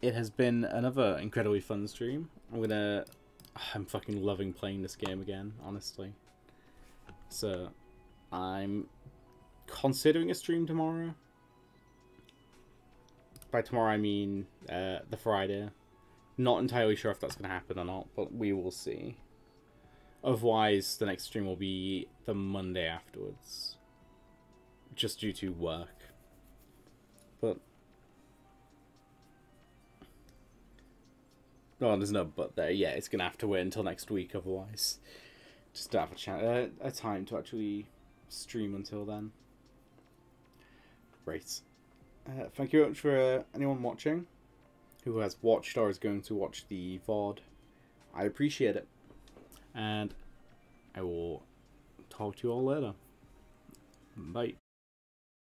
it has been another incredibly fun stream. I'm fucking loving playing this game again, honestly. So, I'm considering a stream tomorrow. By tomorrow I mean the Friday. Not entirely sure if that's going to happen or not, but we will see. Otherwise, the next stream will be the Monday afterwards. Just due to work. But... oh, there's no but there. Yeah, it's going to have to wait until next week otherwise. Just to have a time to actually stream until then. Great. Thank you very much for anyone watching who has watched or is going to watch the VOD. I appreciate it. And I will talk to you all later. Bye.